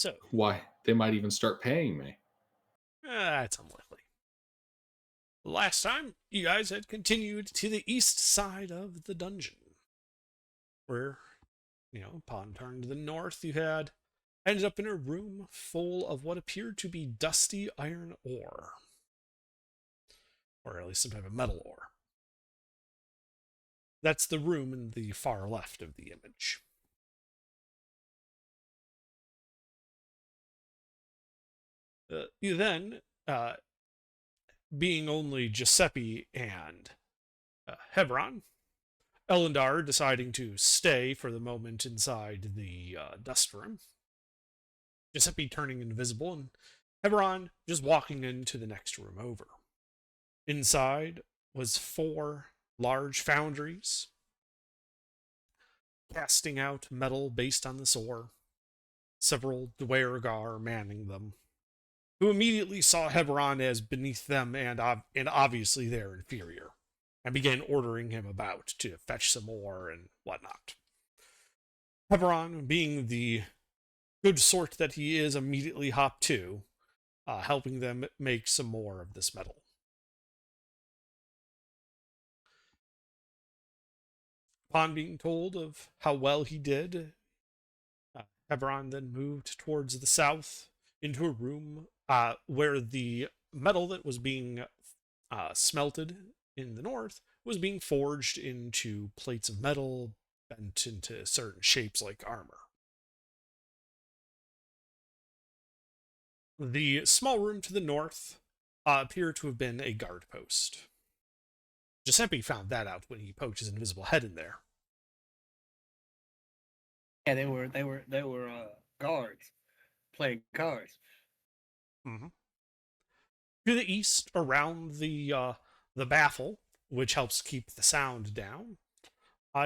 So, Why? They might even start paying me. that's unlikely. Last time, you guys had continued to the east side of the dungeon, where, upon turning to the north, you had ended up in a room full of what appeared to be dusty iron ore, or at least some type of metal ore. That's the room in the far left of the image. You then, being only Giuseppe and Hebron, Elendar deciding to stay for the moment inside the dust room, Giuseppe turning invisible, and Hebron just walking into the next room over. Inside was four large foundries, casting out metal based on this ore, several Dwergar manning them, who immediately saw Hebron as beneath them and obviously their inferior, and began ordering him about to fetch some ore and whatnot. Hebron, being the good sort that he is, immediately hopped to, helping them make some more of this metal. Upon being told of how well he did, Hebron then moved towards the south into a room where the metal that was being smelted in the north was being forged into plates of metal bent into certain shapes like armor. The small room to the north appeared to have been a guard post. Giuseppe found that out when he poked his invisible head in there. Yeah, they were guards playing cards. Mm-hmm. To the east, around the baffle, which helps keep the sound down,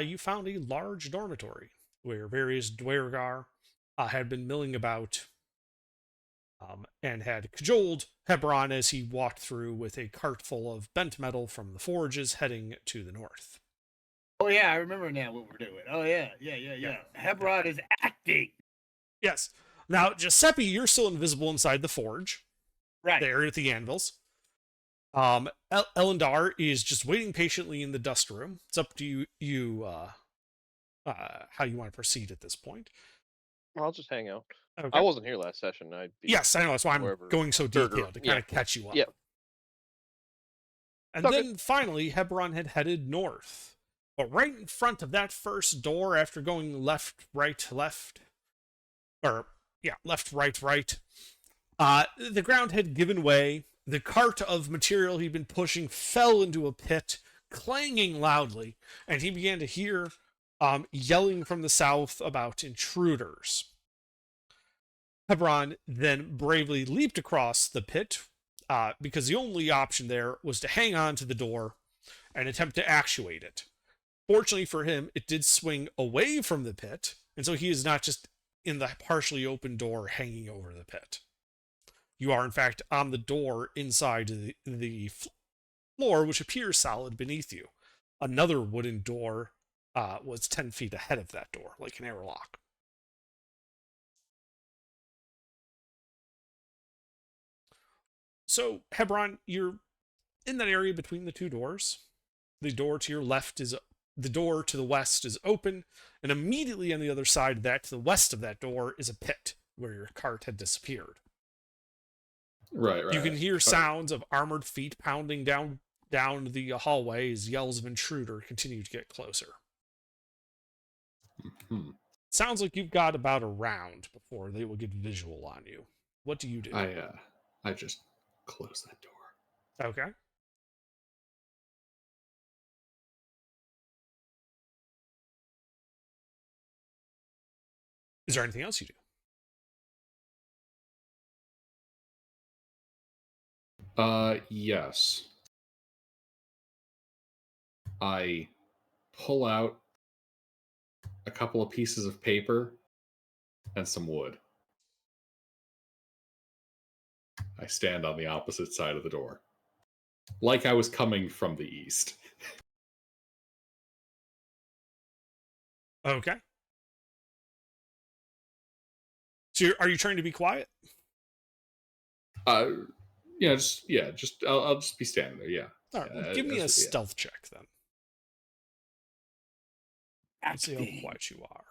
you found a large dormitory where various Dwergar had been milling about and had cajoled Hebron as he walked through with a cart full of bent metal from the forges heading to the north. Oh yeah, I remember now what we're doing. Oh yeah. Yeah. Hebron is acting. Yes. Now, Giuseppe, you're still invisible inside the forge, Right. there at the anvils. Elendar is just waiting patiently in the dust room. It's up to how you want to proceed at this point. I'll just hang out. I Okay. wasn't here last session. I'd be Yes, I know. That's why I'm wherever going so Durger. detailed to kind Yeah. of catch you up. Yeah. And Okay. then finally, Hebron had headed north. But right in front of that first door, after going left, right, left, or yeah, left, right, the ground had given way. The cart of material he'd been pushing fell into a pit, clanging loudly, and he began to hear yelling from the south about intruders. Hebron then bravely leaped across the pit because the only option there was to hang on to the door and attempt to actuate it. Fortunately for him, it did swing away from the pit, and so he is not just in the partially open door hanging over the pit. You are, in fact, on the door inside the floor, which appears solid beneath you. Another wooden door was 10 feet ahead of that door, like an airlock. So, Hebron, you're in that area between the two doors. The door to your left is the door to the west is open, and immediately on the other side of that, to the west of that door, is a pit where your cart had disappeared. Right. You can hear sounds of armored feet pounding down the hallway as yells of intruder continue to get closer. Hmm. Sounds like you've got about a round before they will get visual on you. What do you do? I just close that door. Okay. Is there anything else you do? Yes. I pull out a couple of pieces of paper and some wood. I stand on the opposite side of the door, like I was coming from the east. Okay. So are you trying to be quiet? I'll just be standing there. Yeah. All right, well, give me a Yeah. stealth check then. Let's see how Acting. quiet you are.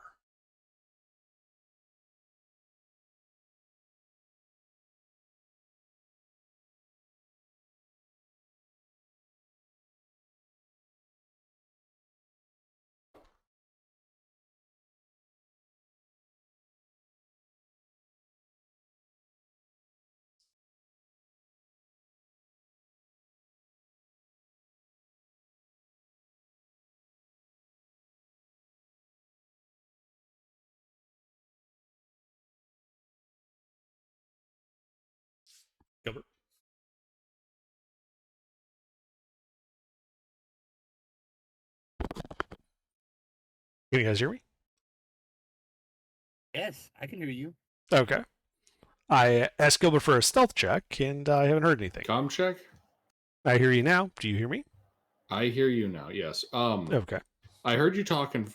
Gilbert. Can you guys hear me? Yes, I can hear you. Okay. I asked Gilbert for a stealth check, and I haven't heard anything. Com check. I hear you now. Do you hear me? I hear you now. Yes. Okay. I heard you talking.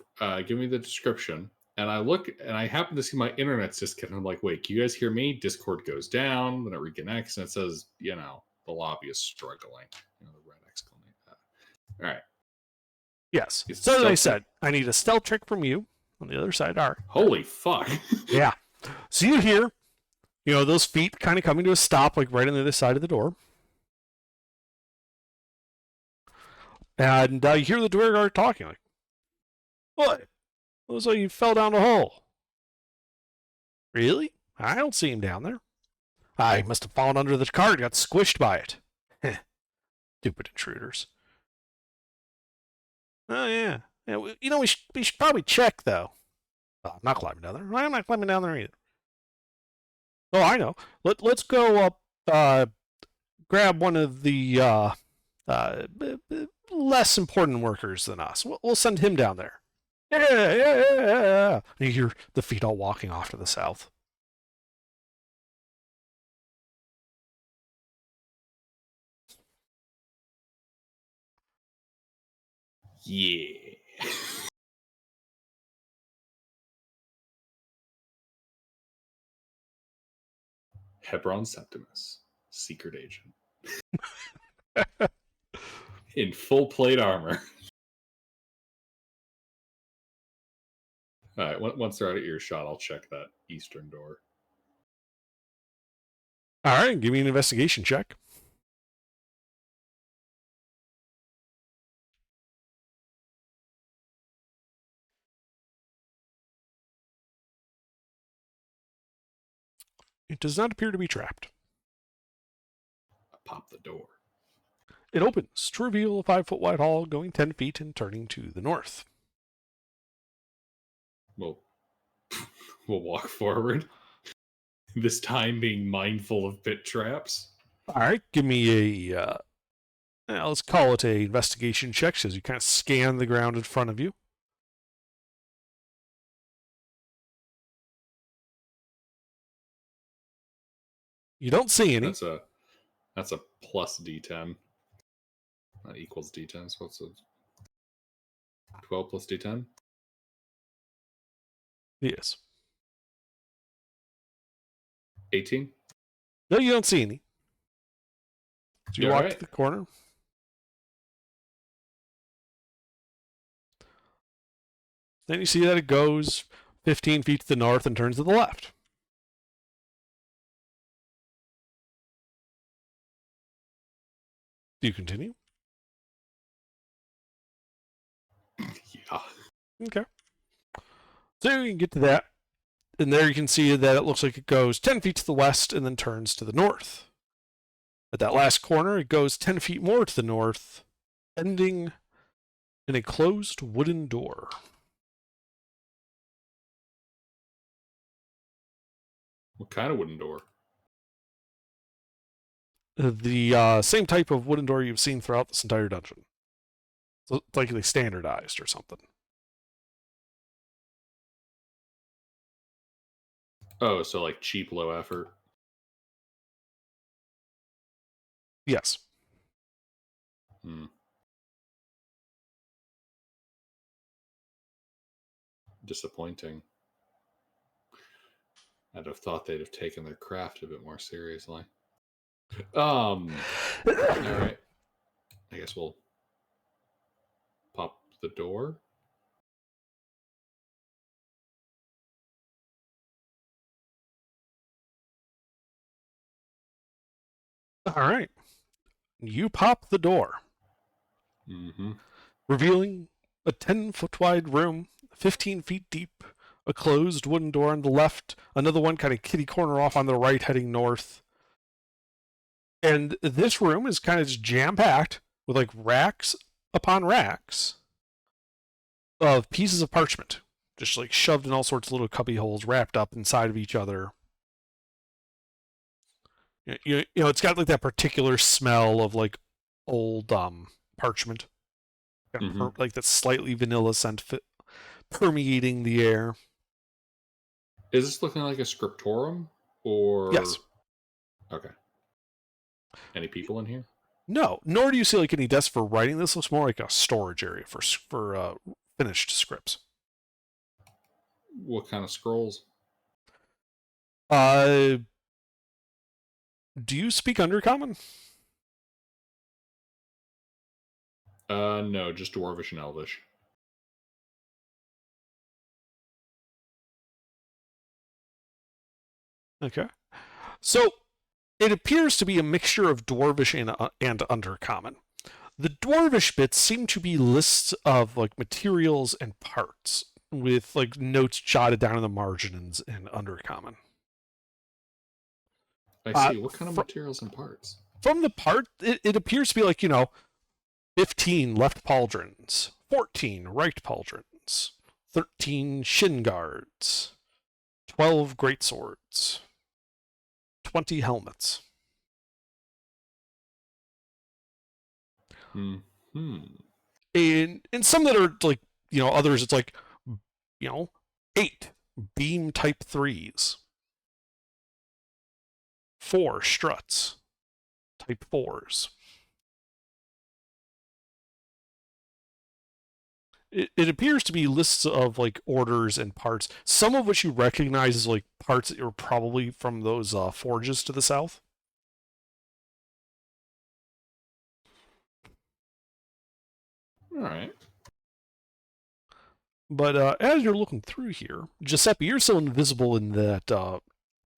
Give me the description, and I look, and I happen to see my internet's disconnected. I'm like, wait, can you guys hear me? Discord goes down, then it reconnects, and it says, the lobby is struggling. The red exclamation. All right. Yes. It's So as I stealth said, check. I need a stealth check from you on the other side. All right. Holy fuck! Yeah. So you hear, those feet kind of coming to a stop, like right on the other side of the door. And you hear the door guard talking, like, what? Looks like you fell down the hole. Really? I don't see him down there. I must have fallen under the cart and got squished by it. Stupid intruders. Oh, yeah. We should probably check, though. Oh, I'm not climbing down there. I'm not climbing down there either. Oh, I know. Let's go up, grab one of the less important workers than us. We'll send him down there. Yeah. And you hear the feet all walking off to the south. Yeah. Hebron Septimus, secret agent, in full plate armor. All right. Once they're out of earshot, I'll check that eastern door. All right, give me an investigation check. It does not appear to be trapped. I pop the door. It opens to reveal a 5-foot wide hall going 10 feet and turning to the north. We'll walk forward. This time being mindful of pit traps. All right, give me a, let's call it a investigation check as you kind of scan the ground in front of you. You don't see any. That's a plus D10. That equals D10. So what's a 12 plus D10? Yes. 18? No, you don't see any. So you Yeah, walk right. to the corner. Then you see that it goes 15 feet to the north and turns to the left. Do you continue? Yeah. Okay. So you can get to that. And there you can see that it looks like it goes 10 feet to the west and then turns to the north. At that last corner, it goes 10 feet more to the north, ending in a closed wooden door. What kind of wooden door? The same type of wooden door you've seen throughout this entire dungeon. So it's like they standardized or something. Oh, so like cheap, low effort. Yes. Disappointing. I'd have thought they'd have taken their craft a bit more seriously. All right. I guess we'll pop the door. All right. You pop the door, Mm-hmm. revealing a 10-foot wide room, 15 feet deep, a closed wooden door on the left, another one kind of kitty corner off on the right heading north. And this room is kind of just jam-packed with like racks upon racks of pieces of parchment, just like shoved in all sorts of little cubby holes, wrapped up inside of each other. You know, it's got like that particular smell of like old parchment, like that slightly vanilla scent permeating the air. Is this looking like a scriptorum or? Yes. Okay. Any people in here? No, nor do you see like any desk for writing. This looks more like a storage area for finished scripts. What kind of scrolls? Do you speak Undercommon? No, just Dwarvish and Elvish. Okay. So it appears to be a mixture of Dwarvish and Undercommon. The Dwarvish bits seem to be lists of like materials and parts with like notes jotted down in the margins in Undercommon. I see. What kind of materials and parts? From the part, it appears to be like, 15 left pauldrons, 14 right pauldrons, 13 shin guards, 12 greatswords, 20 helmets. Hmm. And some that are like, others it's like, 8 beam type 3s, 4 struts, type 4s. It appears to be lists of like orders and parts, some of which you recognize as like parts that are probably from those forges to the south. All right. But as you're looking through here, Giuseppe, you're still invisible in that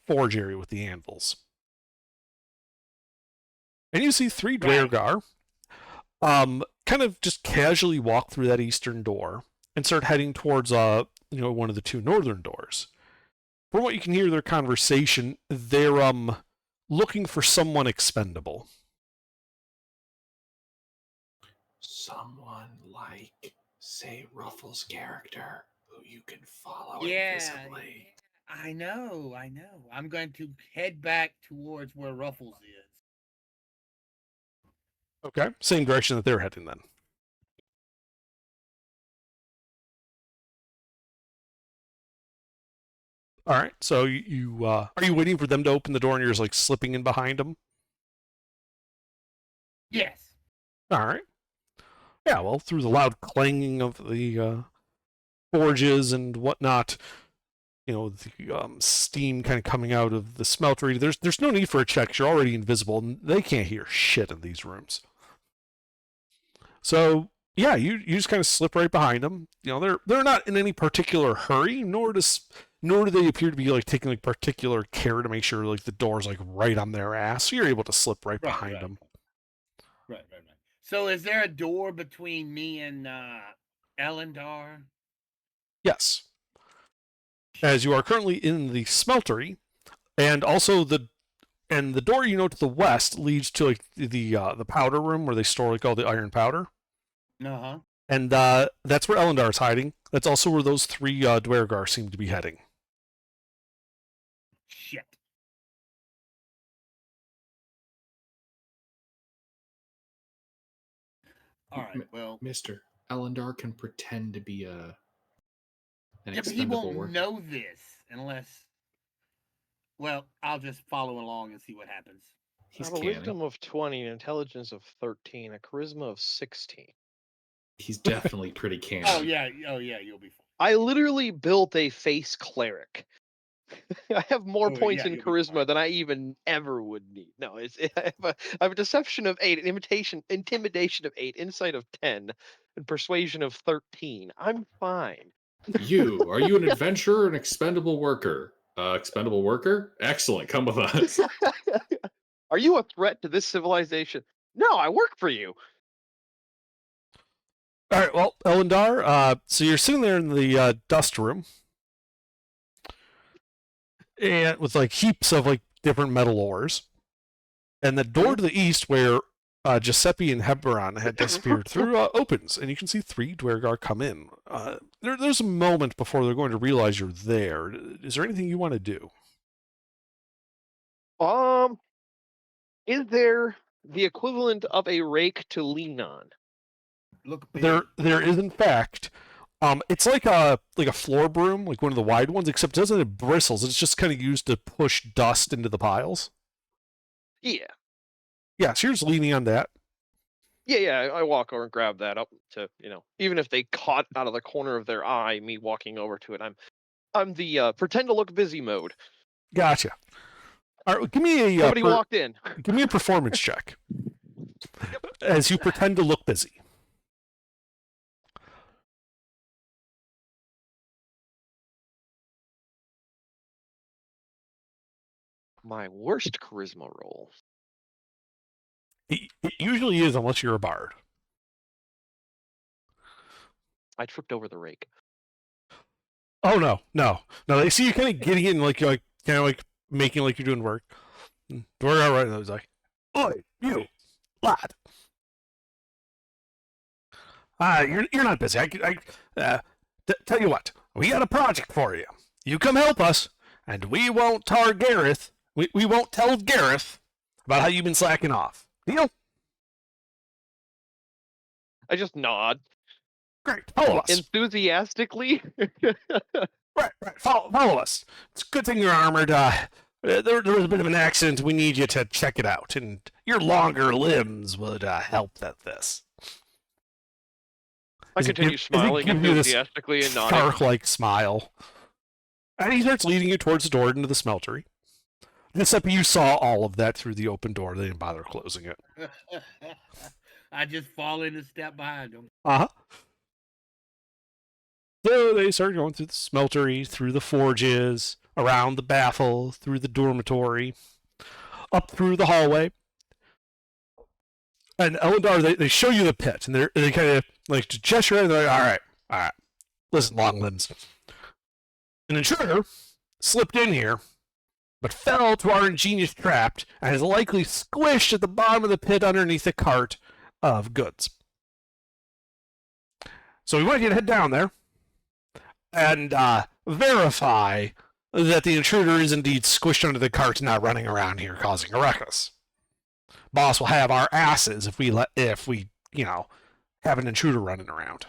forge area with the anvils. And you see 3 Dwergar kind of just casually walk through that eastern door and start heading towards one of the 2 northern doors. From what you can hear their conversation, they're looking for someone expendable. Someone like, say, Ruffles' character, who you can follow invisibly. I know. I'm going to head back towards where Ruffles is. Okay, same direction that they're heading then. All right, so you are you waiting for them to open the door and you're just like slipping in behind them? Yes. All right. Yeah, well, through the loud clanging of the forges and whatnot, the steam kind of coming out of the smeltery. There's no need for a check. You're already invisible, and they can't hear shit in these rooms. So yeah, you just kind of slip right behind them. They're not in any particular hurry, nor do they appear to be like taking like particular care to make sure like the door's like right on their ass. So you're able to slip right behind them. Right. So is there a door between me and Elendar? Yes. As you are currently in the smeltery, and also the door to the west leads to like the powder room where they store like all the iron powder. Uh-huh. And that's where Elendar is hiding. That's also where those 3 Dwergar seem to be heading. Shit. All right. Well, Mr. Elendar can pretend to be an but he expendable won't worker. know this unless. Well, I'll just follow along and see what happens. He's I have a wisdom of 20, an intelligence of 13, a charisma of 16. He's definitely pretty canny. Oh yeah, you'll be fine. I literally built a face cleric I have more Oh, points yeah, in you'll be charisma fine. than I even ever would need. No, I have a deception of 8, an intimidation of 8, insight of 10, and persuasion of 13. I'm fine. Are you an adventurer or an expendable worker? Expendable worker? Excellent. Come with us. Are you a threat to this civilization? No, I work for you. All right, well, Elendar, so you're sitting there in the dust room, and with like heaps of like different metal ores, and the door to the east, where Giuseppe and Hebron had disappeared through, opens, and you can see 3 Dwergar come in. There's a moment before they're going to realize you're there. Is there anything you want to do? Is there the equivalent of a rake to lean on? Look big. There is in fact. It's like a floor broom, like one of the wide ones, except it doesn't have bristles. It's just kind of used to push dust into the piles. Yeah. Yeah, so you're just leaning on that. Yeah, I walk over and grab that up to, even if they caught out of the corner of their eye me walking over to it, I'm the pretend to look busy mode. Gotcha. All right, give me a Somebody walked in. give me a performance check as you pretend to look busy. My worst charisma roll. It usually is, unless you're a bard. I tripped over the rake. Oh no! They see you kind of getting in, like you're like kind of like making like you're doing work. We're all right. And I was like, "Oi, you lad! You're not busy. Tell you what, we got a project for you. You come help us, and we won't tar Gareth. We won't tell Gareth about how you've been slacking off. Deal? I just nod Great. Follow us. enthusiastically. Right. Follow us. It's a good thing you're armored. There was a bit of an accident. We need you to check it out, and your longer limbs would help at this. I continue smiling enthusiastically and nodding. Shark-like smile. And he starts leading you towards the door into the smeltery. Giuseppe, you saw all of that through the open door. They didn't bother closing it. I just fall in and step behind them. Uh-huh. So they start going through the smeltery, through the forges, around the baffle, through the dormitory, up through the hallway. And Elendar, they show you the pit, and they kind of like gesture, and they're like, all right. Listen, long limbs. An intruder slipped in here, but fell to our ingenious trap, and is likely squished at the bottom of the pit underneath a cart of goods. So we want you to head down there and verify that the intruder is indeed squished under the cart and not running around here causing a ruckus. Boss will have our asses if we have an intruder running around.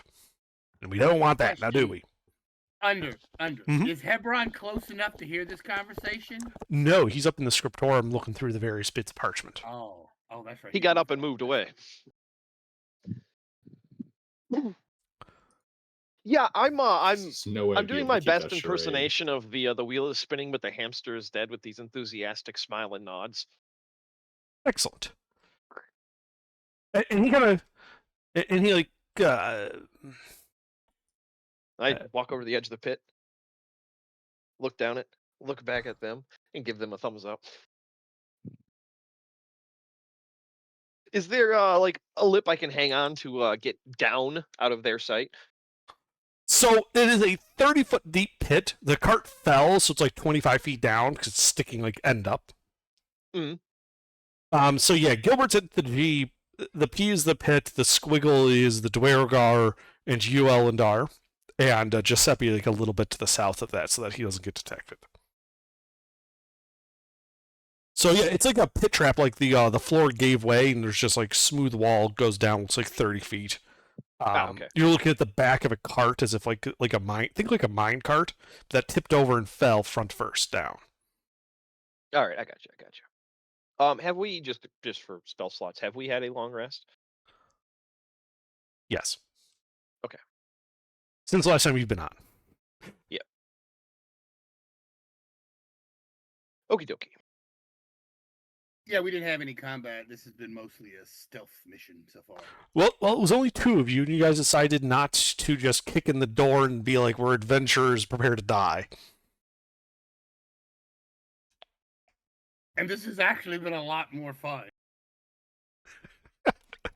And we don't want that, now do we? Under. Mhm. Is Hebron close enough to hear this conversation? No, he's up in the scriptorium looking through the various bits of parchment. Oh, that's right. He got up and moved away. Yeah, I'm There's no way I'd be doing able my to keep best that charade. impersonation of the wheel is spinning, but the hamster is dead with these enthusiastic smile and nods. Excellent. And he kind of, and he like, I walk over the edge of the pit, look down it, look back at them, and give them a thumbs up. Is there like a lip I can hang on to get down out of their sight? so it is a 30-foot deep pit. The cart fell, so it's like 25 feet down because it's sticking like end up. Mhm. So yeah, Gilbert's at the G, the P is the pit, the squiggle is the Dwergar, and you Elendar, and Giuseppe like a little bit to the south of that so that he doesn't get detected. So yeah, it's like a pit trap. Like the floor gave way, and there's just like smooth wall goes down. It's like 30 feet. Okay. You're looking at the back of a cart as if like a mine. Think like a mine cart that tipped over and fell front first down. All right, I got you. Have we just for spell slots? Have we had a long rest? Yes. Okay. Since the last time you've been on. Yep. Okie dokie. Yeah, we didn't have any combat. This has been mostly a stealth mission so far. Well, it was only two of you, and you guys decided not to just kick in the door and be like, we're adventurers, prepare to die. And this has actually been a lot more fun.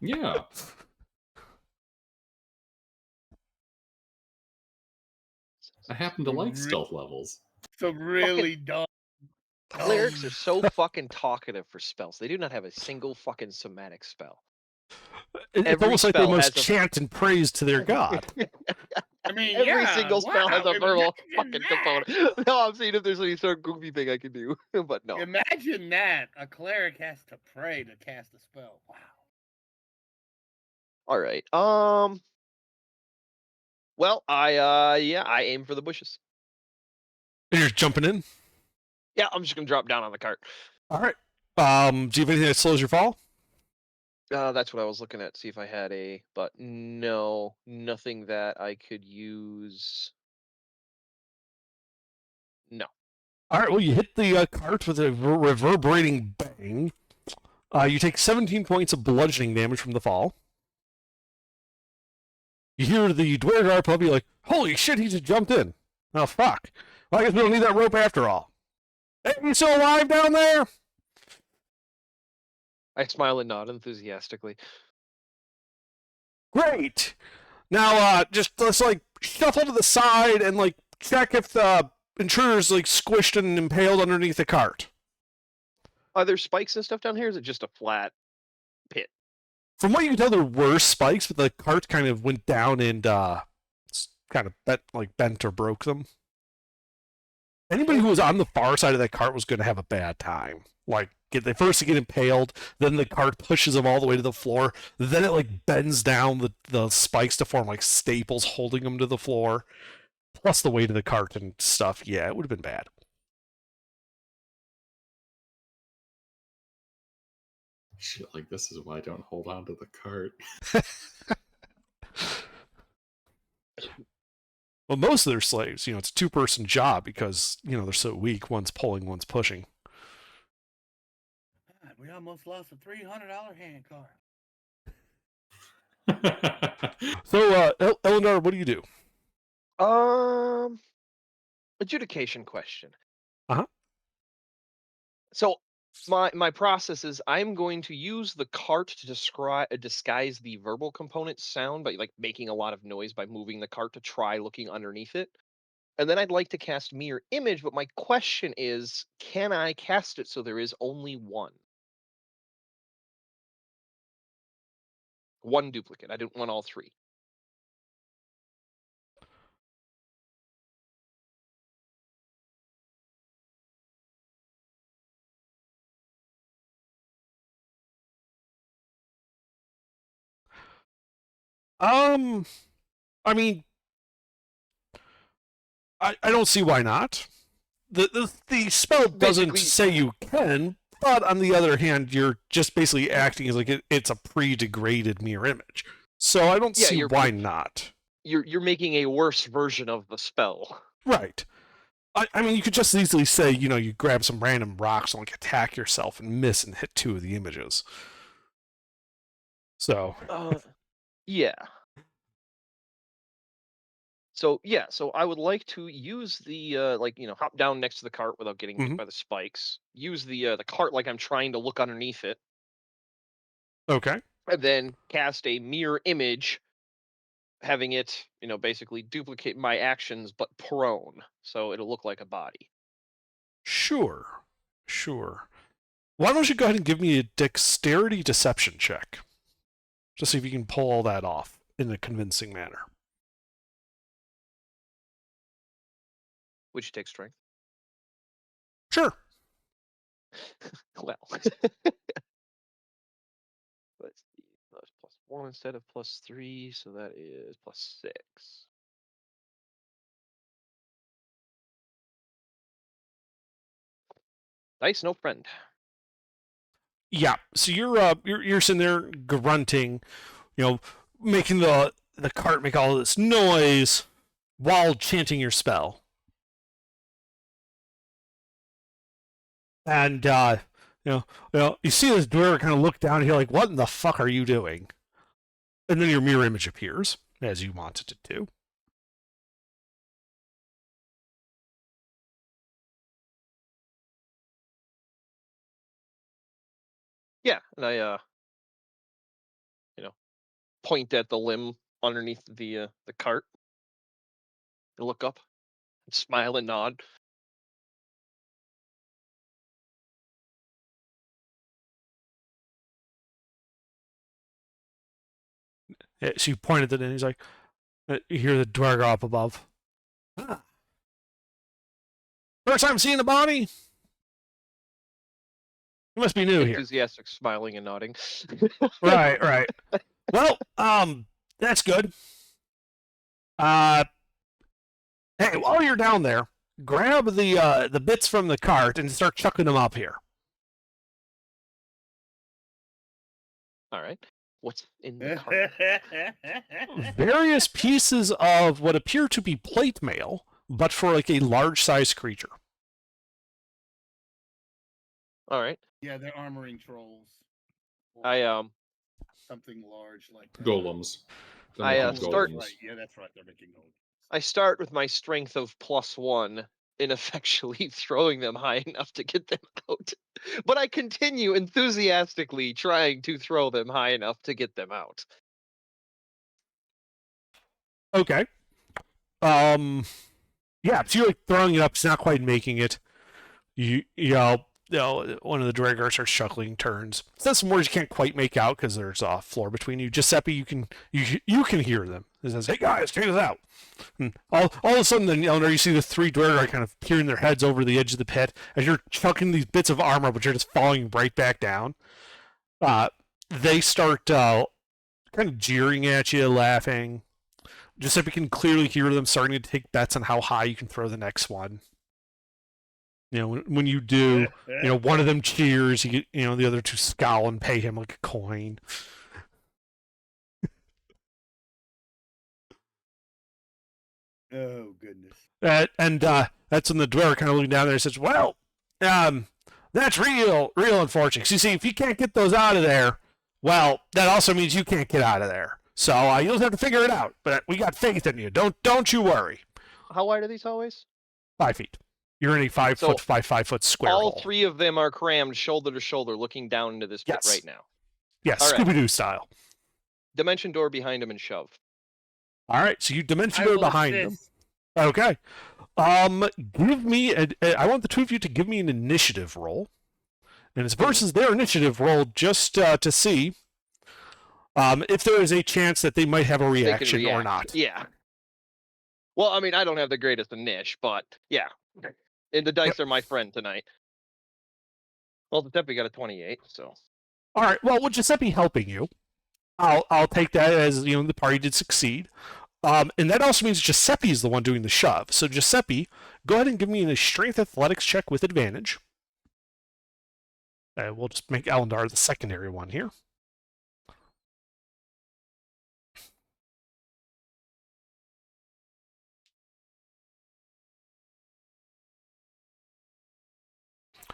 Yeah. I happen to like stealth levels. So really dumb. Clerics are so fucking talkative for spells. They do not have a single fucking somatic spell. It's Every almost like they spell must has a- chant and praise to their god. I mean, Every yeah, single spell has a wow, verbal imagine fucking that. component. No, I'm seeing if there's any sort of goofy thing I can do, but no. Imagine that. A cleric has to pray to cast a spell. Wow. All right. Well, I aim for the bushes. And you're jumping in. Yeah, I'm just gonna drop down on the cart. All right. Do you have anything that slows your fall? That's what I was looking at. See if I had but no, nothing that I could use. No. All right. Well, you hit the cart with a reverberating bang. You take 17 points of bludgeoning damage from the fall. You hear the Dwergar puppy like, "Holy shit! He just jumped in. Oh fuck! Well, I guess we don't need that rope after all." Hey, you still alive down there? I smile and nod enthusiastically. Great. Now, just let's like shuffle to the side and like check if the intruder's like squished and impaled underneath the cart. Are there spikes and stuff down here? Or is it just a flat pit? From what you can tell, there were spikes, but the cart kind of went down and kind of bent or broke them. Anybody who was on the far side of that cart was going to have a bad time. Like, they first get impaled, then the cart pushes them all the way to the floor, then it like bends down the spikes to form like staples holding them to the floor, plus the weight of the cart and stuff. Yeah, it would have been bad. Shit, like this is why I don't hold on to the cart. Well, most of their slaves, it's a two-person job because, they're so weak. One's pulling, one's pushing. God, we almost lost a $300 hand cart. So, Eleanor, what do you do? Adjudication question. Uh-huh. So my process is I'm going to use the cart to disguise the verbal component sound by like making a lot of noise by moving the cart to try looking underneath it. And then I'd like to cast Mirror Image, but my question is, can I cast it so there is only one? One duplicate. I didn't want all three. I mean, I don't see why not. The spell doesn't Basically- say you can, but on the other hand, you're just basically acting as like it's a pre-degraded mirror image. So I don't Yeah, see you're- why not. You're making a worse version of the spell. Right. I mean, you could just easily say, you grab some random rocks and like attack yourself and miss and hit two of the images. So. Yeah. So I would like to use the hop down next to the cart without getting hit Mhm. by the spikes. Use the cart like I'm trying to look underneath it, Okay. and then cast a mirror image, having it basically duplicate my actions but prone, so it'll look like a body. Sure. Why don't you go ahead and give me a dexterity deception check? Just see if you can pull all that off in a convincing manner. Would you take strength? Sure. Well, let's see. That's +1 instead of +3, so that is +6. Dice, no friend. Yeah. So you're sitting there grunting, making the cart make all this noise while chanting your spell. And you see this dweller kind of look down here like, what in the fuck are you doing? And then your mirror image appears, as you wanted it to. Yeah, and I point at the limb underneath the cart. I look up, smile and nod. Yeah, so you pointed it, and he's like, you hear the dweller up above. Ah. First time seeing the body? You must be new here. Enthusiastic, smiling and nodding. Right. Well, that's good. Hey, while you're down there, grab the bits from the cart and start chucking them up here. All right. What's in the cart? Various pieces of what appear to be plate mail, but for like a large-sized creature. All right. Yeah, they're armoring trolls. Or I something large like that. Golems. They're I, making start- golems. Right, yeah, that's right. They're making golems. I start with my strength of +1, ineffectually throwing them high enough to get them out. But I continue enthusiastically trying to throw them high enough to get them out. Okay. Yeah, so you're like throwing it up, it's not quite making it. One of the Dragar starts chuckling, turns. Says some words you can't quite make out because there's a floor between you. Giuseppe, you can hear them. It says, "Hey guys, check this out." And all of a sudden, then you see the three Dragar kind of peering their heads over the edge of the pit as you're chucking these bits of armor, but you're just falling right back down. They start kind of jeering at you, laughing. Giuseppe can clearly hear them starting to take bets on how high you can throw the next one. When you do, one of them cheers, the other two scowl and pay him like a coin. Oh goodness. And that's when the dweller kind of looking down there and says, "Well, that's real unfortunate. 'Cause you see, if you can't get those out of there, well, that also means you can't get out of there. So you'll have to figure it out. But we got faith in you. Don't you worry." How wide are these hallways? 5 feet. You're in a 5 So, foot by 5 foot square All hole. 3 of them are crammed shoulder to shoulder looking down into this pit Yes. right now. Yes, all right. Scooby-Doo style. Dimension door behind him and shove. All right, so you dimension I door will behind them. assist. Okay. Give me I want the two of you to give me an initiative roll. And it's versus their initiative roll just to see if there is a chance that they might have a They can reaction or react. not. Yeah. Well, I mean, I don't have the greatest niche, but yeah. And the dice are my friend tonight. Well, Giuseppe got a 28, so. All right. Well, with Giuseppe helping you, I'll take that as the party did succeed. And that also means Giuseppe is the one doing the shove. So Giuseppe, go ahead and give me a strength athletics check with advantage. We'll just make Elendar the secondary one here.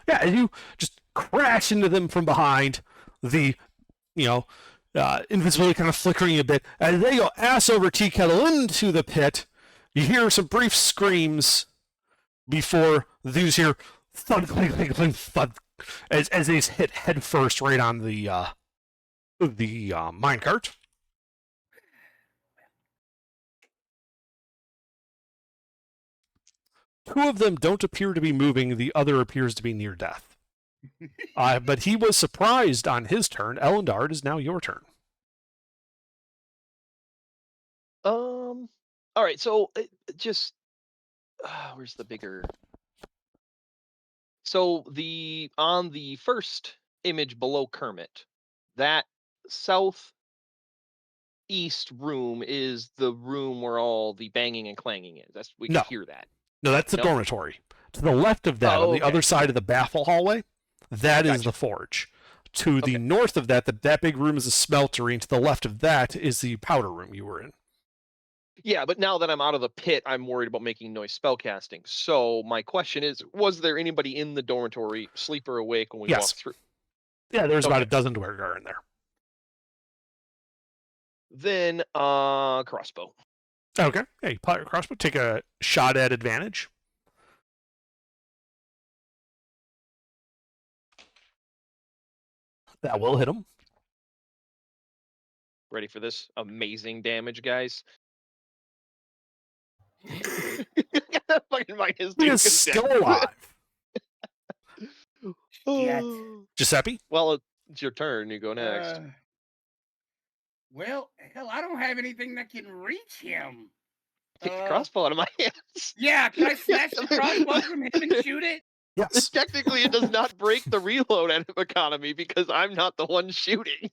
Yeah, and you just crash into them from behind, the invisibility kind of flickering a bit. As they go ass over tea kettle into the pit, you hear some brief screams before these hear thud, clink, clink, clink, thud, as they hit head first right on the minecart. Two of them don't appear to be moving. The other appears to be near death. But he was surprised on his turn. Elendar, it is now your turn. All right, so just where's the bigger? So on the first image below Kermit, that southeast room is the room where all the banging and clanging is. We can No. hear that. No, that's the No? dormitory. To the left of that, Oh, on the okay. other side of the baffle hallway, that is Gotcha. the forge. To the Okay. north of that, that big room is a smeltery, and to the left of that is the powder room you were in. Yeah, but now that I'm out of the pit, I'm worried about making noise spellcasting. So my question is, was there anybody in the dormitory, sleep or awake, when we Yes. walked through? Yeah, there's about Okay. a dozen Dwergar in there. Then crossbow. Okay. Hey, pull out your crossbow. Take a shot at advantage. That will hit him. Ready for this amazing damage, guys? Fucking minus He 2 is still consecutive. alive. Shit. Giuseppe? Well, it's your turn. You go next. Well, hell, I don't have anything that can reach him. Take the crossbow out of my hands. Yeah, can I snatch the crossbow from him and shoot it? Yes. Technically, it does not break the reload economy because I'm not the one shooting.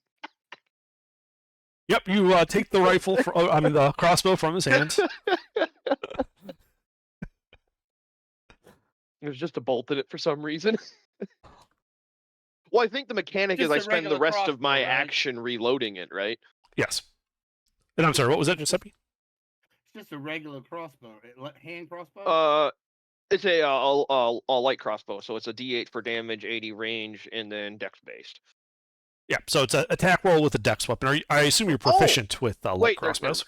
Yep, you take the rifle, the crossbow from his hands. There's just a bolt in it for some reason. Well, I think the mechanic is Just I a spend the regular rest of my crossbow, right? action reloading it, right? Yes. And I'm sorry, what was that, Giuseppe? It's just a regular crossbow, hand crossbow. It's a light crossbow, so it's a D8 for damage, 80 range, and then dex based. Yeah, so it's an attack roll with a dex weapon. I assume you're proficient with light Wait, crossbows.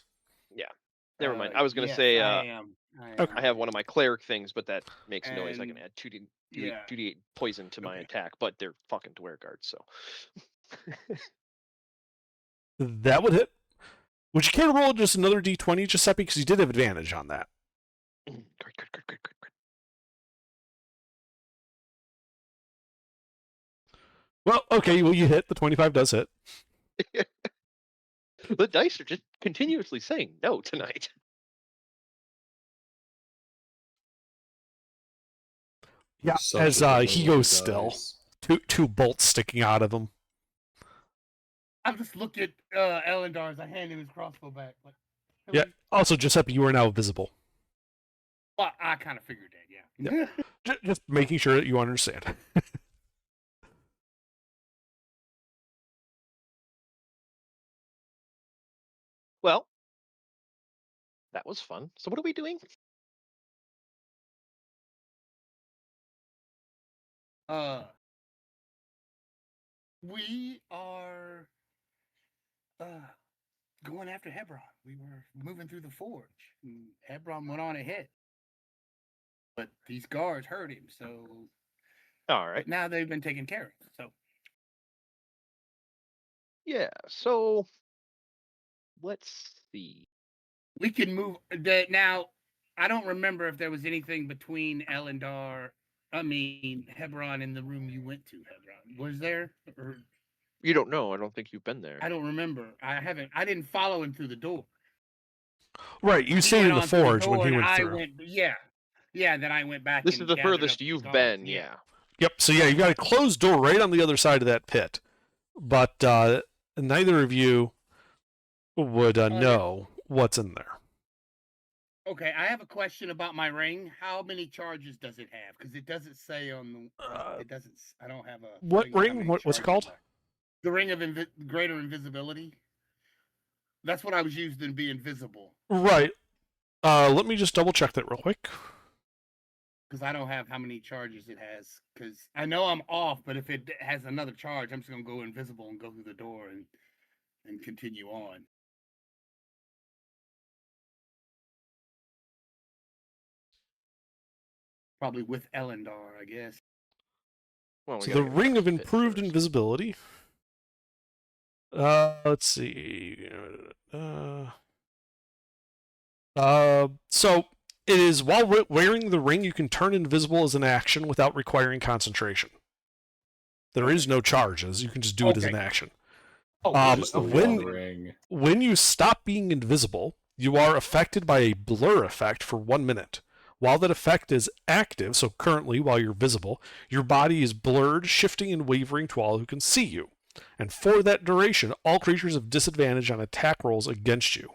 Never mind. I was gonna say I am. okay. I have one of my clear things, but that makes noise. I can And- add 2d Yeah. 2d8 poison to my Okay. attack, but they're fucking Dwergar, so. That would hit. Would you care to roll just another d20, Giuseppe? Because you did have advantage on that. Great. Well, okay, well, you hit. The 25 does hit. The dice are just continuously saying no tonight. Yeah, Such as a he little goes still. dice. Two bolts sticking out of him. I just look at Elendar as I hand him his crossbow back. Like, Yeah. Also, Giuseppe, you are now visible. Well, I kind of figured that. Yeah. Just making sure that you understand. Well, that was fun. So what are we doing? We are going after Hebron. We were moving through the forge. And Hebron went on ahead. But these guards heard him, so All right. now they've been taken care of. So Yeah. So let's see. we can move that now. I don't remember if there was anything between Hebron, and the room you went to, Hebron. Was there? Or You don't know. I don't think you've been there. I don't remember. I didn't follow him through the door. Right, you He stayed in went the on through forge when door he and went I through. Yeah, then I went back. This and is the gathered furthest up the you've guards, been. Yeah. Yep, so yeah, you've got a closed door right on the other side of that pit. But neither of you would know what's in there. Okay, I have a question about my ring. How many charges does it have? Because it doesn't say on the. It doesn't. I don't have a. What thing on how ring? many What's it charges called? are. The ring of greater invisibility. That's what I was used to be invisible. Right. Let me just double check that real quick. Because I don't have how many charges it has. Because I know I'm off, but if it has another charge, I'm just gonna go invisible and go through the door and continue on. Probably with Elendar, I guess. Well, we So gotta the get ring past of the pit improved first. invisibility. Let's see. So it is while wearing the ring, you can turn invisible as an action without requiring concentration. There is no charges. You can just do it as an Okay. action. Oh, Just the when- one ring. When you stop being invisible, you are affected by a blur effect for 1 minute. While that effect is active, so currently while you're visible, your body is blurred, shifting and wavering to all who can see you. And for that duration, all creatures have disadvantage on attack rolls against you.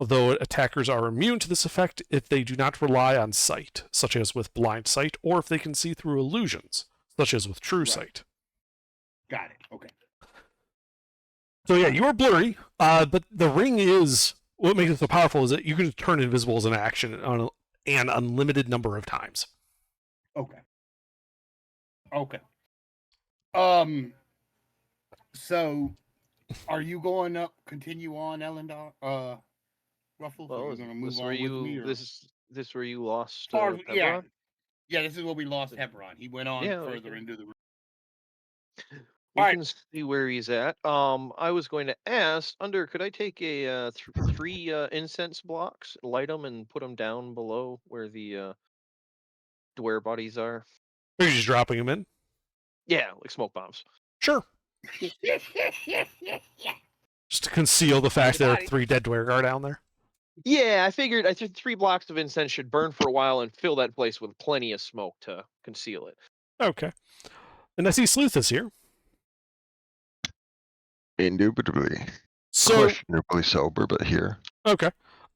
Although attackers are immune to this effect if they do not rely on sight, such as with blind sight, or if they can see through illusions, such as with true Right. sight. got it. Okay. So yeah, you are blurry, but the ring is what makes it so powerful is that you can turn invisible as an action on an unlimited number of times. Okay. Okay. So, are you going up? Continue on, Elendar? Ruffles, or Well, you're is going to move this where on with me? you Or this where you lost far as, yeah, Pebron? yeah. This is where we lost Hebron. He went on Yeah, further okay. into the room. We All right. can see where he's at. I was going to ask, could I take a three incense blocks, light them, and put them down below where the dware bodies are? Or you're just dropping them in? Yeah, like smoke bombs. Sure. Just to conceal the fact there are body. 3 dead Dwergar down there. Yeah, I figured 3 blocks of incense should burn for a while and fill that place with plenty of smoke to conceal it. Okay. And I see Sleuth is here. Indubitably. So, Questionably sober, but here. okay.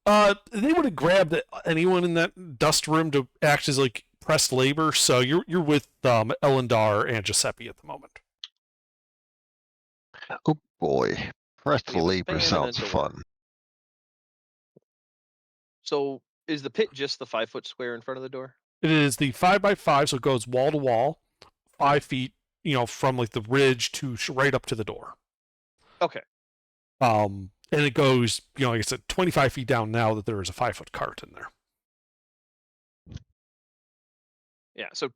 They would have grabbed anyone in that dust room to act as like pressed labor. So you're with Elendar and Giuseppe at the moment. Oh boy. Pressed We have a labor fan and a sounds door. fun. So is the pit just the 5-foot square in front of the door? It is the 5x5, so it goes wall to wall, 5 feet, from like the ridge to right up to the door. Okay. And it goes, like I said, 25 feet down now that there is a 5-foot cart in there. Yeah, so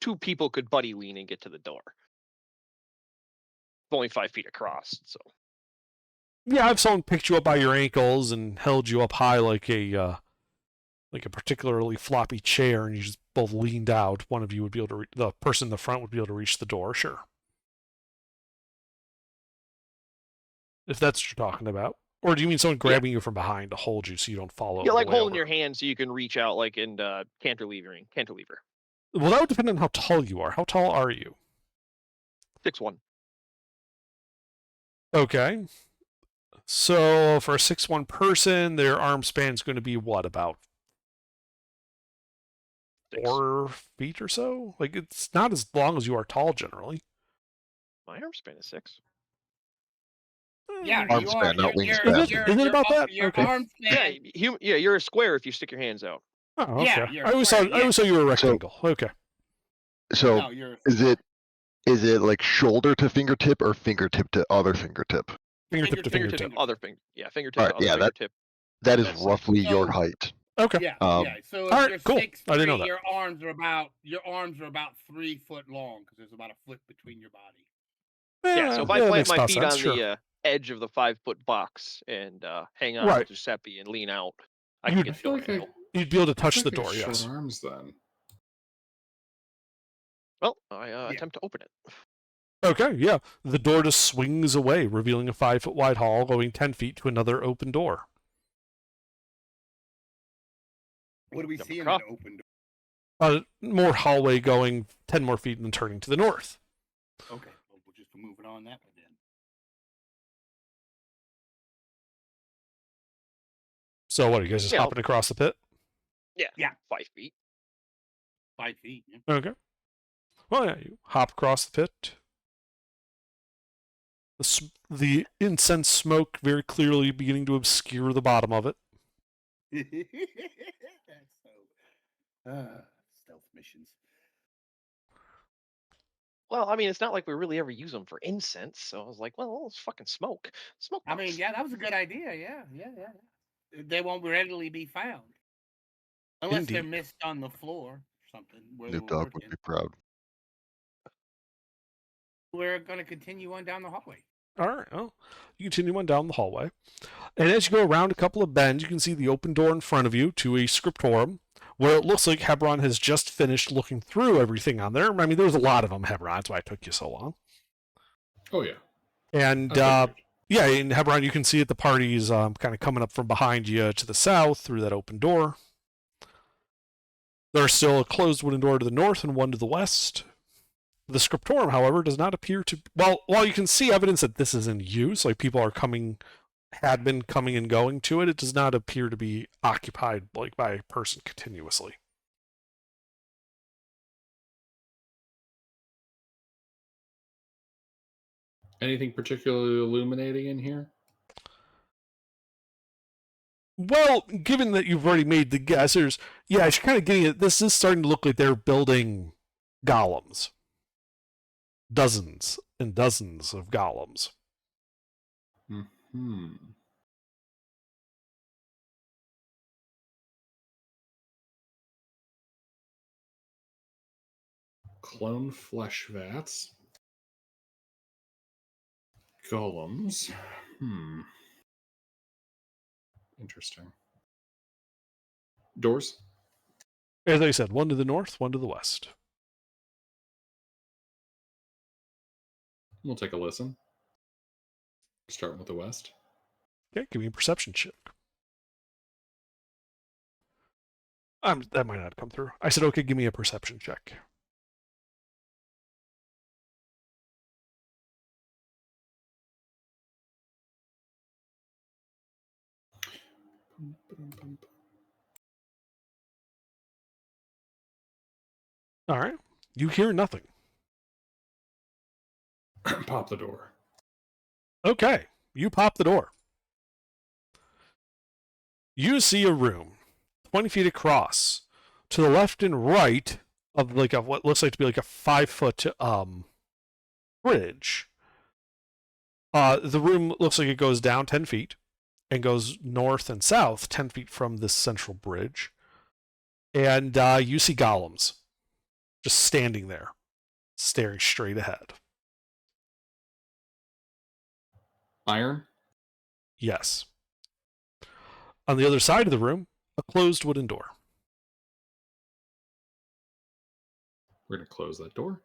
two people could buddy lean and get to the door. It's only 5 feet across, so. Yeah, if someone picked you up by your ankles and held you up high like a particularly floppy chair, and you just both leaned out, one of you would be able to. The person in the front would be able to reach the door. Sure. If that's what you're talking about. Or do you mean someone grabbing you from behind to hold you so you don't fall over? Yeah, like the way holding over? your hand so you can reach out, like in cantilever. Well, that would depend on how tall you are. How tall are you? 6'1". Okay. So for a 6'1" person, their arm span is going to be what, about 6. 4 feet or so? Like, it's not as long as you are tall generally. My arm span is 6. Yeah, Arm you span, are. not You're, wingspan. Is it about that? Your Okay. arm span. Yeah, you're a square if you stick your hands out. Oh, okay. Yeah, you're I always square, thought you were a rectangle. Okay. So No, you're. is it like shoulder to fingertip or fingertip to other fingertip? Fingertip to Fingertip fingertip. to other finger. Yeah, fingertip Alright, to other yeah, fingertip. That is That's roughly your So- height. Okay. Yeah, Um, yeah. So if all right, you're cool. 6'3", I didn't know that. your arms are about 3 foot long because there's about a foot between your body. Yeah, so if I that plant makes my about feet sense, on sure. the edge of the 5-foot box and hang on Right. to Giuseppe and lean out, I You'd- can I get feel the like door. You'd be able to I touch feel the like I door, have yes. short arms then. Well, I attempt to open it. Okay, yeah. The door just swings away, revealing a 5-foot wide hall going 10 feet to another open door. What do we Number see in crop. an open door? More hallway going 10 more feet and then turning to the north. Okay, well, we'll just move it on that way then. So what, are you guys just Yeah, hopping across the pit? Yeah. 5 feet. 5 feet. Yeah. Okay. Well, yeah, you hop across the pit. The incense smoke very clearly beginning to obscure the bottom of it. That's stealth missions. Well, I mean, it's not like we really ever use them for incense, so I was like, well, let's fucking smoke. Smoke. I mean, bombs. yeah, that was a good idea. Yeah. They won't readily be found unless they're Indeed. missed on the floor or something. Where Noob we're Dog would working. be proud. We're going to continue on down the hallway. All right, well, you continue on down the hallway. And as you go around a couple of bends, you can see the open door in front of you to a scriptorum, where it looks like Hebron has just finished looking through everything on there. I mean, there's a lot of them, Hebron, that's why it took you so long. Oh yeah. And I figured. yeah, in Hebron, you can see that the party's kind of coming up from behind you to the south through that open door. There's still a closed wooden door to the north and one to the west. The scriptorum, however, does not appear to. Well, while you can see evidence that this is in use, like people had been coming and going to it, it does not appear to be occupied like by a person continuously. Anything particularly illuminating in here? Well, given that you've already made the guess, you're kind of getting it. This is starting to look like they're building golems. Dozens and dozens of golems. Hmm. Clone flesh vats. Golems. Interesting. Doors? As I said, one to the north, one to the west. We'll take a listen. Starting with the west. Okay, give me a perception check. That might not come through. I said, okay, give me a perception check. All right. You hear nothing. Pop the door. Okay. You pop the door. You see a room 20 feet across to the left and right of like what looks like to be like a 5-foot bridge. The room looks like it goes down 10 feet and goes north and south 10 feet from this central bridge. And you see golems just standing there, staring straight ahead. Iron? Yes. On the other side of the room, a closed wooden door. We're going to close that door.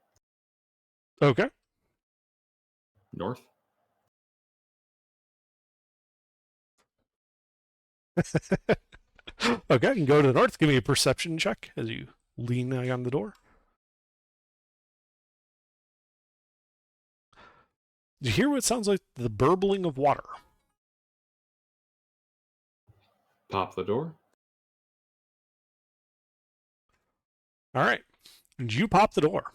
Okay. North? Okay, you can go to the north. Give me a perception check as you lean on the door. You hear what sounds like the burbling of water. Pop the door. All right. And you pop the door.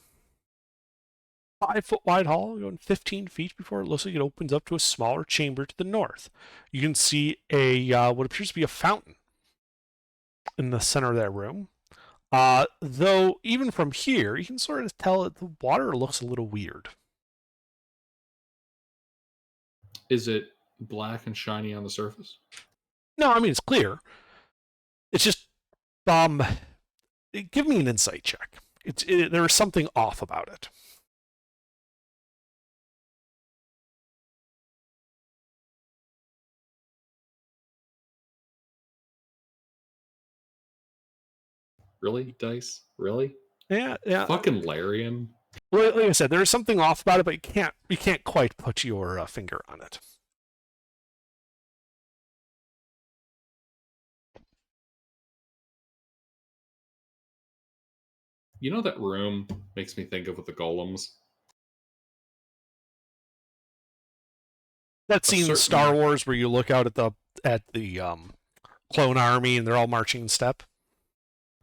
5-foot wide hall, going 15 feet before it looks like it opens up to a smaller chamber to the north. You can see a what appears to be a fountain in the center of that room. Though even from here, you can sort of tell that the water looks a little weird. Is it black and shiny on the surface? No, I mean it's clear. It's just give me an insight check. There's something off about it. Really, Dice? Really? Yeah. Fucking Larian. Like I said, there's something off about it, but you can't quite put your finger on it. You know that room makes me think of with the golems? That scene in certain- Star Wars where you look out at the clone army and they're all marching in step.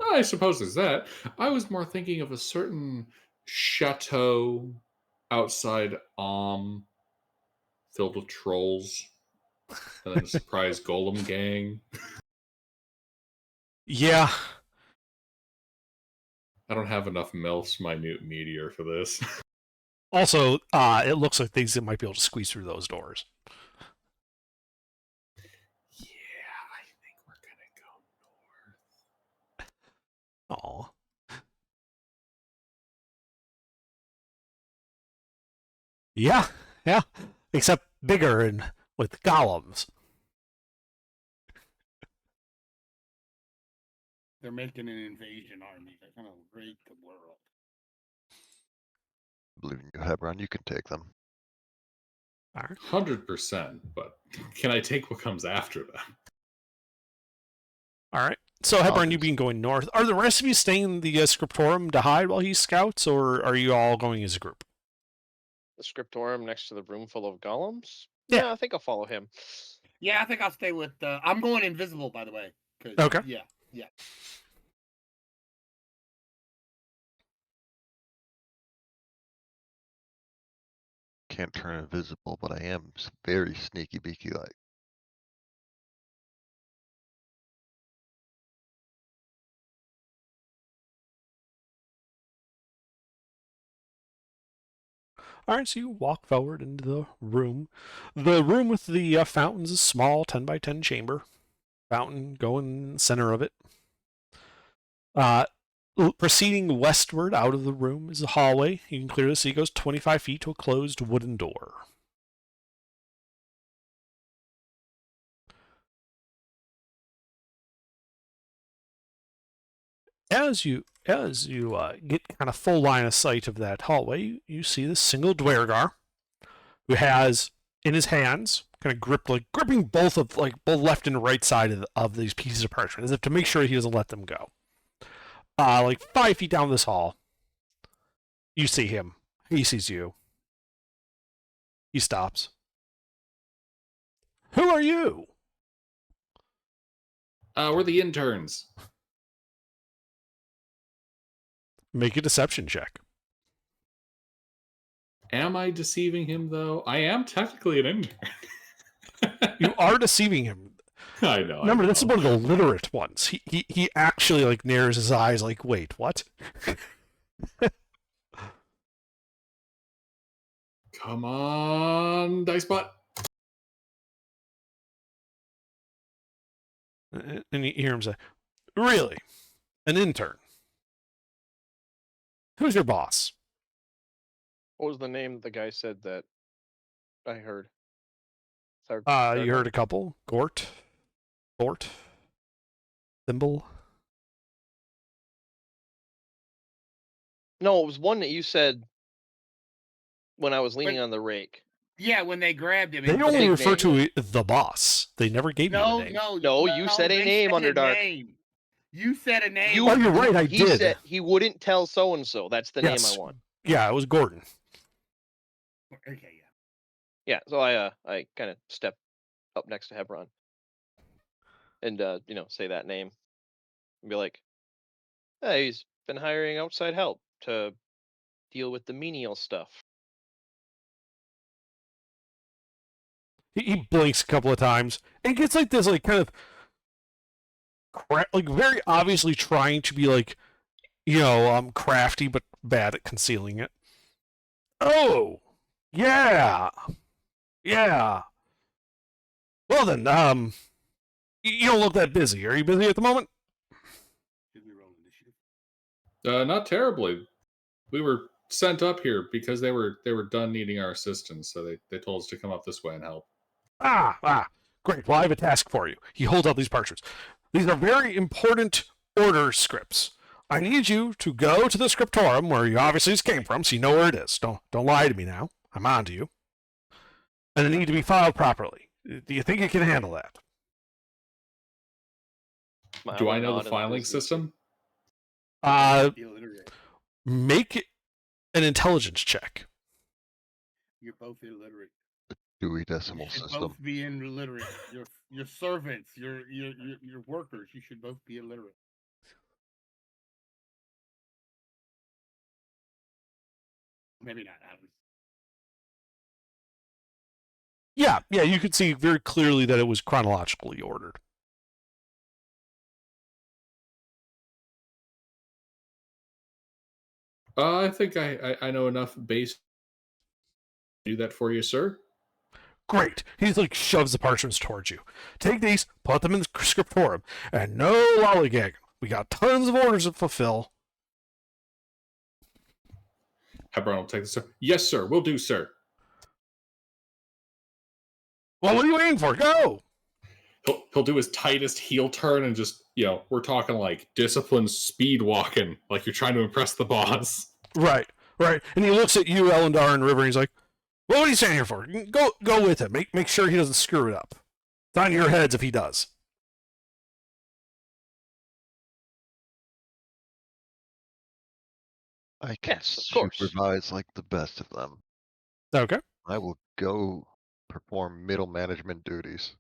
I suppose there's that. I was more thinking of a certain chateau outside filled with trolls and then a surprise golem gang. Yeah. I don't have enough MILFs minute meteor for this. Also, it looks like things that might be able to squeeze through those doors. Yeah, I think we're gonna go north. Aw. Yeah. Except bigger and with golems. They're making an invasion army. They're gonna raid the world. I believe in you, Hebron. You can take them. All right. 100%, but can I take what comes after them? All right. So, Hebron, Obvious. you being going north. Are the rest of you staying in the scriptorium to hide while he scouts, or are you all going as a group? The scriptorium next to the room full of golems? Yeah. I think I'll follow him. Yeah, I think I'll stay with. I'm going invisible, by the way. 'Cause, Okay. Yeah. Can't turn invisible, but I am very sneaky beaky like. All right, so you walk forward into the room. The room with the fountains is small, 10 by 10 chamber. Fountain going in the center of it. Proceeding westward out of the room is a hallway. You can clearly see it goes 25 feet to a closed wooden door. As you get kind of full line of sight of that hallway, you see this single Dwergar who has in his hands, kind of gripping both left and right side of these pieces of parchment, as if to make sure he doesn't let them go. 5 feet down this hall, you see him. He sees you. He stops. Who are you? We're the interns. Make a deception check. Am I deceiving him though? I am technically an intern. You are deceiving him. I know. Remember, I this is know. one of the literate ones. He actually narrows his eyes wait, what? Come on, Dicebot. And you hear him say, really? An intern? Who's your boss? What was the name the guy said that I heard? You heard a couple. Gort, Thimble. No, it was one that you said when I was leaning on the rake. Yeah, when they grabbed him. They and- only big refer name. to the boss. They never gave you No, a name. no, you said a they name, said a Underdark. name. You said a name. Oh, you're right. I He did. said he wouldn't tell so and so. That's the name Yes. I want. Yeah, it was Gordon. Okay, yeah. Yeah, so I kind of step up next to Hebron and say that name and be like, hey, he's been hiring outside help to deal with the menial stuff. He blinks a couple of times and gets this kind of very obviously trying to be crafty but bad at concealing it. Oh, yeah. Well then, you don't look that busy. Are you busy at the moment? Should we roll initiative? Not terribly. We were sent up here because they were done needing our assistance, so they told us to come up this way and help. Great. Well, I have a task for you. He holds out these parchments. These are very important order scripts. I need you to go to the scriptorum where you obviously just came from, so you know where it is. Don't lie to me now. I'm on to you. And they need to be filed properly. Do you think you can handle that? Do I know nod the in filing business. system? Illiterate. Make an intelligence check. You're both illiterate. Dewey You Decimal should System. both be illiterate. Your servants, your workers. You should both be illiterate. Maybe not. I don't know. Yeah, you could see very clearly that it was chronologically ordered. I think I know enough base to do that for you, sir. Great. He's shoves the parchments towards you. Take these, put them in the scriptorum, and no lollygagging. We got tons of orders to fulfill. Hebron will take this, sir. Yes, sir. Will do, sir. Well, what are you waiting for? Go! He'll do his tightest heel turn and just, we're talking disciplined speed walking, like you're trying to impress the boss. Right. And he looks at you, Elendar, and River, and he's like, well, what are you standing here for? Go with him. Make sure he doesn't screw it up. It's on your heads if he does. I can Yes, of course. supervise the best of them. Okay. I will go perform middle management duties.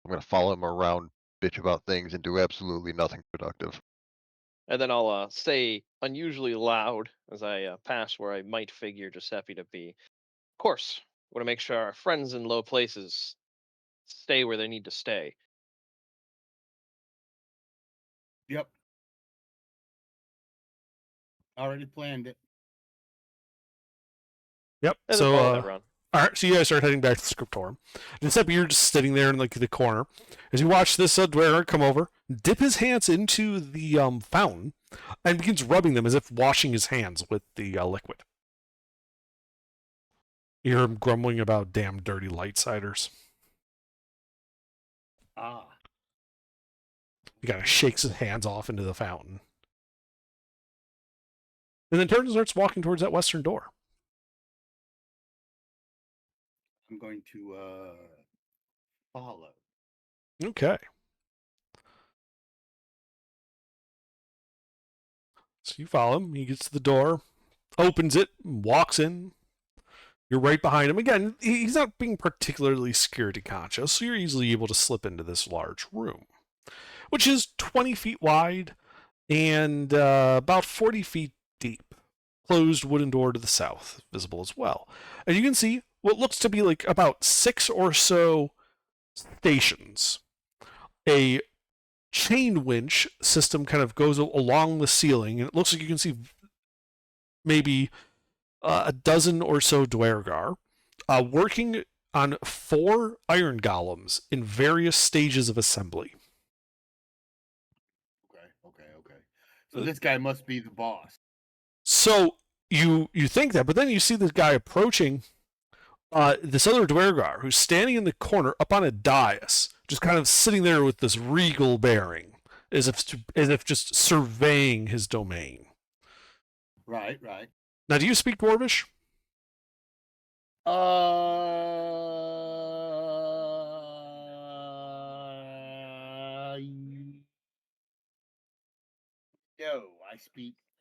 I'm gonna follow him around, bitch about things, and do absolutely nothing productive. And then I'll say unusually loud as I pass where I might figure Giuseppe to be. Of course, want to make sure our friends in low places stay where they need to stay. Yep. Already planned it. Yep. And So then follow that around. all right, so you guys start heading back to the scriptorium. Giuseppe, you're just sitting there in like the corner as you watch this dweller come over, dip his hands into the fountain, and begins rubbing them as if washing his hands with the liquid. You hear him grumbling about damn dirty lightsiders. Ah. He kind of shakes his hands off into the fountain. And then turns and starts walking towards that western door. I'm going to follow. Okay. So you follow him. He gets to the door, opens it, walks in. You're right behind him. Again, he's not being particularly security conscious, so you're easily able to slip into this large room, which is 20 feet wide and about 40 feet deep. Closed wooden door to the south, visible as well. And you can see what looks to be like about 6 or so stations. A chain winch system kind of goes along the ceiling, and it looks like you can see maybe a dozen or so Dwergar working on 4 iron golems in various stages of assembly. Okay. So this guy must be the boss. So you think that, but then you see this guy approaching this other Dwergar who's standing in the corner up on a dais, just kind of sitting there with this regal bearing, as if just surveying his domain. Right. Now, do you speak Dwarvish?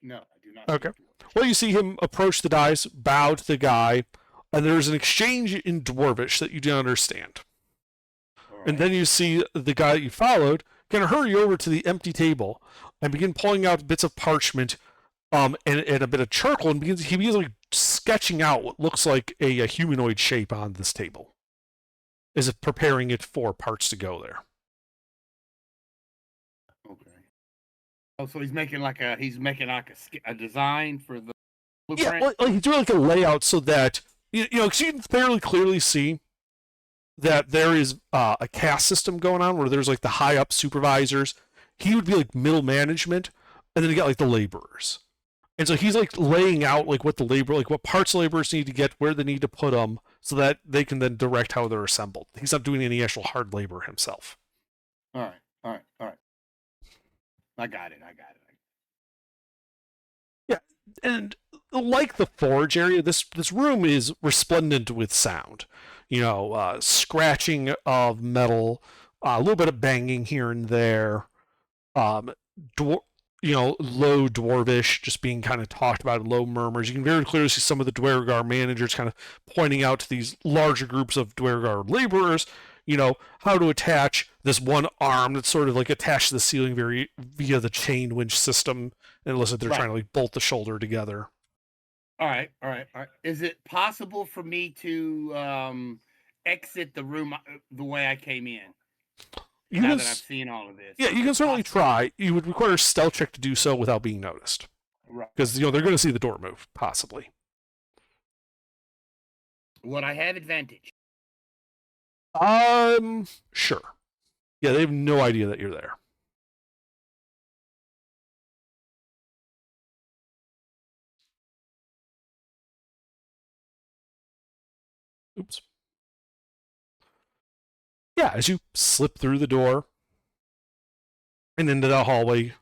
No, I do not. Okay. Speak Dwarvish. Well, you see him approach the dais, bow to the guy, and there's an exchange in Dwarvish that you don't understand. All And right. then you see the guy that you followed kind of hurry over to the empty table and begin pulling out bits of parchment and a bit of charcoal, and he begins like sketching out what looks like a humanoid shape on this table, as if preparing it for parts to go there. Okay. Oh, so he's making like a design for the Yeah, blueprint. like he's doing like a layout so that you know, because you can fairly clearly see that there is a caste system going on where there's like the high up supervisors. He would be like middle management, and then you got like the laborers. And so he's like laying out like what what parts laborers need to get, where they need to put them, so that they can then direct how they're assembled. He's not doing any actual hard labor himself. All right. I got it. Yeah, and like the forge area, this room is resplendent with sound. You know, scratching of metal, a little bit of banging here and there. Low Dwarvish just being kind of talked about, low murmurs. You can very clearly see some of the Dwergar managers kind of pointing out to these larger groups of Dwergar laborers, you know, how to attach this one arm that's sort of like attached to the ceiling via the chain winch system, and it looks like they're Right. trying to like bolt the shoulder together. All right. Is it possible for me to exit the room the way I came in? You Now can, that I've seen all of this. yeah, you can certainly try. You would require a stealth check to do so without being noticed, Right. because they're going to see the door move, possibly. Would I have advantage? Sure. Yeah, they have no idea that you're there. Oops. Yeah, as you slip through the door and into the hallway,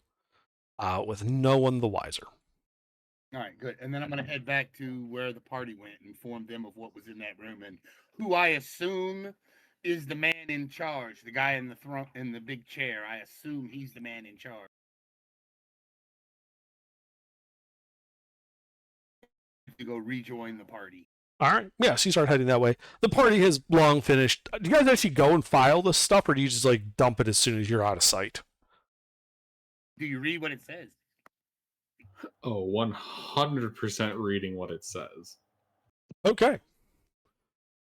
with no one the wiser. All right, good. And then I'm going to head back to where the party went and inform them of what was in that room and who I assume is the man in charge, the guy in the throne in the big chair. I assume he's the man in charge. To go rejoin the party. All right. Yeah, so you start heading that way. The party has long finished. Do you guys actually go and file this stuff, or do you just like dump it as soon as you're out of sight? Do you read what it says? Oh, 100% reading what it says Okay.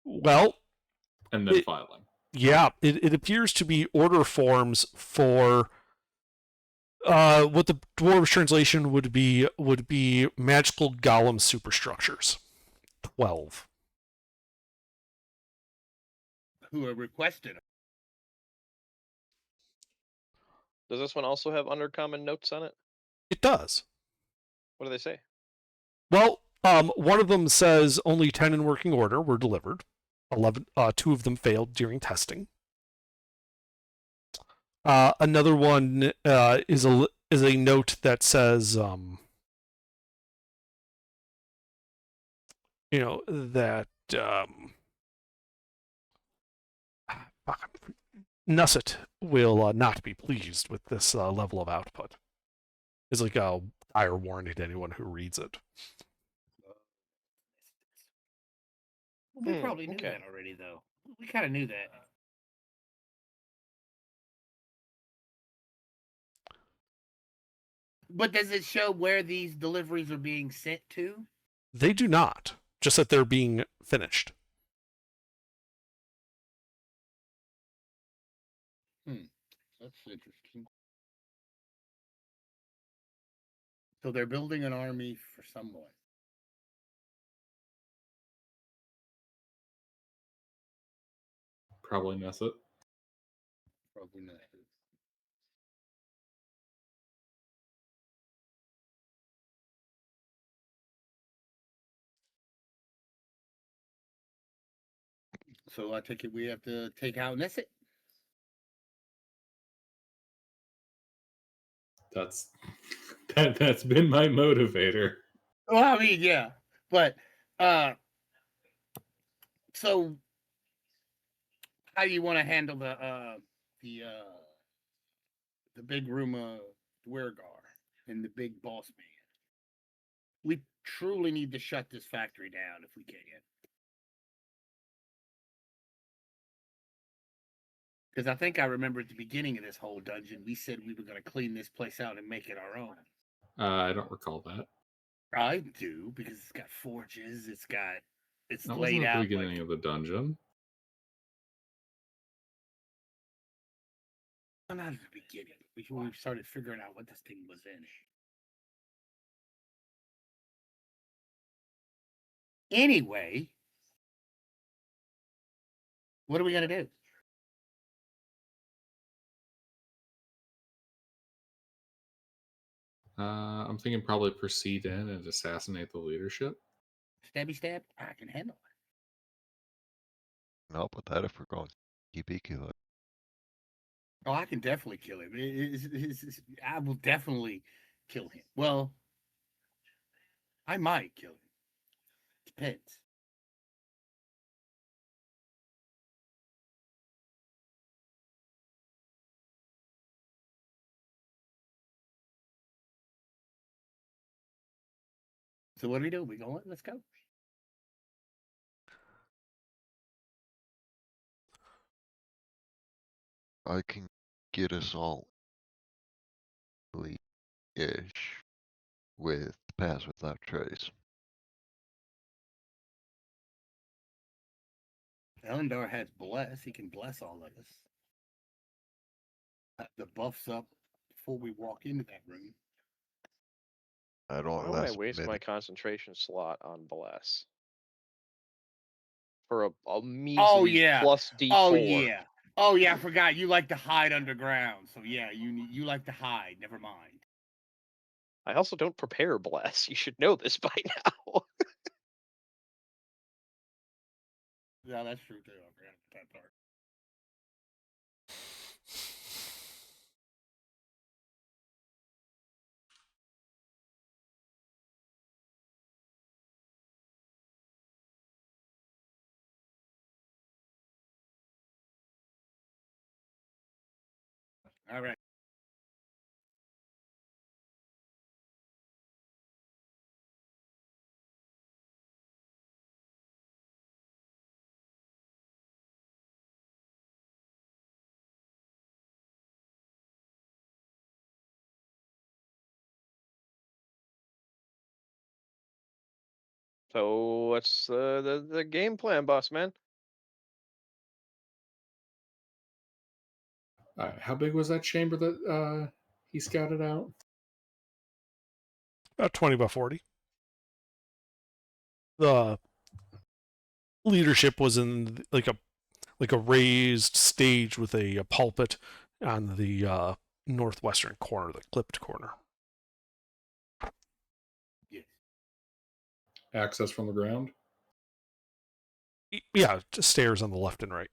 Well, and then filing. yeah, it appears to be order forms for what the Dwarvish translation would be magical golem superstructures. 12. Who are requested. Does this one also have undercommon notes on it? It does. What do they say? Well, one of them says only 10 in working order were delivered. 11, 2 of them failed during testing. Another one is a note that says, that Nusset will not be pleased with this level of output. It's like a dire warning to anyone who reads it. We probably knew okay. that already, though. We kind of knew that. But does it show where these deliveries are being sent to? They do not, just that they're being finished. That's interesting. So they're building an army for someone. Probably Nesset. Probably not. So I take it we have to take out Nesset. That's been my motivator. Well, I mean, yeah, but so how do you want to handle the big room of Dwergar and the big boss man? We truly need to shut this factory down if we can. Because I think I remember at the beginning of this whole dungeon, we said we were going to clean this place out and make it our own. I don't recall that. I do, because it's got forges, it's That wasn't laid at the out beginning like, of the dungeon. not at the beginning, before we started figuring out what this thing was in. Anyway, what are we going to do? I'm thinking probably proceed in and assassinate the leadership. Stabby stab? I can handle it. Can help with that if we're going TP kill it. Oh, I can definitely kill him. I will definitely kill him. Well, I might kill him. Depends. So what do we do? We going? Let's go. I can get us all ish with pass without trace. Elendar has bless. He can bless all of us. The buffs up before we walk into that room. I Why don't would I last waste my minute. concentration slot on Bless? For a measly Oh yeah. plus D4. Oh yeah. Oh yeah. I forgot. You like to hide underground. So yeah, you like to hide. Never mind. I also don't prepare Bless. You should know this by now. Yeah, that's true too. I forgot about that part. All right. So what's the game plan, boss man? How big was that chamber that he scouted out? About 20 by 40. The leadership was in like a raised stage with a pulpit on the northwestern corner, the clipped corner. Yes. Access from the ground. Yeah, just stairs on the left and right,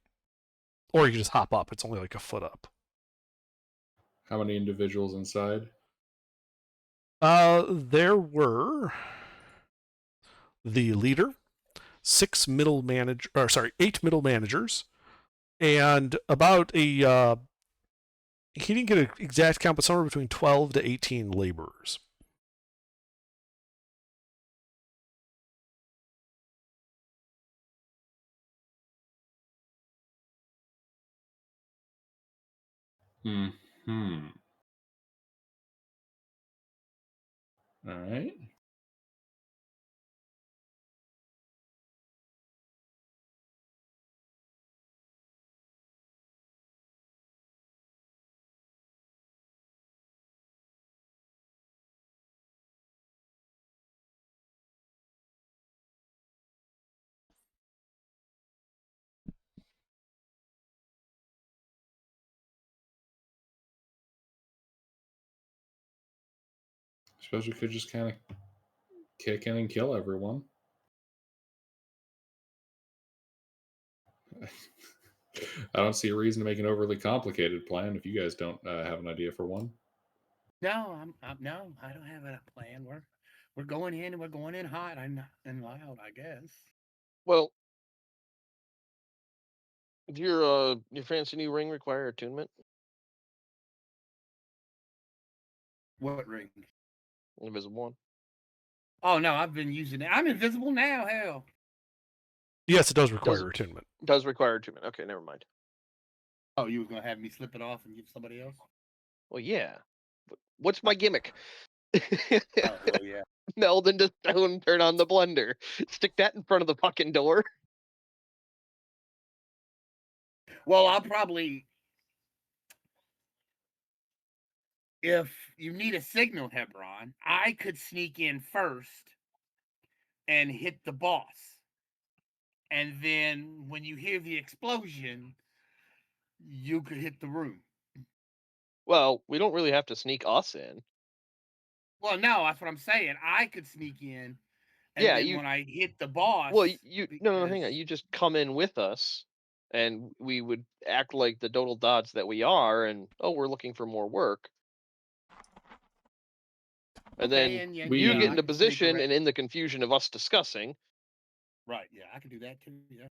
or you can just hop up. It's only like a foot up. How many individuals inside? There were the leader, 8 middle managers, and about a he didn't get an exact count, but somewhere between 12 to 18 laborers. Hmm. All right. Suppose we could just kind of kick in and kill everyone. I don't see a reason to make an overly complicated plan if you guys don't have an idea for one. No, no, I don't have a plan. We're going in and we're going in hot and loud, I guess. Well, do your fancy new ring require attunement? What ring? Invisible one. Oh no, I've been using it. I'm invisible now. Hell. Yes, it does require Does- attunement. Does require attunement. Okay, never mind. Oh, you was gonna have me slip it off and give somebody else? Well, yeah. What's my gimmick? Oh hell yeah. Meld into stone, turn on the blender. Stick that in front of the fucking door. Well, I'll probably, if you need a signal, Hebron, I could sneak in first and hit the boss. And then when you hear the explosion, you could hit the room. Well, we don't really have to sneak us in. Well, no, that's what I'm saying. I could sneak in, and Yeah, then when I hit the boss, Well, no, hang on. because- You just come in with us, and we would act like the total dots that we are, and we're looking for more work. And Okay, then yeah, we- you yeah, get I into can sneak position, around. and in the confusion of us discussing, Right, yeah, I can do that too. Yeah.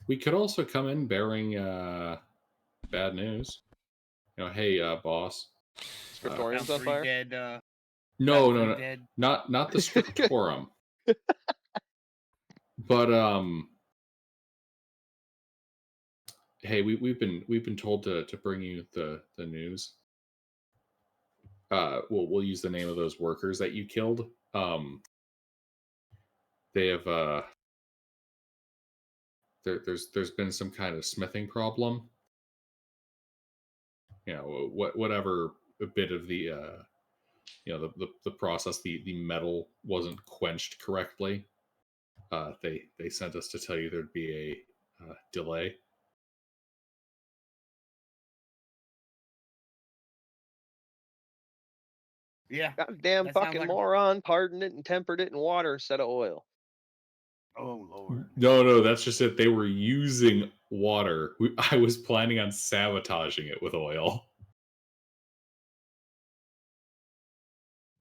We could also come in bearing bad news. Hey, boss. Scriptorium's Found on 3 fire. dead. No, found no, 3 no, dead. not the scriptorum. But hey, we've been told to bring you the news. We'll use the name of those workers that you killed. They have there's been some kind of smithing problem. Whatever a bit of the the process, the metal wasn't quenched correctly. They sent us to tell you there'd be a delay. Yeah. Goddamn That sounds fucking like- moron! Hardened it and tempered it in water instead of oil. Oh Lord. No, that's just it. They were using water. I was planning on sabotaging it with oil.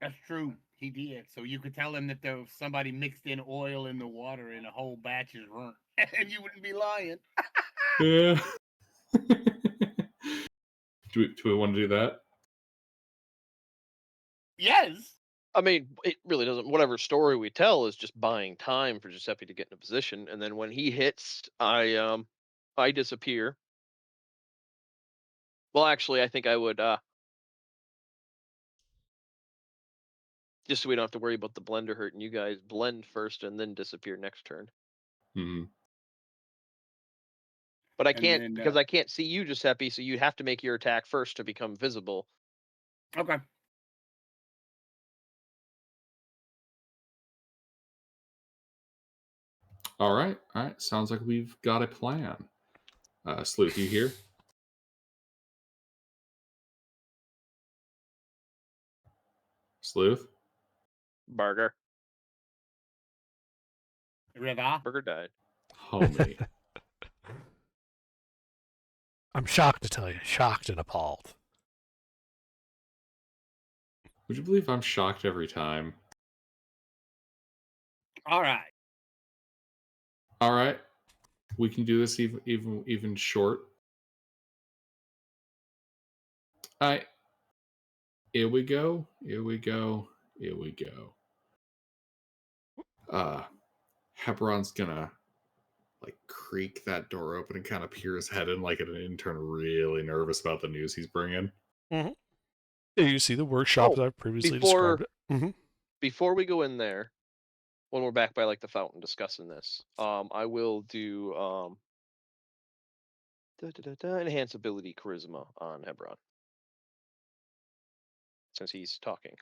That's true. He did. So you could tell him that there was somebody mixed in oil in the water and a whole batch is burnt, and you wouldn't be lying. Yeah. do we want to do that? Yes. I mean, it really doesn't. Whatever story we tell is just buying time for Giuseppe to get in a position, and then when he hits, I disappear. Well, actually, I think I would just so we don't have to worry about the blender hurting you guys. Blend first and then disappear next turn. Hmm. But I And can't then, because I can't see you, Giuseppe. So you'd have to make your attack first to become visible. Okay. All right. All right. Sounds like we've got a plan. Sleuth, you here? Sleuth? Burger. River. Burger died. Homie. I'm shocked to tell you, shocked and appalled. Would you believe I'm shocked every time? All right. All right. We can do this even short. All right. Here we go. Here we go. Here we go. Hebron's gonna like creak that door open and kind of peer his head in like an intern really nervous about the news he's bringing. Yeah, you see the workshop Oh, that I've previously before- described. Mm-hmm. Before we go in there, when we're back by like the fountain discussing this, I will do enhance ability charisma on Hebron. Since he's talking.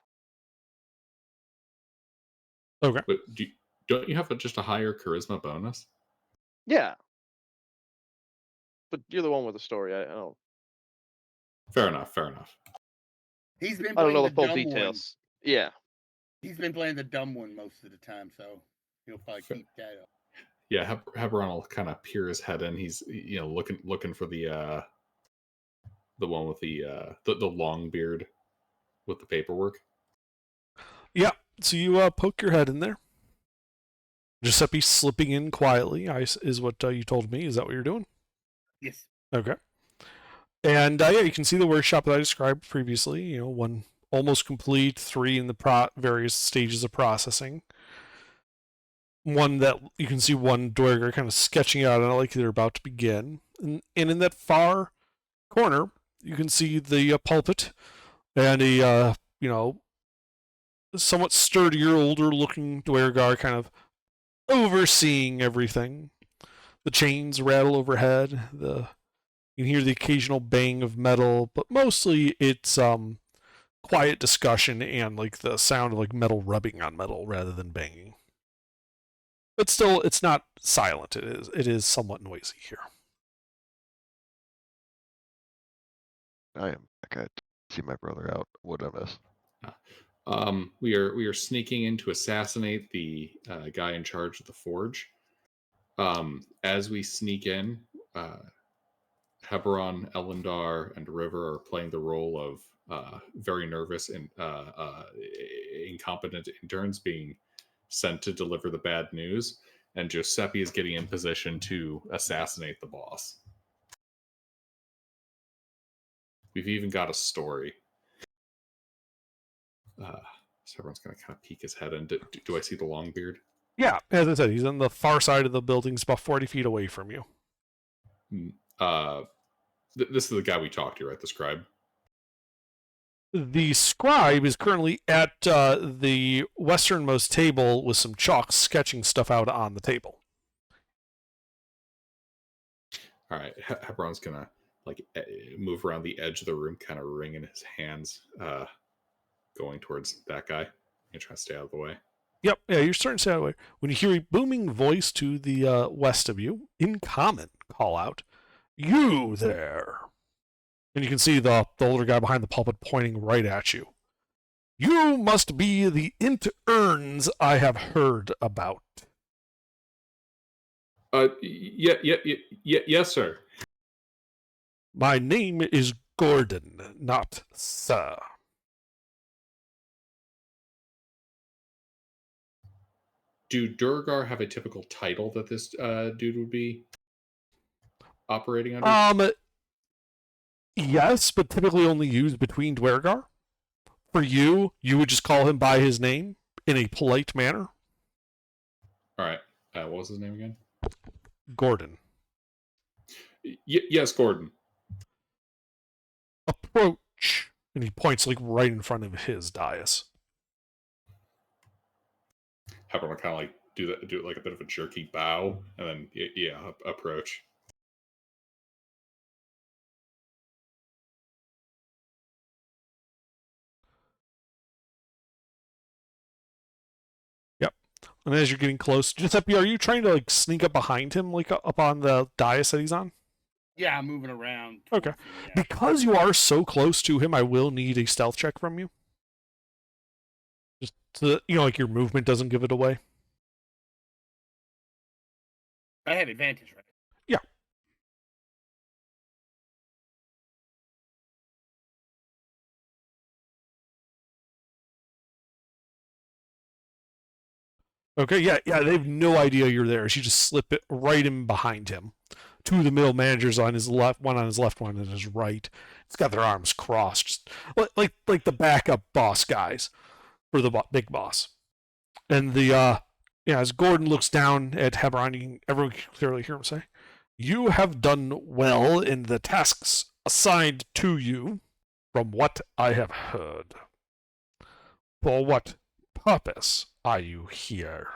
But don't you have just a higher charisma bonus? Yeah. But you're the one with the story. I don't Fair enough. Fair enough. He's been I don't playing know the the full dumb details. Yeah. one. He's been playing the dumb one most of the time, so he'll probably keep that up. Yeah, Hebron will kind of peer his head in. He's looking for the one with the long beard with the paperwork. Yeah, so you poke your head in there. Giuseppe slipping in quietly is what you told me. Is that what you're doing? Yes. Okay. And yeah, you can see the workshop that I described previously. You know, one almost complete, 3 in the various stages of processing. One that you can see one Dwerger kind of sketching out on it like they're about to begin. And in that far corner, you can see the pulpit and a, somewhat sturdier, older-looking Dwergar kind of overseeing everything. The chains rattle overhead. You can hear the occasional bang of metal, but mostly it's quiet discussion and like the sound of like metal rubbing on metal rather than banging. But still, it's not silent. It is somewhat noisy here. I am back. I see my brother out. What did I miss? We are sneaking in to assassinate the guy in charge of the forge. As we sneak in, Hebron, Elendar, and River are playing the role of very nervous and incompetent interns being sent to deliver the bad news, and Giuseppe is getting in position to assassinate the boss. We've even got a story. So everyone's going to kind of peek his head in. Do I see the long beard? Yeah, as I said, he's on the far side of the building. He's about 40 feet away from you. This is the guy we talked to, right? The scribe? The scribe is currently at the westernmost table with some chalk sketching stuff out on the table. All right. Hebron's going to move around the edge of the room, kind of wringing his hands, going towards that guy and trying to stay out of the way. Yep, yeah, you're starting to stay out of the way. When you hear a booming voice to the west of you, in common, call out, "You there!" And you can see the older guy behind the pulpit pointing right at you. "You must be the interns I have heard about." Yes, sir. My name is Gordon, not Sir. Do Durgar have a typical title that this dude would be operating under? Yes, but typically only used between Dwergar. For you would just call him by his name in a polite manner. All right. What was his name again? Gordon. Yes, Gordon. Approach. And he points like right in front of his dais. Hebron kind of like do like a bit of a jerky bow, and then approach. And as you're getting close, Giuseppe, are you trying to like sneak up behind him, like up on the dais that he's on? Yeah, I'm moving around. Okay. towards him, yeah. Because you are so close to him, I will need a stealth check from you. Just so that, like your movement doesn't give it away. I have advantage, right? Yeah. Okay, yeah, they have no idea you're there. So you just slip it right in behind him. Two of the middle managers on his left, one on his left, one on his right. It's got their arms crossed, just like the backup boss guys for the big boss. And as Gordon looks down at Hebron, everyone can clearly hear him say, "You have done well in the tasks assigned to you, from what I have heard. For what purpose are you here?"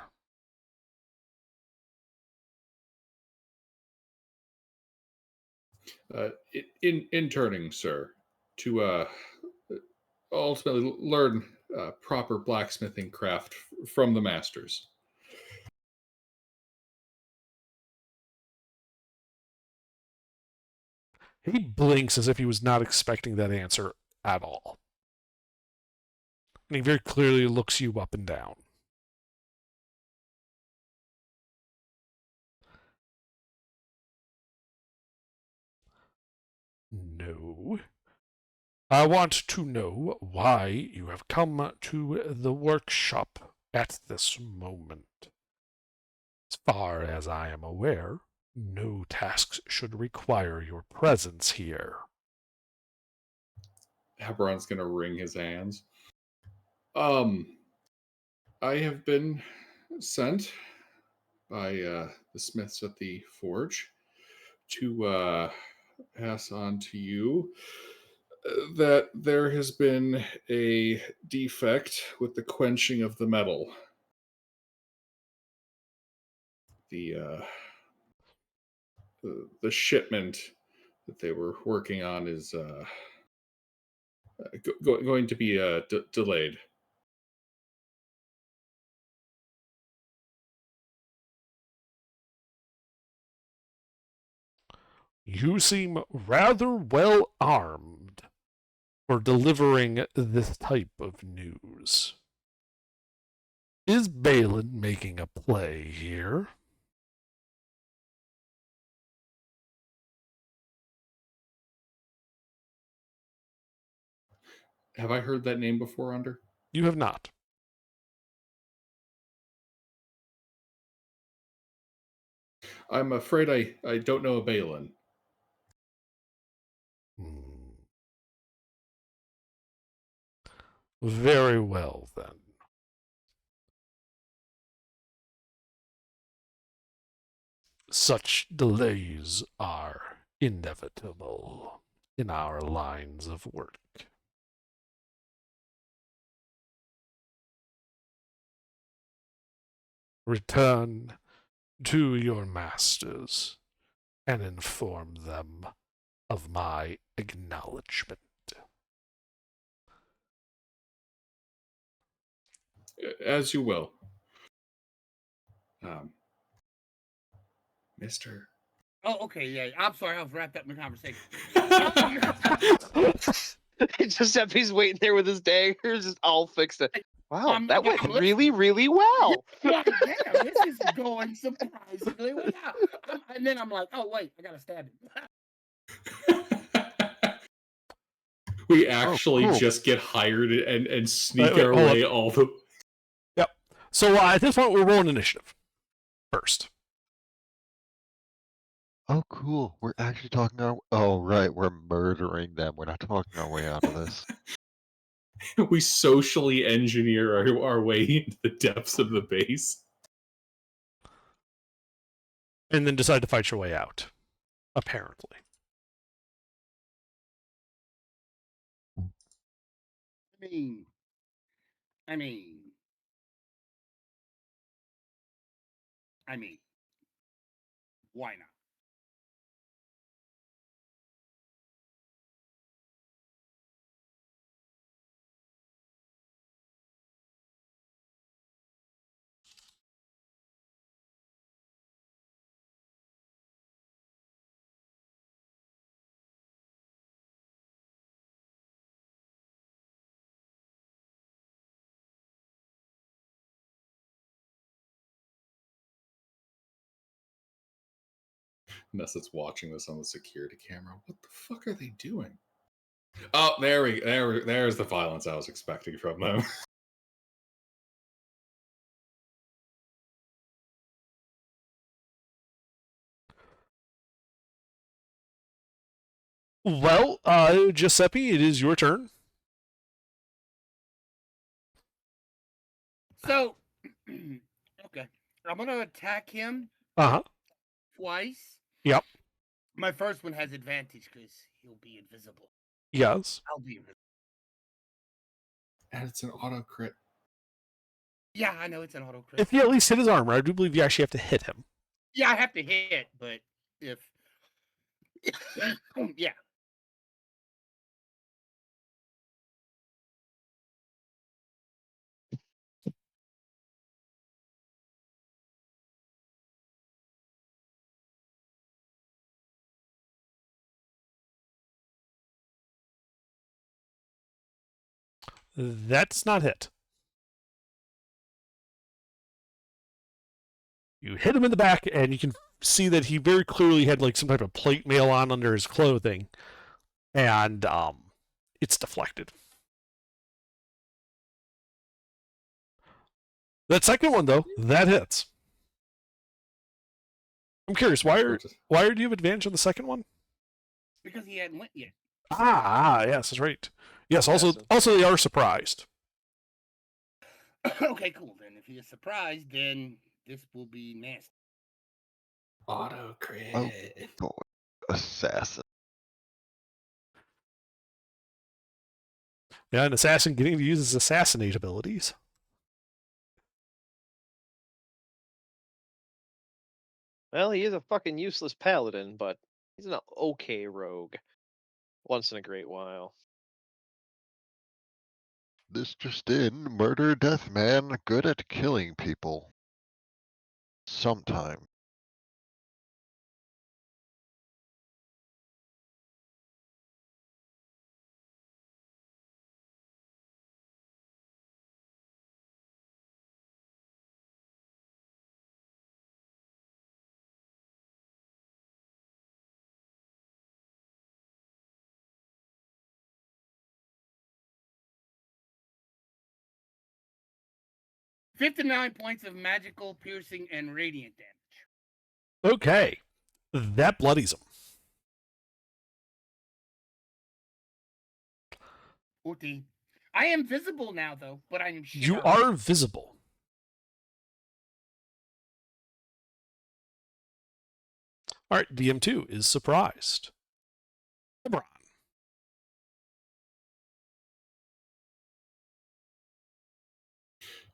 Interning, sir, to ultimately learn proper blacksmithing craft from the masters. He blinks as if he was not expecting that answer at all. And he very clearly looks you up and down. No. I want to know why you have come to the workshop at this moment. As far as I am aware, no tasks should require your presence here. Hebron's gonna wring his hands. I have been sent by the smiths at the forge to pass on to you that there has been a defect with the quenching of the metal. The shipment that they were working on is going to be delayed. You seem rather well armed for delivering this type of news. Is Balin making a play here? Have I heard that name before, Under? You have not. I'm afraid I don't know a Balin. Very well, then. Such delays are inevitable in our lines of work. Return to your masters and inform them of my acknowledgement. As you will. Mister. Oh, okay, yeah. I'm sorry, I was wrapped up in the conversation. Giuseppe's waiting there with his daggers, just all fixed. Wow, that went I'm really, really well. Damn, this is going surprisingly well. And then I'm like, oh wait, I gotta stab him. We actually cool. just get hired and sneak Wait, our hold way all the. Yep. So at this point, we're rolling initiative first. Oh, cool. We're actually talking our. Oh, right. We're murdering them. We're not talking our way out of this. We socially engineer our way into the depths of the base. And then decide to fight your way out. Apparently. I mean, why not? Nessa's watching this on the security camera. What the fuck are they doing? Oh, there's the violence I was expecting from them. Well, Giuseppe, it is your turn. So, okay, I'm gonna attack him Uh-huh. twice. Yep. My first one has advantage because he'll be invisible. Yes. I'll be invisible. And it's an auto crit. Yeah, I know it's an auto crit. If you at least hit his armor, I do believe you actually have to hit him. Yeah, I have to hit, but if yeah. That's not hit. You hit him in the back, and you can see that he very clearly had like some type of plate mail on under his clothing, and it's deflected. That second one, though, that hits. I'm curious, why do you have advantage on the second one? Because he hadn't went yet. Yes, that's right. Yes, also they are surprised. Okay, cool. Then if he is surprised, then this will be nasty. Auto crit. Oh, boy. Assassin. Yeah, an assassin getting to use his assassinate abilities. Well, he is a fucking useless paladin, but he's an okay rogue. Once in a great while. This just in, murder death man, good at killing people. Sometime. $59 points of magical, piercing, and radiant damage. Okay, that bloodies him. 14. I am visible now, though, but I am sure. You are visible. All right, DM2 is surprised. LeBron.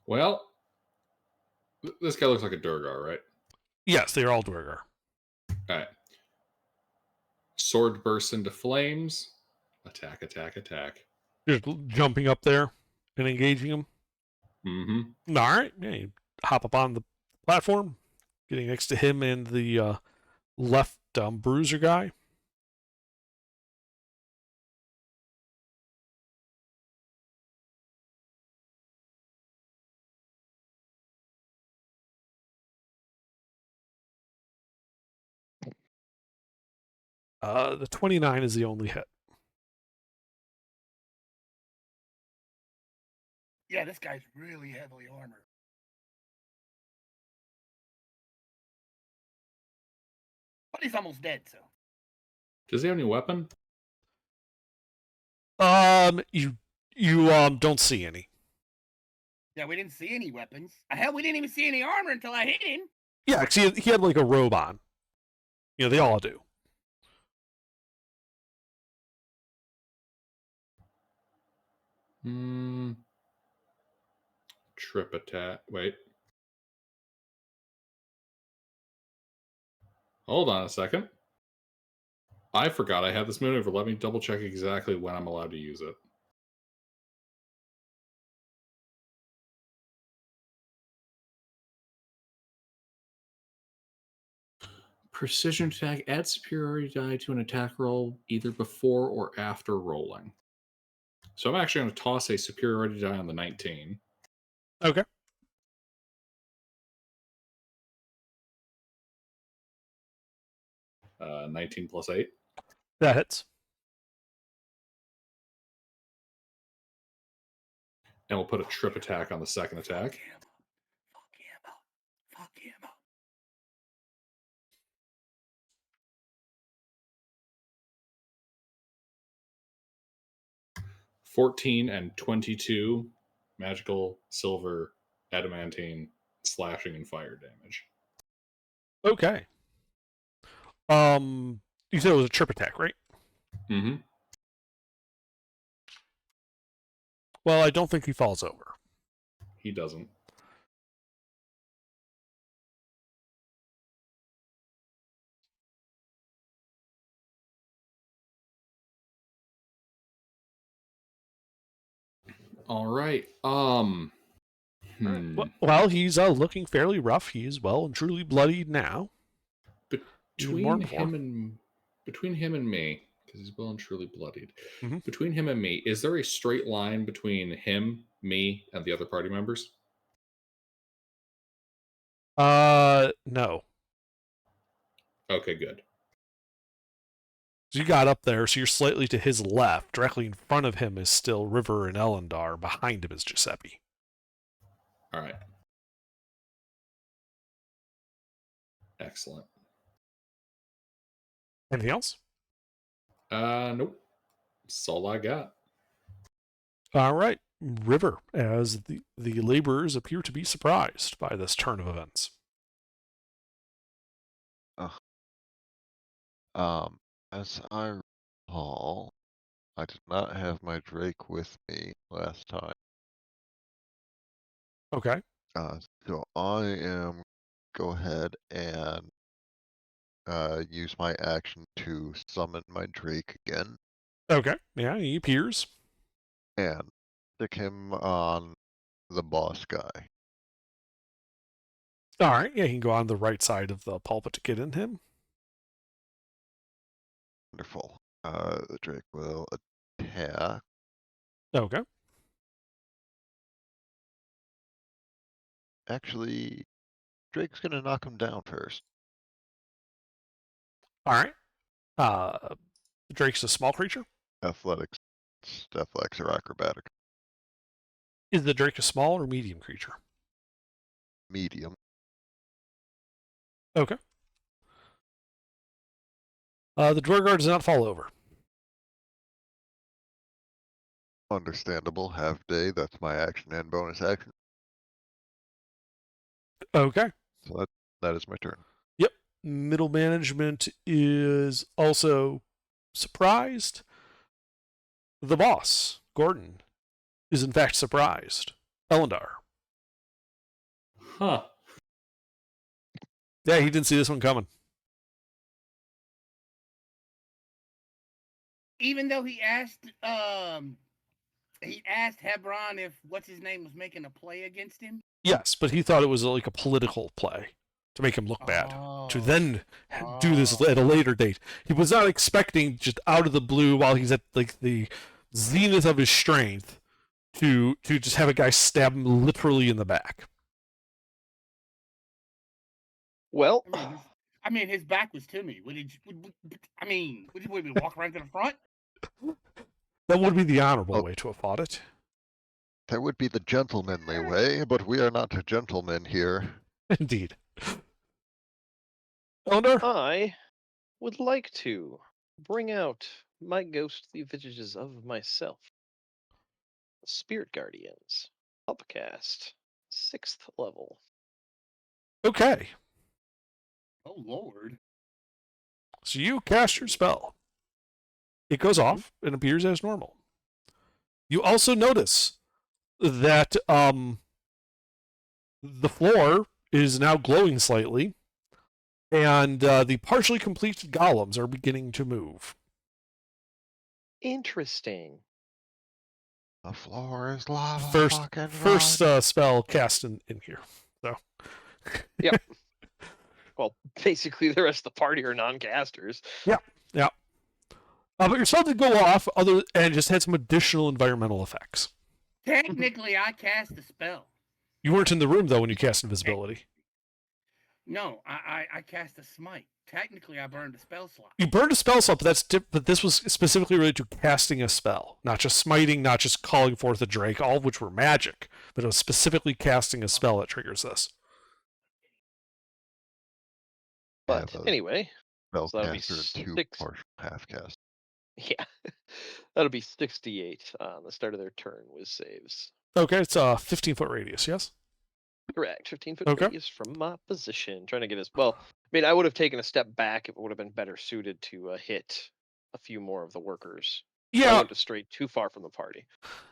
Well, this guy looks like a Durgar, right? Yes, they are all Duergar. All right. Sword bursts into flames. Attack, attack, attack. Just jumping up there and engaging him. Mm-hmm. All right, yeah, you hop up on the platform, getting next to him and the left bruiser guy. The 29 is the only hit. Yeah, this guy's really heavily armored. But he's almost dead, so. Does he have any weapon? You don't see any. Yeah, we didn't see any weapons. Hell, we didn't even see any armor until I hit him. Yeah, because he had like a robe on. You know, they all do. Trip attack. Wait. Hold on a second. I forgot I had this maneuver. Let me double check exactly when I'm allowed to use it. Precision attack. Add superiority die to an attack roll either before or after rolling. So I'm actually going to toss a superiority die on the 19. Okay. 19 plus 8. That hits. And we'll put a trip attack on the second attack. Fuck him up. Fuck him up. 14 and 22 magical, silver, adamantine, slashing, and fire damage. Okay. You said it was a trip attack, right? Mm-hmm. Well, I don't think he falls over. He doesn't. All right. Well, he's looking fairly rough. He is well and truly bloodied now. Between him and me, because he's well and truly bloodied. Mm-hmm. Between him and me, is there a straight line between him, me, and the other party members? No. Okay, good. So you got up there, so you're slightly to his left. Directly in front of him is still River and Elendar. Behind him is Giuseppe. All right. Excellent. Anything else? Nope. That's all I got. All right. River, as the laborers appear to be surprised by this turn of events. As I recall, I did not have my Drake with me last time. Okay. So I am go ahead and use my action to summon my Drake again Okay. Yeah, he appears. and stick him on the boss guy. All right. Yeah, he can go on the right side of the pulpit to get in him. Wonderful. The Drake will attack. Okay. Actually, Drake's gonna knock him down first. All right. Drake's a small creature. Athletics, reflex, or acrobatic. Is the Drake a small or medium creature? Medium. Okay. The Dwargard does not fall over. Understandable. Half day. That's my action and bonus action. Okay. So that is my turn. Yep. Middle management is also surprised. The boss, Gordon, is in fact surprised. Elendar. Huh. Yeah, he didn't see this one coming. Even though he asked Hebron if what's his name was making a play against him. Yes, but he thought it was like a political play to make him look bad. To then do this at a later date. He was not expecting just out of the blue while he's at like the zenith of his strength to just have a guy stab him literally in the back. Well, I mean, his back was to me. Would he walk around to the front? That would be the honorable way to have fought it. That would be the gentlemanly way, but we are not gentlemen here. Indeed. Elendar? I would like to bring out my ghostly visages of myself. Spirit Guardians. Upcast. 6th level. Okay. Oh, Lord. So you cast your spell. It goes off and appears as normal. You also notice that the floor is now glowing slightly, and the partially completed golems are beginning to move. Interesting. The floor is lava. First spell cast in here. So. Yep. Well, basically the rest of the party are non-casters. Yeah. But your spell did go off, and just had some additional environmental effects. Technically, I cast a spell. You weren't in the room though when you cast invisibility. No, I cast a smite. Technically, I burned a spell slot. You burned a spell slot, but this was specifically related to casting a spell, not just smiting, not just calling forth a drake, all of which were magic, but it was specifically casting a spell that triggers this. But have a anyway, so that'll be Spellcaster and 2 six. partial half cast. Yeah, that'll be 68 on the start of their turn with saves. Okay, it's a 15-foot radius, yes? Correct. 15-foot Okay. radius from my position. Trying to get as well. I mean, I would have taken a step back if it would have been better suited to hit a few more of the workers. So I Yeah, wouldn't have strayed too far from the party.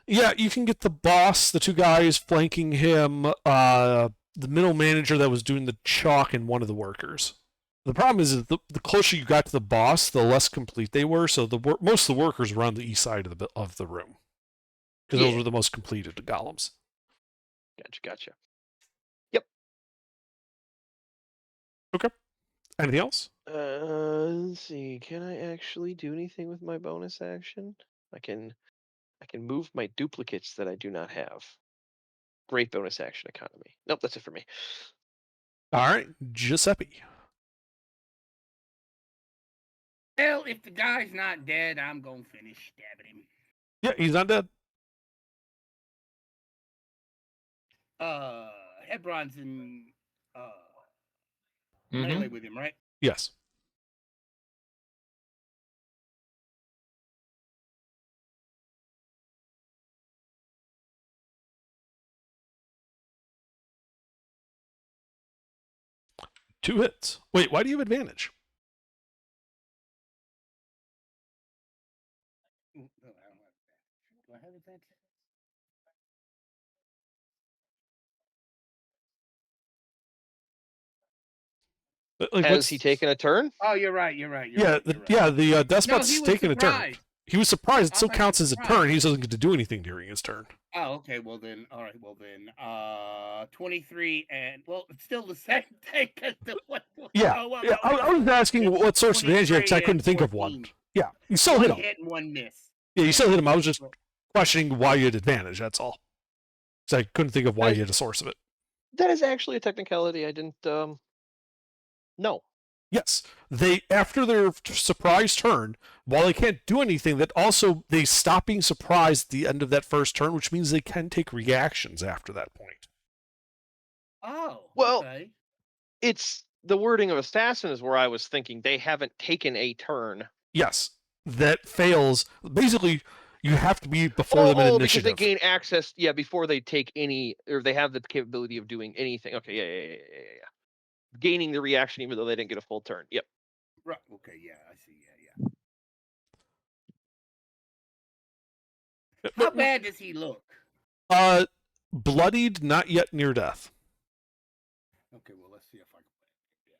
yeah, you can get the boss, the two guys flanking him, the middle manager that was doing the chalk, and one of the workers. The problem is the closer you got to the boss, the less complete they were. So most of the workers were on the east side of the room because those Yeah. were the most completed golems. Gotcha. Anything else? Let's see. Can I actually do anything with my bonus action? I can move my duplicates that I do not have. Great bonus action economy. Nope, that's it for me. All right, Giuseppe. Hell, if the guy's not dead, I'm gonna finish stabbing him. Yeah, he's not dead. Hebron's in Mhm. melee with him, right? Yes. Two hits. Wait, why do you have advantage? I don't have advantage. Do I have advantage? Like, Has he taken a turn? Oh, you're right. You're right. You're Yeah, right, the, you're right. yeah, the No, despot's he was taking a turn. surprised. He was surprised. It I still thought he counts was as a turn. surprised. He doesn't get to do anything during his turn. Oh, okay. Well then, all right. Well then, 23 and well, it's still the same thing. Yeah, Oh, well, yeah. I was asking it's what source of advantage you have because I 23 couldn't and think of 14. one. Yeah, you still hit One him. hit and one miss. Yeah, you still hit him. I was just questioning why you had advantage. That's all. So I couldn't think of why Nice. you had a source of it. That is actually a technicality I didn't know. Yes, they after their surprise turn, while they can't do anything, that also they stop being surprised at the end of that first turn, which means they can take reactions after that point. Oh, Well, okay. It's the wording of assassin is where I was thinking they haven't taken a turn. Yes, that fails. Basically, you have to be before them in Because initiative. they gain access, before they take any, or they have the capability of doing anything. Okay, yeah. Gaining the reaction even though they didn't get a full turn. Yep. Right. Okay. Yeah, I see. Yeah. How bad does he look? Bloodied, not yet near death. Okay. Well, let's see if I can. Yeah.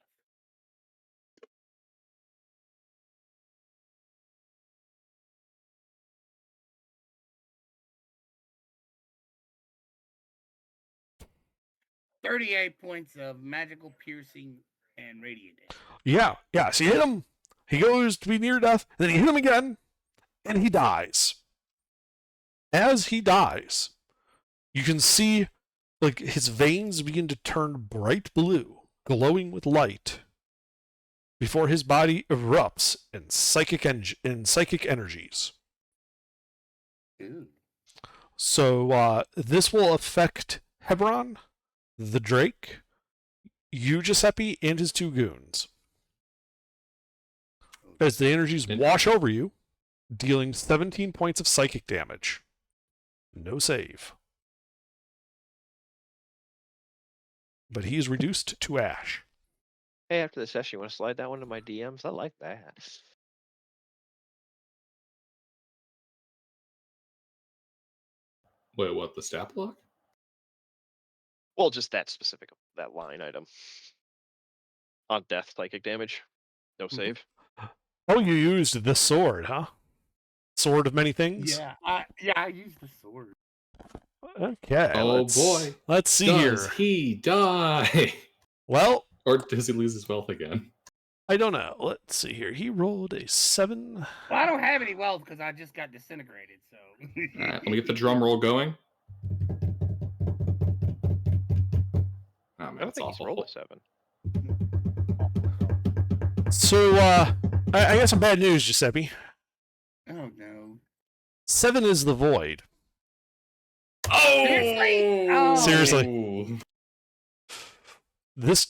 38 points of magical piercing and radiant damage. Yeah. So you hit him. He goes to be near death. Then you hit him again, and he dies. As he dies, you can see like his veins begin to turn bright blue, glowing with light, before his body erupts in psychic energies. Ooh. So this will affect Hebron, the Drake, you, Giuseppe, and his two goons. As the energies wash over you, dealing 17 points of psychic damage. No save. But he is reduced to ash. Hey, after the session, you want to slide that one to my DMs? I like that. Wait, what? The stat block? Well, just that specific line item. On death, psychic damage. No save. Oh, you used the sword, huh? Sword of many things? Yeah. I used the sword. Okay. Oh boy. Let's see Does here. he die? Well, Or does he lose his wealth again? I don't know. Let's see here. He rolled a 7. Well, I don't have any wealth because I just got disintegrated. So. All right, let me get the drum roll going. Oh, man, I don't that's think he's awful. rolled a 7. So, I got some bad news, Giuseppe. Oh no. 7 is the void. Oh, Seriously? Oh. Seriously. This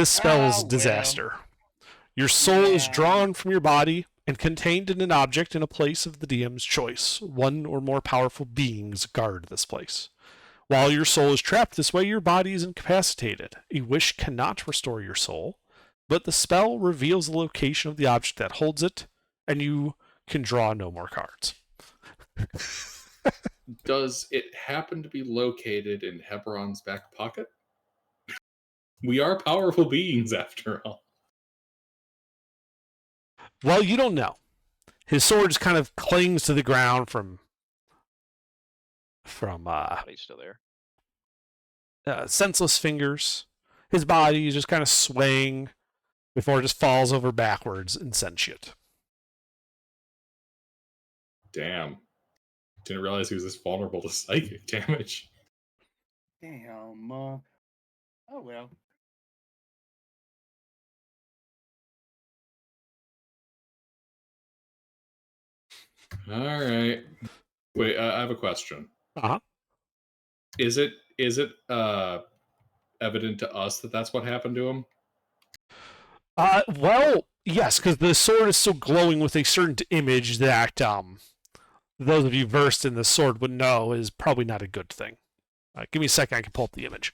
spell is Oh, well. disaster. Your soul is Yeah. drawn from your body and contained in an object in a place of the DM's choice. One or more powerful beings guard this place. While your soul is trapped this way, your body is incapacitated. A wish cannot restore your soul, but the spell reveals the location of the object that holds it, and you can draw no more cards. Does it happen to be located in Hebron's back pocket? We are powerful beings, after all. Well, you don't know. His sword just kind of clings to the ground from He's still there. senseless fingers. His body is just kind of swaying before it just falls over backwards insentient. Damn. Didn't realize he was this vulnerable to psychic damage. Damn. Oh well. All right. Wait, I have a question. Uh-huh. Is it evident to us that that's what happened to him? Well, yes, because the sword is so glowing with a certain image that those of you versed in the sword would know is probably not a good thing. Give me a second, I can pull up the image.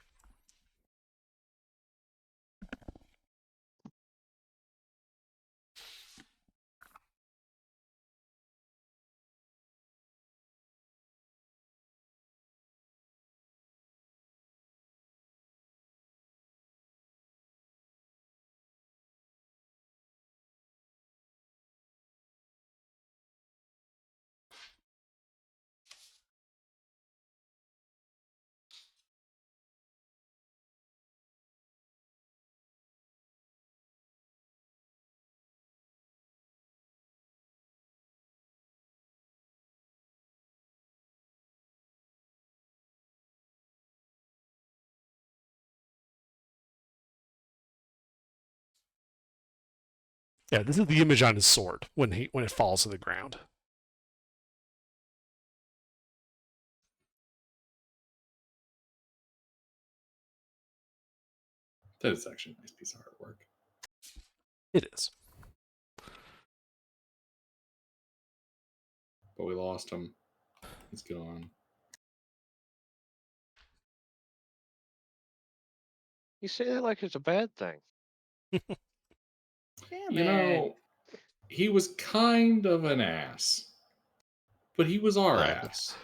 Yeah, this is the image on his sword when it falls to the ground. That is actually a nice piece of artwork. It is. But we lost him. He's gone. You say that like it's a bad thing. Damn You it. know, he was kind of an ass. But he was our Right. ass.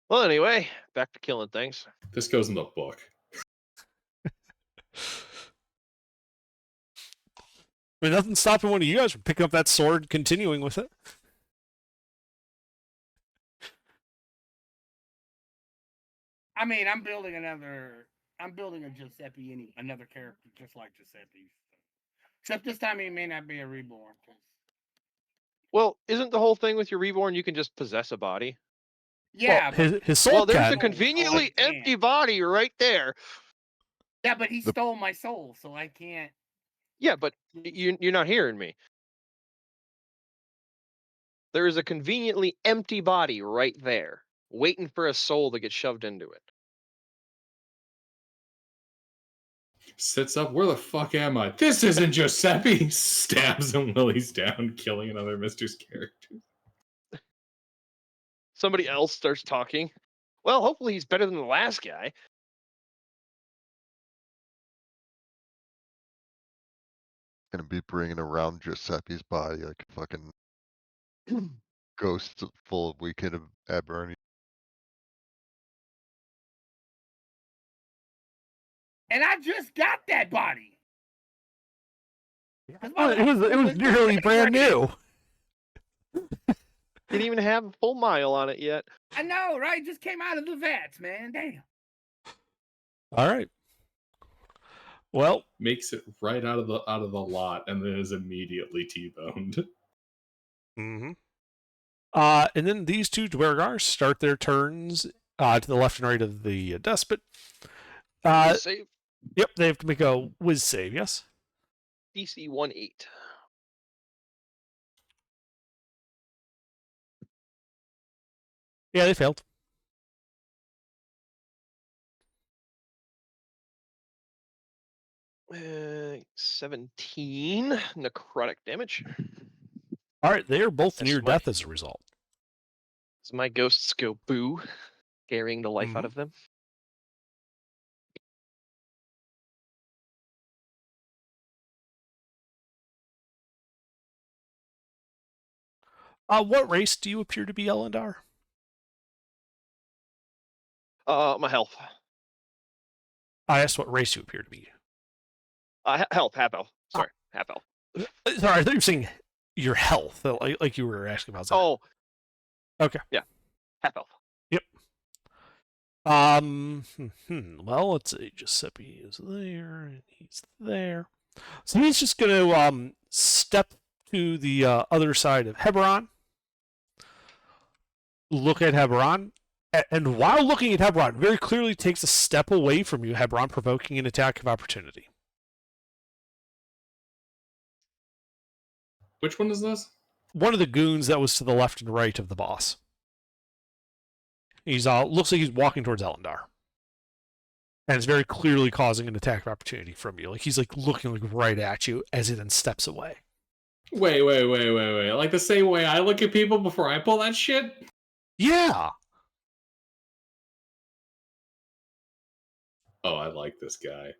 Well, anyway, back to killing things. This goes in the book. I mean, nothing's stopping one of you guys from picking up that sword and continuing with it. I mean, I'm building a Giuseppe, another character just like Giuseppe's. Except this time he may not be a reborn. Well, isn't the whole thing with your reborn you can just possess a body? Yeah, Well, his soul Well, there's can. a conveniently I can't. empty body right there. yeah, but he stole my soul, so I can't. Yeah, but you're not hearing me. There is a conveniently empty body right there, waiting for a soul to get shoved into it. Sits up. Where the fuck am I? This isn't Giuseppe. Stabs him while he's down, killing another Mister's character. Somebody else starts talking. Well, hopefully he's better than the last guy. Gonna be bringing around Giuseppe's body like a fucking ghost full of Weekend of at Bernie. And I just got that body. Well, it was nearly brand new. Didn't even have a full mile on it yet. I know, right? Just came out of the vats, man. Damn. All right. Well, Makes it right out of the lot and then is immediately T-boned. mm-hmm. And then these two Dwergars start their turns to the left and right of the despot. Save. Yep, they have to make a whiz save, yes? DC 1/8. Yeah, they failed. Uh, 17 necrotic damage. All right, they are both That's near my- death as a result. So my ghosts go boo, scaring the life out Mhm. of them. What race do you appear to be, Elendar? My health. I asked what race you appear to be. Health, half elf. Sorry, half elf. Sorry, I thought you were saying your health, like you were asking about. Oh. Okay. Yeah, half elf. Well, let's see. Giuseppe is there, and he's there. So he's just going to step to the other side of Hebron, look at Hebron, and while looking at Hebron, very clearly takes a step away from you, Hebron, provoking an attack of opportunity. Which one is this? One of the goons that was to the left and right of the boss. He's looks like he's walking towards Elendar. And it's very clearly causing an attack of opportunity from you. Like he's like looking like right at you as he then steps away. Wait. Like the same way I look at people before I pull that shit? Yeah. Oh, I like this guy.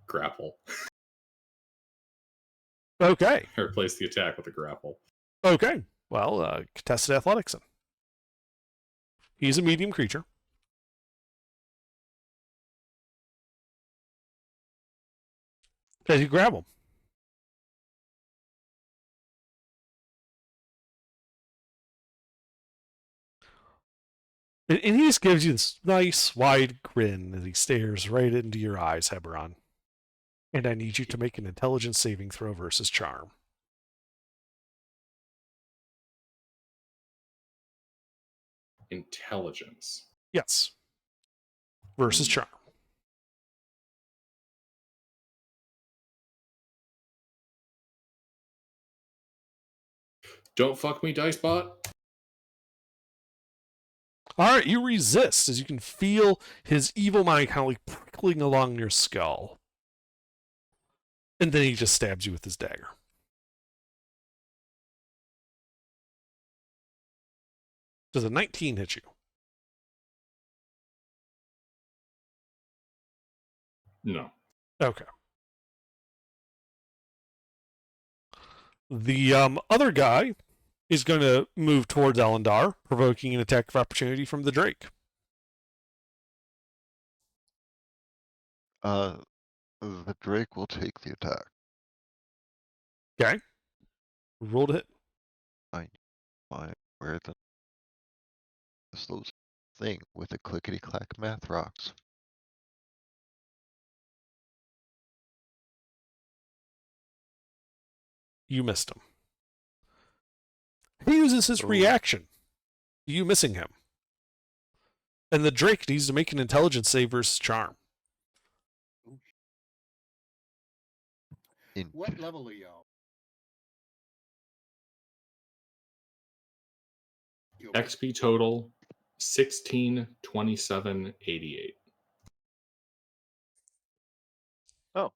Grapple. Okay. I replace the attack with a grapple. Okay. Well, contested athletics. Then. He's a medium creature. As you grab him. And he just gives you this nice wide grin as he stares right into your eyes, Hebron. And I need you to make an intelligence saving throw versus charm. Intelligence. Yes. Versus charm. Don't fuck me, Dicebot. All right, you resist as you can feel his evil mind kind of like prickling along your skull. And then he just stabs you with his dagger. Does a 19 hit you? No. Okay. The other guy is going to move towards Elendar, provoking an attack of opportunity from the Drake. The Drake will take the attack. Okay. Roll to hit. Where the slow thing with a clickety clack math rocks. You missed him. He uses his Ooh. reaction. You missing him. And the Drake needs to make an intelligence save versus charm. What level are y'all? XP total 16, 27, 88. Oh.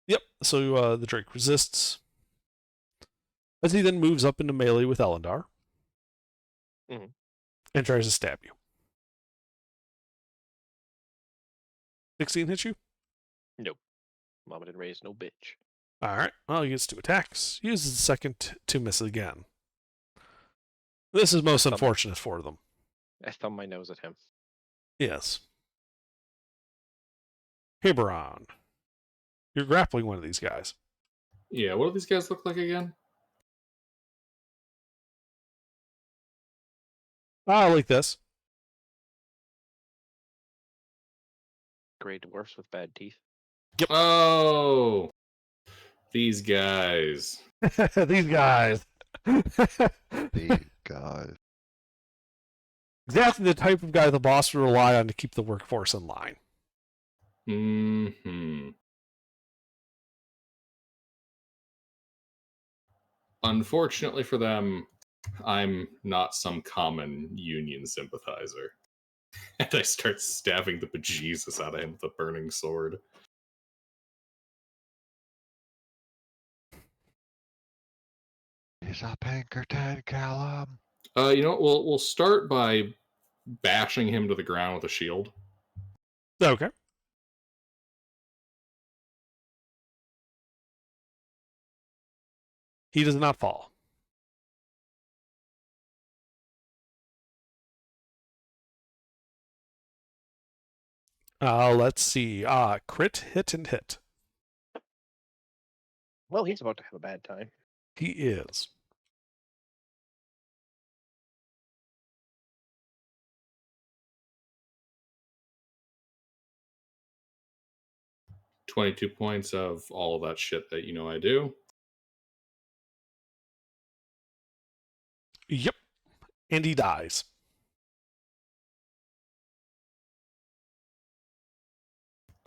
Yep, so the Drake resists. As he then moves up into melee with Elendar. Mhm. And tries to stab you. 16 hits you? Nope. Mama didn't raise no bitch. Alright, well, he gets 2 attacks. He uses the second to miss again. This is most unfortunate for them. I thumb my nose at him. Yes. Hebron. You're grappling one of these guys. Yeah, what do these guys look like again? Like this. Gray dwarfs with bad teeth. Oh, these guys. These guys. The guys. exactly the type of guy the boss would rely on to keep the workforce in line. Hmm. Unfortunately for them, I'm not some common Union sympathizer. And I start stabbing the bejesus out of him with a burning sword. He's a Pinkerton, Callum. You know what? We'll start by bashing him to the ground with a shield. Okay. He does not fall. Let's see. Crit, hit, and hit. Well, he's about to have a bad time. He is. $22 points of all of that shit that you know I do. Yep. And he dies.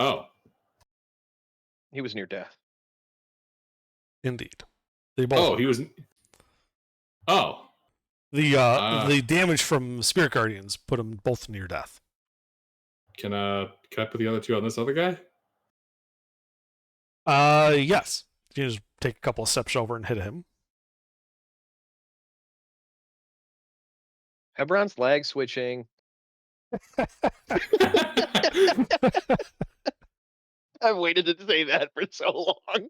Oh, He was near death. Indeed. They both. oh, he was. Oh, The damage from Spirit Guardians put them both near death. can I put the other two on this other guy? Yes. You just take a couple of steps over and hit him. Hebron's lag switching. I've waited to say that for so long.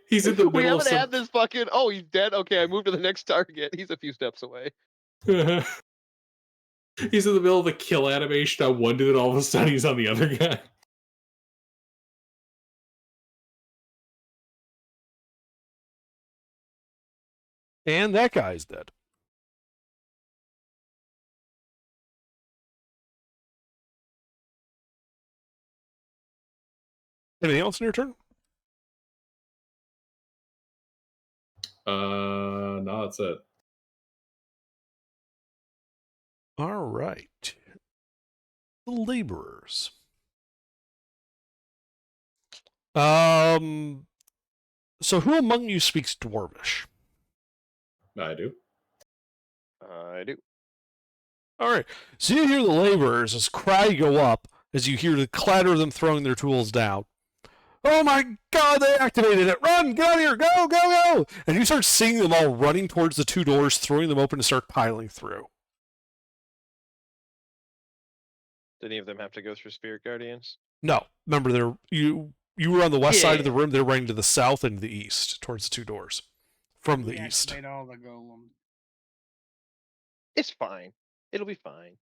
He's in the We middle of haven't some. had this fucking. Oh, he's dead. Okay, I moved to the next target. He's a few steps away. He's in the middle of the kill animation on one dude, and all of a sudden he's on the other guy. And that guy's dead. Anything else in your turn? No, that's it. All right. The laborers. So who among you speaks Dwarvish? I do. I do. All right. So you hear the laborers' as cry go up as you hear the clatter of them throwing their tools down. Oh my God, they activated it. Run, get out of here. Go, go, go. And you start seeing them all running towards the two doors, throwing them open to start piling through. Did any of them have to go through Spirit Guardians? No, remember, you were on the west side of the Yeah. room. They're running to the south and the east towards the two doors from the east. Deactivate all the golems. It's fine. It'll be fine.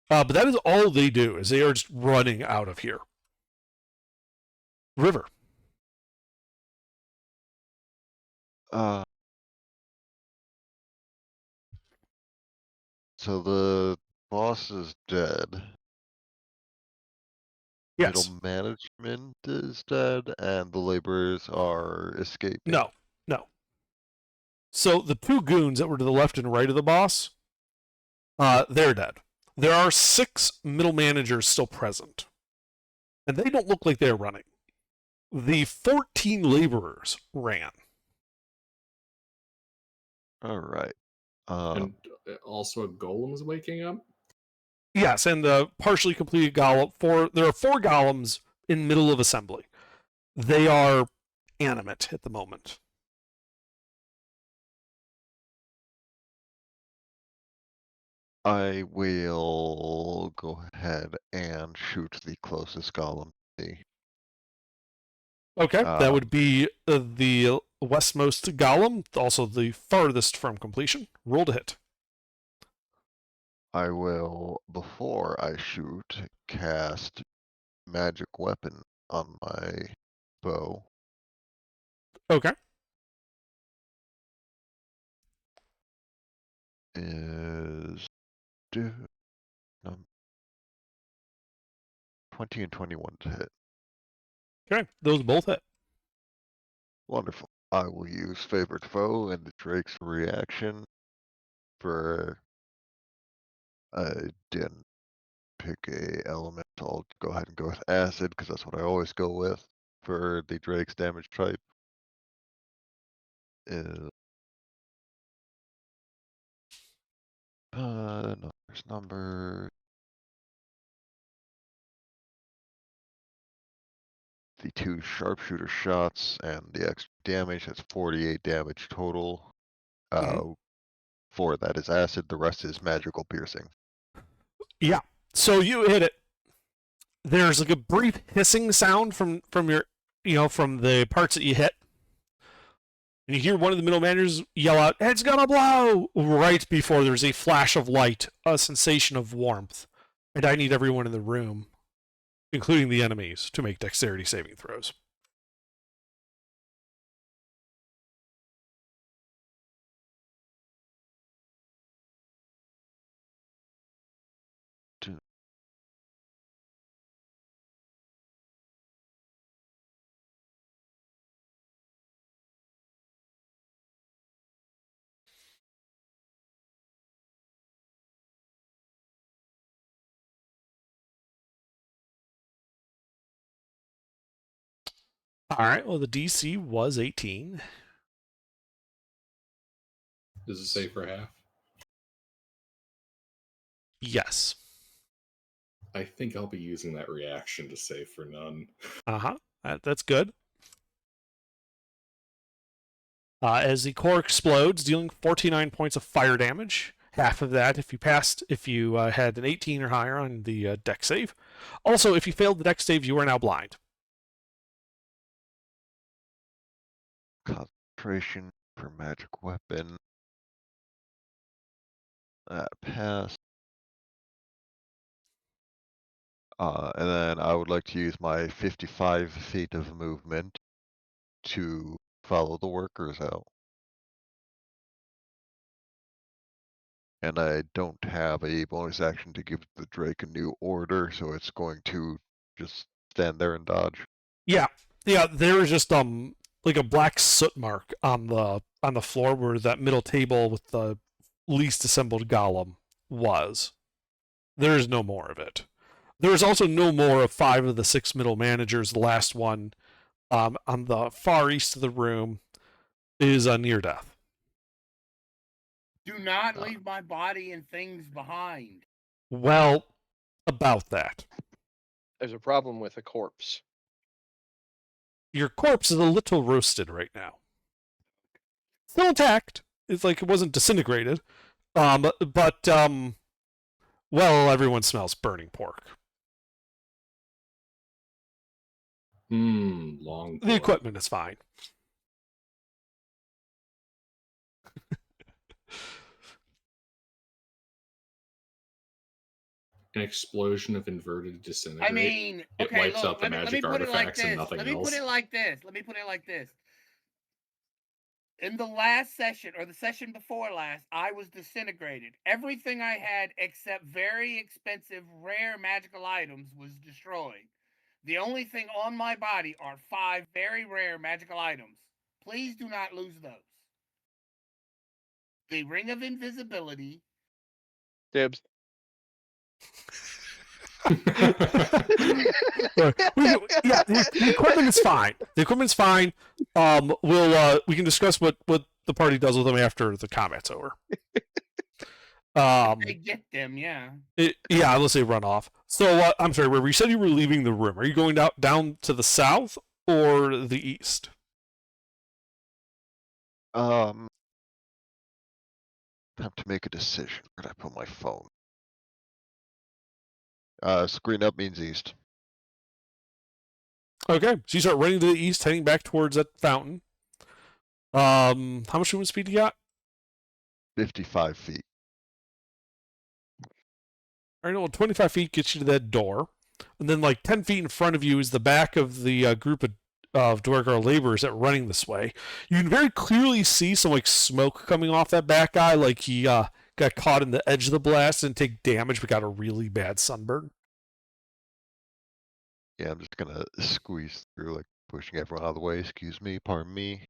But that is all they do, is they are just running out of here. River. So the boss is dead. Yes. Middle management is dead, and the laborers are escaping. No. So the two goons that were to the left and right of the boss, they're dead. There are 6 middle managers still present. And they don't look like they're running. The 14 laborers ran. All right. And also a golem is waking up. Yes, and the partially completed golem. There are 4 golems in middle of assembly. They are animate at the moment. I will go ahead and shoot the closest golem to me. Okay, that would be the westmost golem, also the farthest from completion. Roll to hit. I will, before I shoot, cast magic weapon on my bow. Okay. Is 20 and 21 to hit. Okay, those both hit. Wonderful. I will use favorite foe and the Drake's reaction for I didn't pick a element. I'll go ahead and go with acid because that's what I always go with for the Drake's damage type. Is number. The 2 sharpshooter shots and the extra damage. That's 48 damage total. Mhm. 4 of that is acid. The rest is magical piercing. Yeah. So you hit it. There's like a brief hissing sound from your, from the parts that you hit. And you hear one of the middle managers yell out, "It's gonna blow!" right before there's a flash of light, a sensation of warmth. And I need everyone in the room, including the enemies, to make dexterity saving throws. All right. Well, the DC was 18. Does it say for half? Yes. I think I'll be using that reaction to save for none. That's good. As the core explodes, dealing 49 points of fire damage. Half of that if you had an 18 or higher on the dex save. Also, if you failed the dex save, you are now blind. Concentration for magic weapon. That passed. And then I would like to use my 55 feet of movement to follow the workers out. And I don't have a bonus action to give the Drake a new order, so it's going to just stand there and dodge. Yeah. There is just like a black soot mark on the floor where that middle table with the least assembled golem was. There is no more of it. There is also no more of 5 of the 6 middle managers. The last one, on the far east of the room, is near death. Do not leave my body and things behind. Well, about that. There's a problem with a corpse. Your corpse is a little roasted right now. Still intact. It's like it wasn't disintegrated. But everyone smells burning pork. Long. The equipment is fine. An explosion of inverted disintegrate. I mean, it okay, wipes look, out the let me magic put it like artifacts and this. nothing Let me else. put it like this. In the last session, or the session before last, I was disintegrated. Everything I had except very expensive, rare magical items was destroyed. The only thing on my body are 5 very rare magical items. Please do not lose those. The Ring of Invisibility. Dibs. The equipment is fine. The equipment's fine. We can discuss what the party does with them after the combat's over. They get them, yeah. Unless they run off. So I'm sorry, River. You said you were leaving the room. Are you going down to the south or the east? Have to make a decision. Where did I put my phone? Screen up means east. Okay, so you start running to the east, heading back towards that fountain. How much movement speed you got? 55 feet. All right, well, 25 feet gets you to that door. And then, like, 10 feet in front of you is the back of the group of Dwargar laborers that are running this way. You can very clearly see some, like, smoke coming off that back guy, like he got caught in the edge of the blast and take damage but got a really bad sunburn. Yeah, I'm just gonna squeeze through, like, pushing everyone out of the way. Excuse me, pardon me.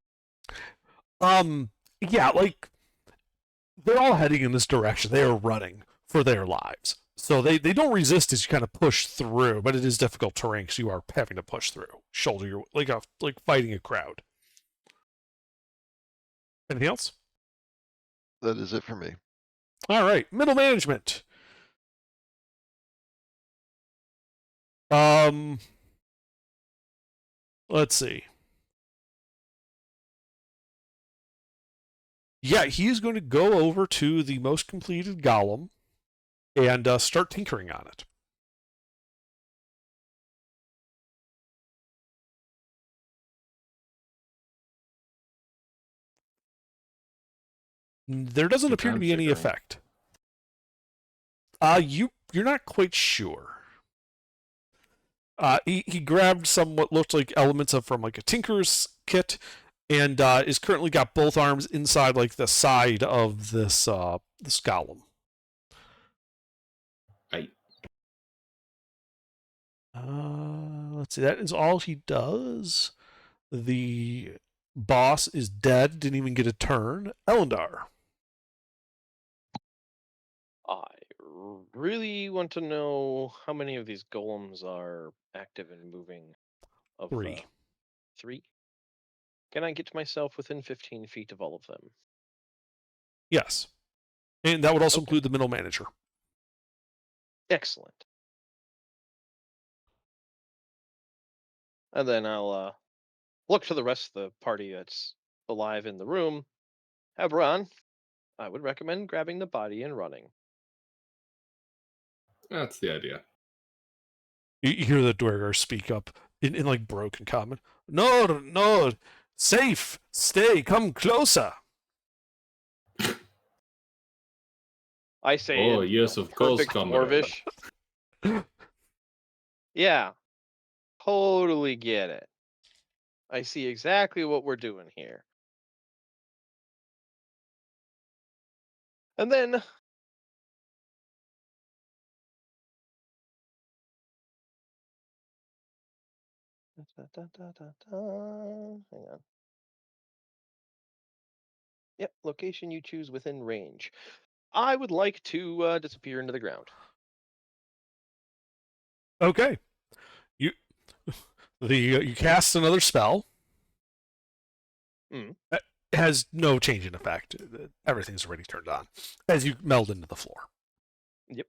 Yeah, like, they're all heading in this direction. They are running for their lives. So they don't resist as you kind of push through, but it is difficult terrain because you are having to push through, shoulder your like fighting a crowd. Anything else? That is it for me. All right, middle management. Let's see. Yeah, he's going to go over to the most completed golem and start tinkering on it. There doesn't What appear to kind be of any tinkering? effect. You're not quite sure. He grabbed some what looked like elements of from like a tinker's kit, and is currently got both arms inside like the side of this golem. I Let's see. That is all he does. The boss is dead. Didn't even get a turn. Elendar. I really want to know how many of these golems are active and moving. Of 3. 3. Can I get myself within 15 feet of all of them? Yes, and that would also Okay. include the middle manager. Excellent. And then I'll look to the rest of the party that's alive in the room. Hebron, I would recommend grabbing the body and running. That's the idea. You hear the Dwergar speak up in like broken common. No, safe, stay, come closer. I say, Oh, in, yes, of course, perfect comrade. Dwarvish. Yeah, totally get it. I see exactly what we're doing here. And then hang on. Yep, location you choose within range. I would like to disappear into the ground. Okay, you you cast another spell. Mm. It has no change in effect. Everything's already turned on as you meld into the floor. Yep.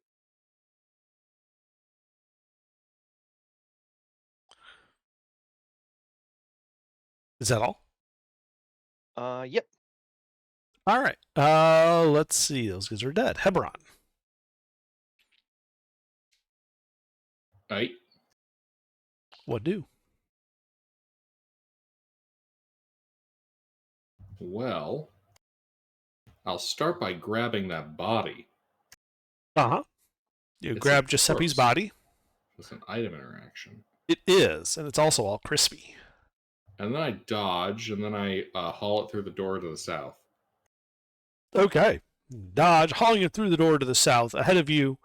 Is that all? Yep. All right. Let's see. Those guys are dead. Hebron. Right? What do? Well, I'll start by grabbing that body. Uh-huh. You It's grab a Giuseppe's corpse. body. It's an item interaction. It is, and it's also all crispy. And then I dodge, and then I haul it through the door to the south. Okay. Dodge, hauling it through the door to the south. Ahead of you,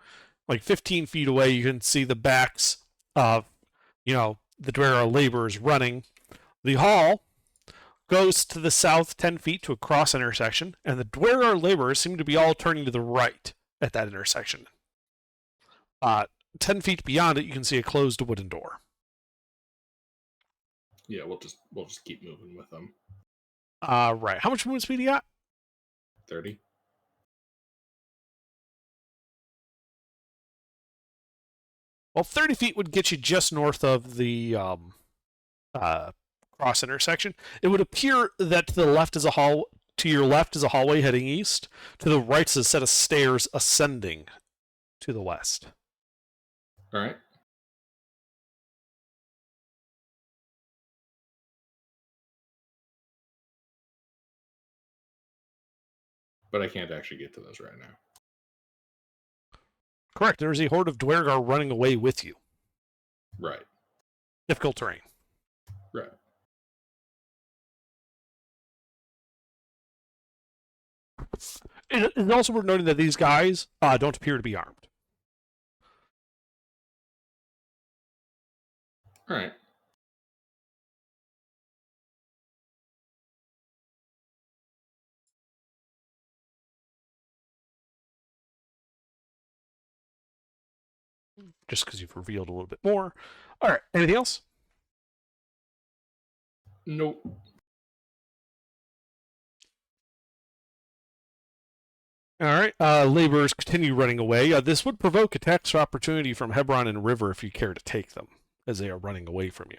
like 15 feet away, you can see the backs of, the Dwera laborers running. The hall goes to the south 10 feet to a cross intersection, and the Dwera laborers seem to be all turning to the right at that intersection. 10 feet beyond it, you can see a closed wooden door. Yeah, we'll just keep moving with them. Right. How much movement speed you got? 30. Well, 30 feet would get you just north of the cross intersection. It would appear that to the left is a hall. To your left is a hallway heading east. To the right is a set of stairs ascending to the west. All right. But I can't actually get to those right now. Correct. There is a horde of Dwergar running away with you. Right. Difficult terrain. Right. It is also worth noting that these guys don't appear to be armed. All right. just because you've revealed a little bit more. All right, anything else? Nope. All right, laborers continue running away. This would provoke attacks of opportunity from Hebron and River if you care to take them, as they are running away from you.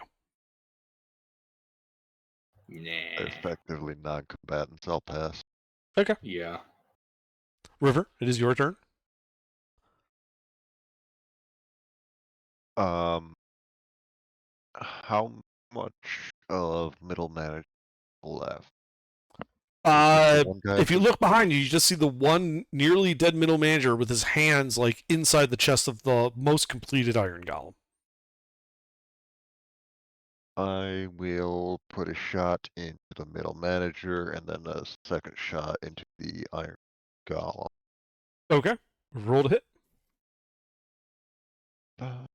Nah. Effectively non-combatants, I'll pass. Okay. Yeah. River, it is your turn. How much of middle management left? One guy If you look behind you, you just see the one nearly dead middle manager with his hands like inside the chest of the most completed Iron Golem. I will put a shot into the middle manager and then a second shot into the Iron Golem. Okay. Roll to hit. Uh,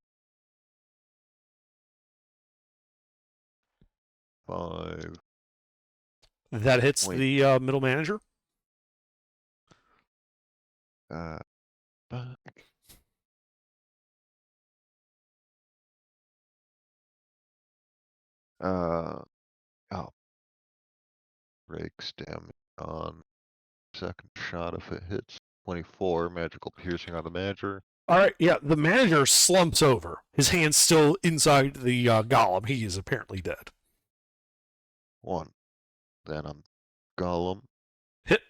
5. That hits Wait. the middle manager. Uh, back. Oh. Breaks damage on second shot if it hits. 24 magical piercing on the manager. All right, yeah, the manager slumps over. His hand's still inside the golem. He is apparently dead. 1. Then on Golem. Hit.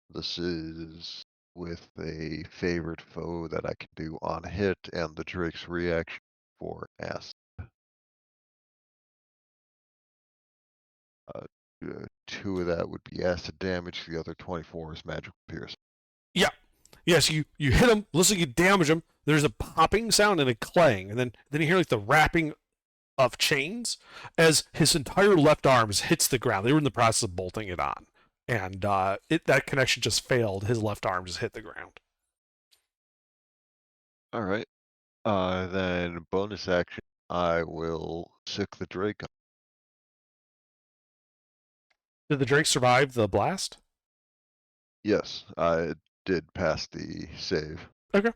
This is with a favorite foe that I can do on hit and the Drake's reaction for acid. 2 of that would be acid damage. The other 24 is magical piercing. Yes, you hit him. Looks like you damage him. There's a popping sound and a clang, and then you hear like the wrapping of chains as his entire left arm hits the ground. They were in the process of bolting it on, and that connection just failed. His left arm just hit the ground. All right. Then bonus action, I will sick the Drake. Did the Drake survive the blast? Yes, I did pass the save. Okay.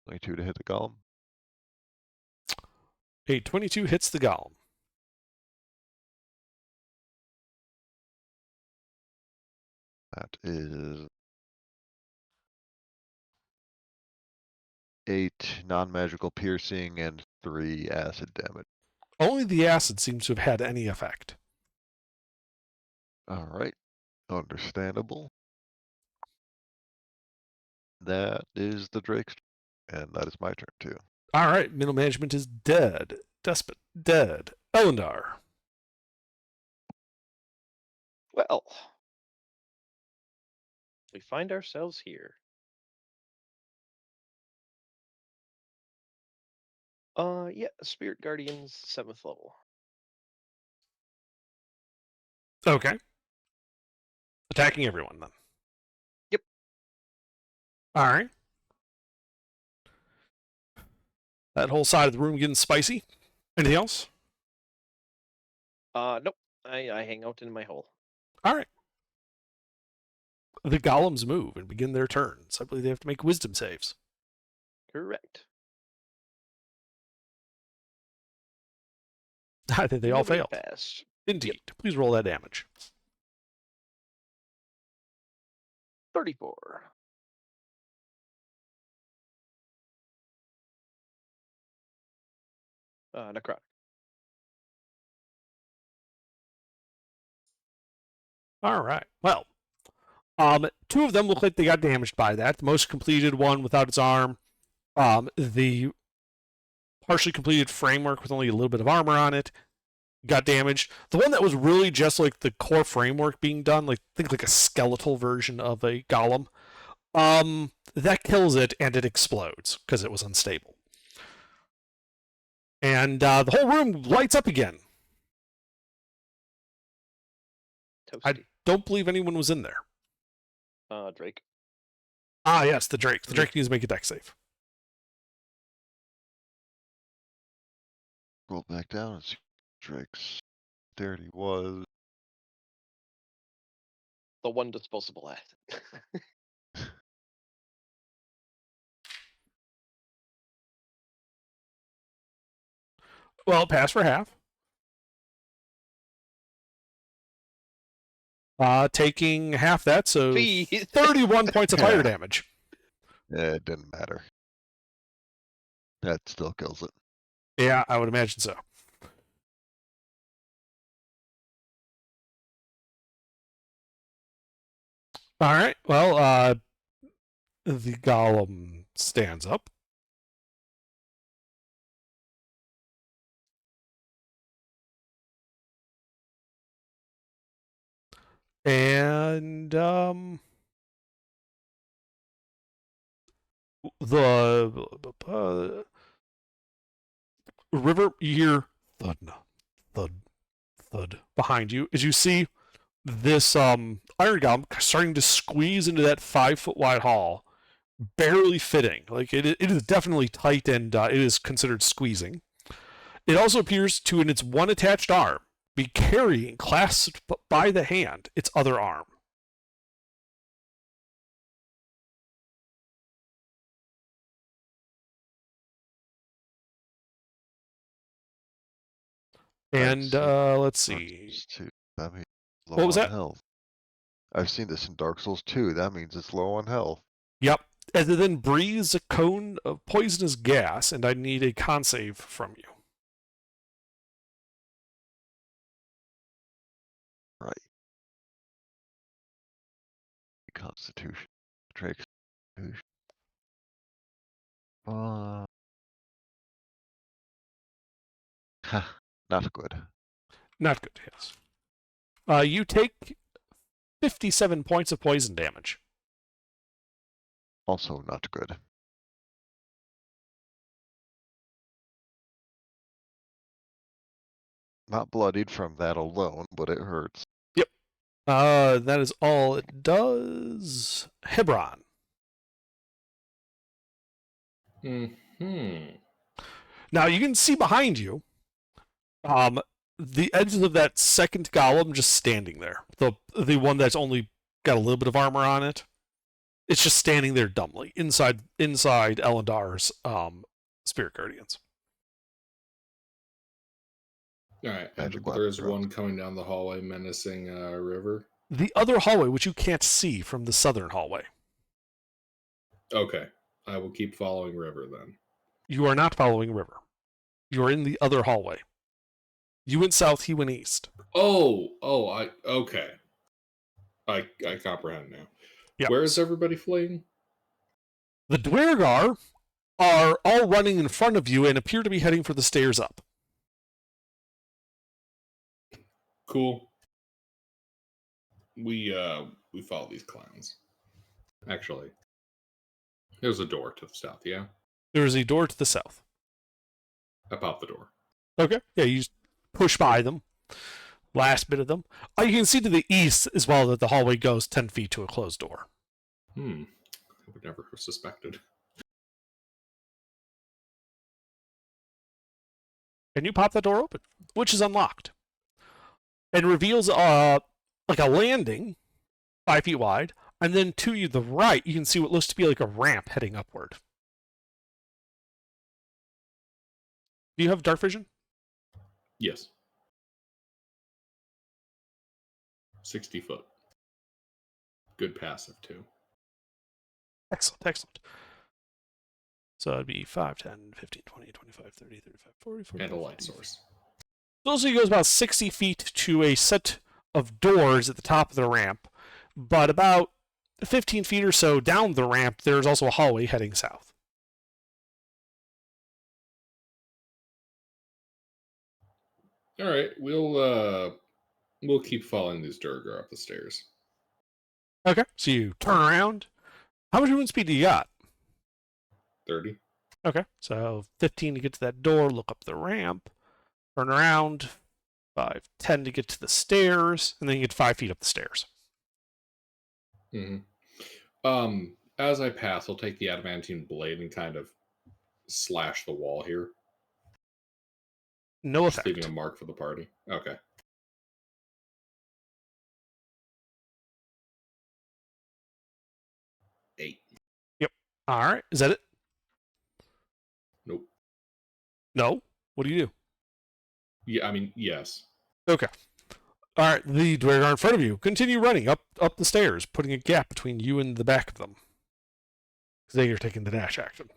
Only 2 to hit the Golem. A 22 hits the golem. That is 8 non-magical piercing and 3 acid damage. Only the acid seems to have had any effect. All right, understandable. That is the Drake's, and that is my turn too. All right, middle management is dead. Despot dead. Elendar. Well, we find ourselves here. Yeah, Spirit Guardians, 7th level. Okay. Attacking everyone then. Yep. All right. That whole side of the room getting spicy. Anything else? Nope. I hang out in my hole. All right. The golems move and begin their turns. I believe they have to make wisdom saves. Correct. I think they all Nobody failed. passed. Indeed. Please roll that damage. 34. Necrotic. All right. Well, 2 of them look like they got damaged by that. The most completed one without its arm. The partially completed framework with only a little bit of armor on it got damaged. The one that was really just like the core framework being done, like think like a skeletal version of a golem, that kills it and it explodes because it was unstable. And the whole room lights up again. Toasty. Don't believe anyone was in there. Drake. Ah, yes, the Drake. The Drake needs to make a dex save. Scroll back down and see Drake's dexterity was. The one disposable asset. Well, pass for half. Taking half that, so Please. 31 points of fire Yeah. damage. It didn't matter. That still kills it. Yeah, I would imagine so. All right. Well, the golem stands up. And the river, you hear thud, thud, thud behind you as you see this iron golem starting to squeeze into that 5-foot wide hall, barely fitting. Like it is definitely tight, and it is considered squeezing. It also appears to, in its one attached arm, be carrying, clasped by the hand, its other arm. And let's see. Souls 2. That means low What was on that? health. I've seen this in Dark Souls 2. That means it's low on health. Yep. And it then breathes a cone of poisonous gas, and I need a con save from you. Right. Constitution. Drake's Constitution. Not good. Not good, yes. You take 57 points of poison damage. Also not good. Not bloodied from that alone, but it hurts. Yep. That is all it does. Hebron. Now you can see behind you, the edges of that second golem just standing there. The one that's only got a little bit of armor on it. It's just standing there dumbly inside Elendar's spirit guardians. All right, Magic but there's weapon. one coming down the hallway menacing River. The other hallway, which you can't see from the southern hallway. Okay, I will keep following River then. You are not following River. You are in the other hallway. You went south, he went east. Okay. I comprehend now. Yep. Where is everybody fleeing? The Dwergar are all running in front of you and appear to be heading for the stairs up. Cool. We follow these clowns. Actually, there's a door to the south. Yeah, There is a door to the south. I pop the door. Okay. Yeah, you just push by them. Last bit of them. You can see to the east as well that the hallway goes 10 feet to a closed door. I would never have suspected. And you pop that door open, which is unlocked. And reveals like a landing 5 feet wide, and then to the right you can see what looks to be like a ramp heading upward. Do you have dark vision? Yes. 60 foot. Good passive too. Excellent. So it'd be 5, 10, 15, 20, 25, 30, 35, 40, 45, And a light 50. source. So also goes about 60 feet to a set of doors at the top of the ramp, but about 15 feet or so down the ramp, there's also a hallway heading south. All right, we'll keep following these Durgar up the stairs. Okay, so you turn around. How much movement speed do you got? 30. Okay, so 15 to get to that door, look up the ramp, turn around, 5, 10 to get to the stairs, and then you get 5 feet up the stairs. As I pass, I'll take the adamantine blade and kind of slash the wall here. No Just effect. leaving a mark for the party. Okay. Eight. All right. Is that it? Nope. No. What do you do? Yeah, I mean, yes. Okay. All right. The Dwergar in front of you continue running up the stairs, putting a gap between you and the back of them. Because they are taking the dash action.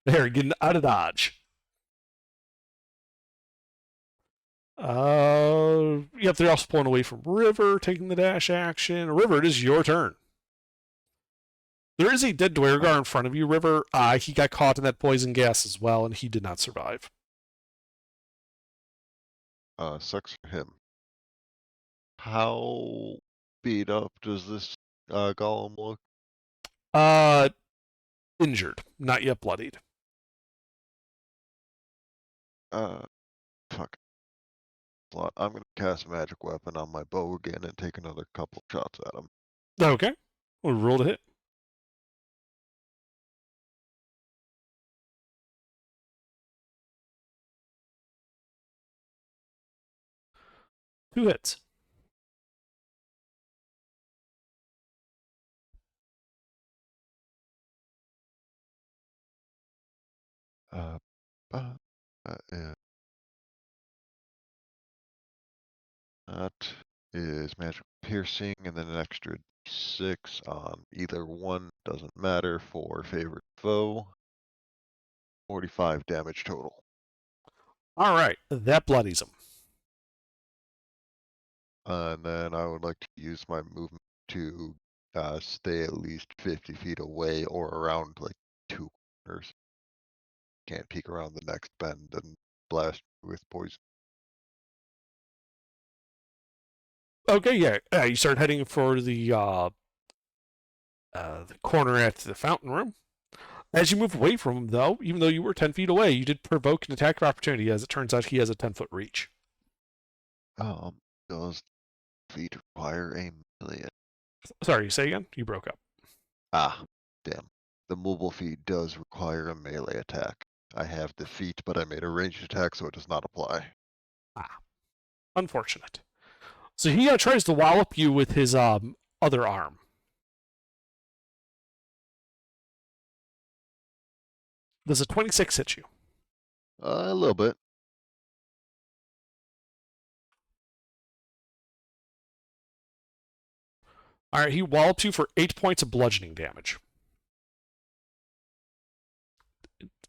They're getting out of dodge. Yep, they're also pulling away from River, taking the dash action. River, it is your turn. There is a dead Dwergar in front of you, River. He got caught in that poison gas as well, and he did not survive. Sucks for him. How beat up does this golem look? Injured, not yet bloodied. Fuck. I'm gonna cast magic weapon on my bow again and take another couple shots at him. Okay. We'll roll to hit. Two hits. Yeah. That is magic piercing, and then an extra 6 on either one. Doesn't matter for favorite foe. 45 damage total. All right. That bloodies him. And then I would like to use my movement to stay at least 50 feet away or around like 2 corners. Can't peek around the next bend and blast with poison. Okay, yeah. You start heading for the corner at the fountain room. As you move away from him, though, even though you were 10 feet away, you did provoke an attack of opportunity. As it turns out, he has a 10-foot reach. Does feet require a melee? Sorry, say again? You broke up. Ah, damn. The mobile feat does require a melee attack. I have the feat, but I made a ranged attack, so it does not apply. Unfortunate. So he tries to wallop you with his other arm. Does a 26 hit you? A little bit. All right, he wallops you for 8 points of bludgeoning damage.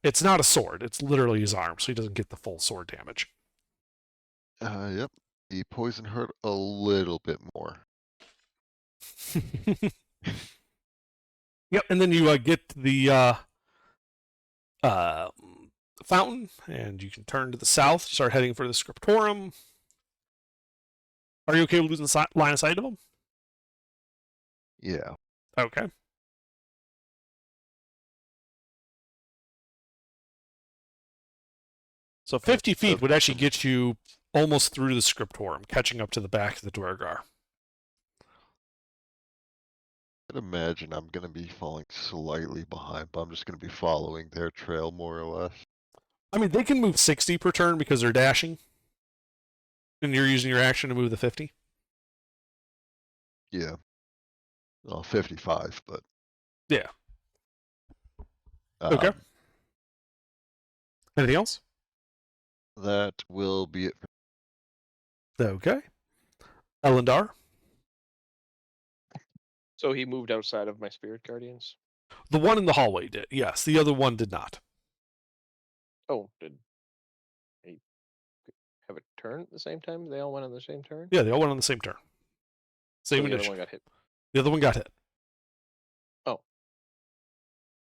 It's not a sword. It's literally his arm, so he doesn't get the full sword damage. Yep. The poison hurt a little bit more. Yep, and then you get the fountain, and you can turn to the south, start heading for the scriptorium. Are you okay with losing line of sight of him? Yeah. Okay. So 50 feet would actually get you almost through the scriptorium, catching up to the back of the Dwergar. I'd imagine I'm going to be falling slightly behind, but I'm just going to be following their trail more or less. I mean, they can move 60 per turn because they're dashing. And you're using your action to move the 50. Yeah. Well, 55, but. Yeah. Okay. Anything else? That will be it. Okay. Elendar? So he moved outside of my spirit guardians. The one in the hallway did, yes. The other one did not. Oh, did he have a turn at the same time? They all went on the same turn? Yeah, they all went on the same turn. Same So the other initiative. one got hit. The other one got hit. Oh.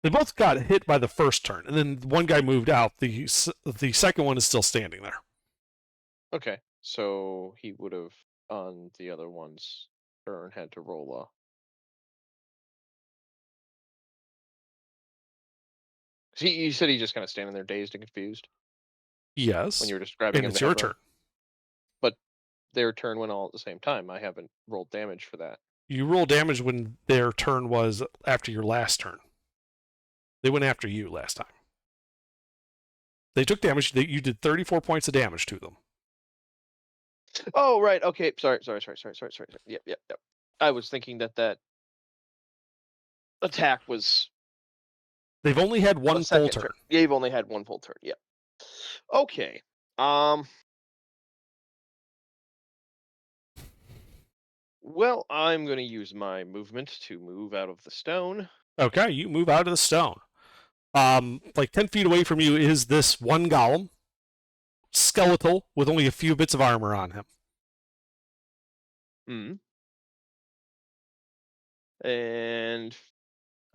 They both got hit by the first turn, and then one guy moved out. The second one is still standing there. Okay, so he would have, on the other one's turn, had to roll a... You said he just kind of standing there dazed and confused Yes. when you were describing And him it's to your everyone. turn. But their turn went all at the same time. I haven't rolled damage for that. You roll damage when their turn was after your last turn. They went after you last time. They took damage. You did 34 points of damage to them. Oh, right. Okay. Sorry. Yep. I was thinking that attack was They've only had a one full second turn. turn. Yeah, you've only had one full turn. Yeah. Okay. Well, I'm going to use my movement to move out of the stone. Okay, you move out of the stone. Like 10 feet away from you is this one golem, skeletal, with only a few bits of armor on him. And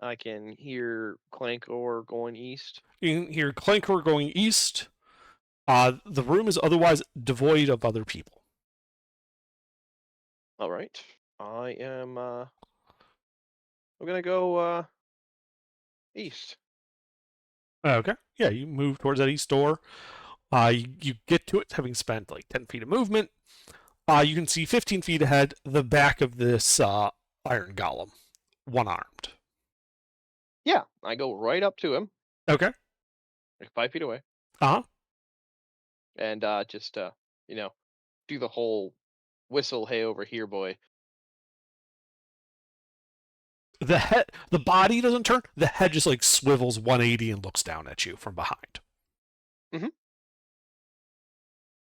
I can hear Clankor going east. You can hear Clankor going east. The room is otherwise devoid of other people. All right. I'm gonna go east. Okay. Yeah, you move towards that east door. You get to it having spent like 10 feet of movement. You can see 15 feet ahead the back of this iron golem, one-armed. Yeah, I go right up to him, Okay. like 5 feet away, Uh-huh. and just do the whole whistle, hey over here, boy. The body doesn't turn. The head just like swivels 180 and looks down at you from behind. And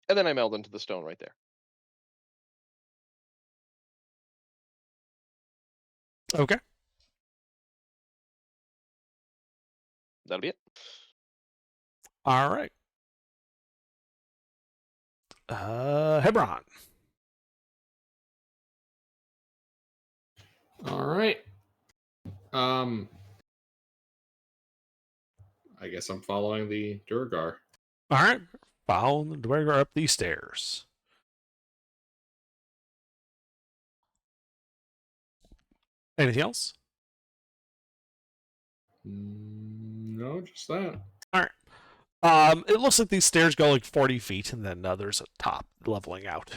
then I meld into the stone right there. Okay. That'll be it. All right. Hebron. All right. I guess I'm following the Durgar. All right. Follow the Dwargar up these stairs. Anything else? No, just that. All right. It looks like these stairs go like 40 feet, and then there's a top leveling out.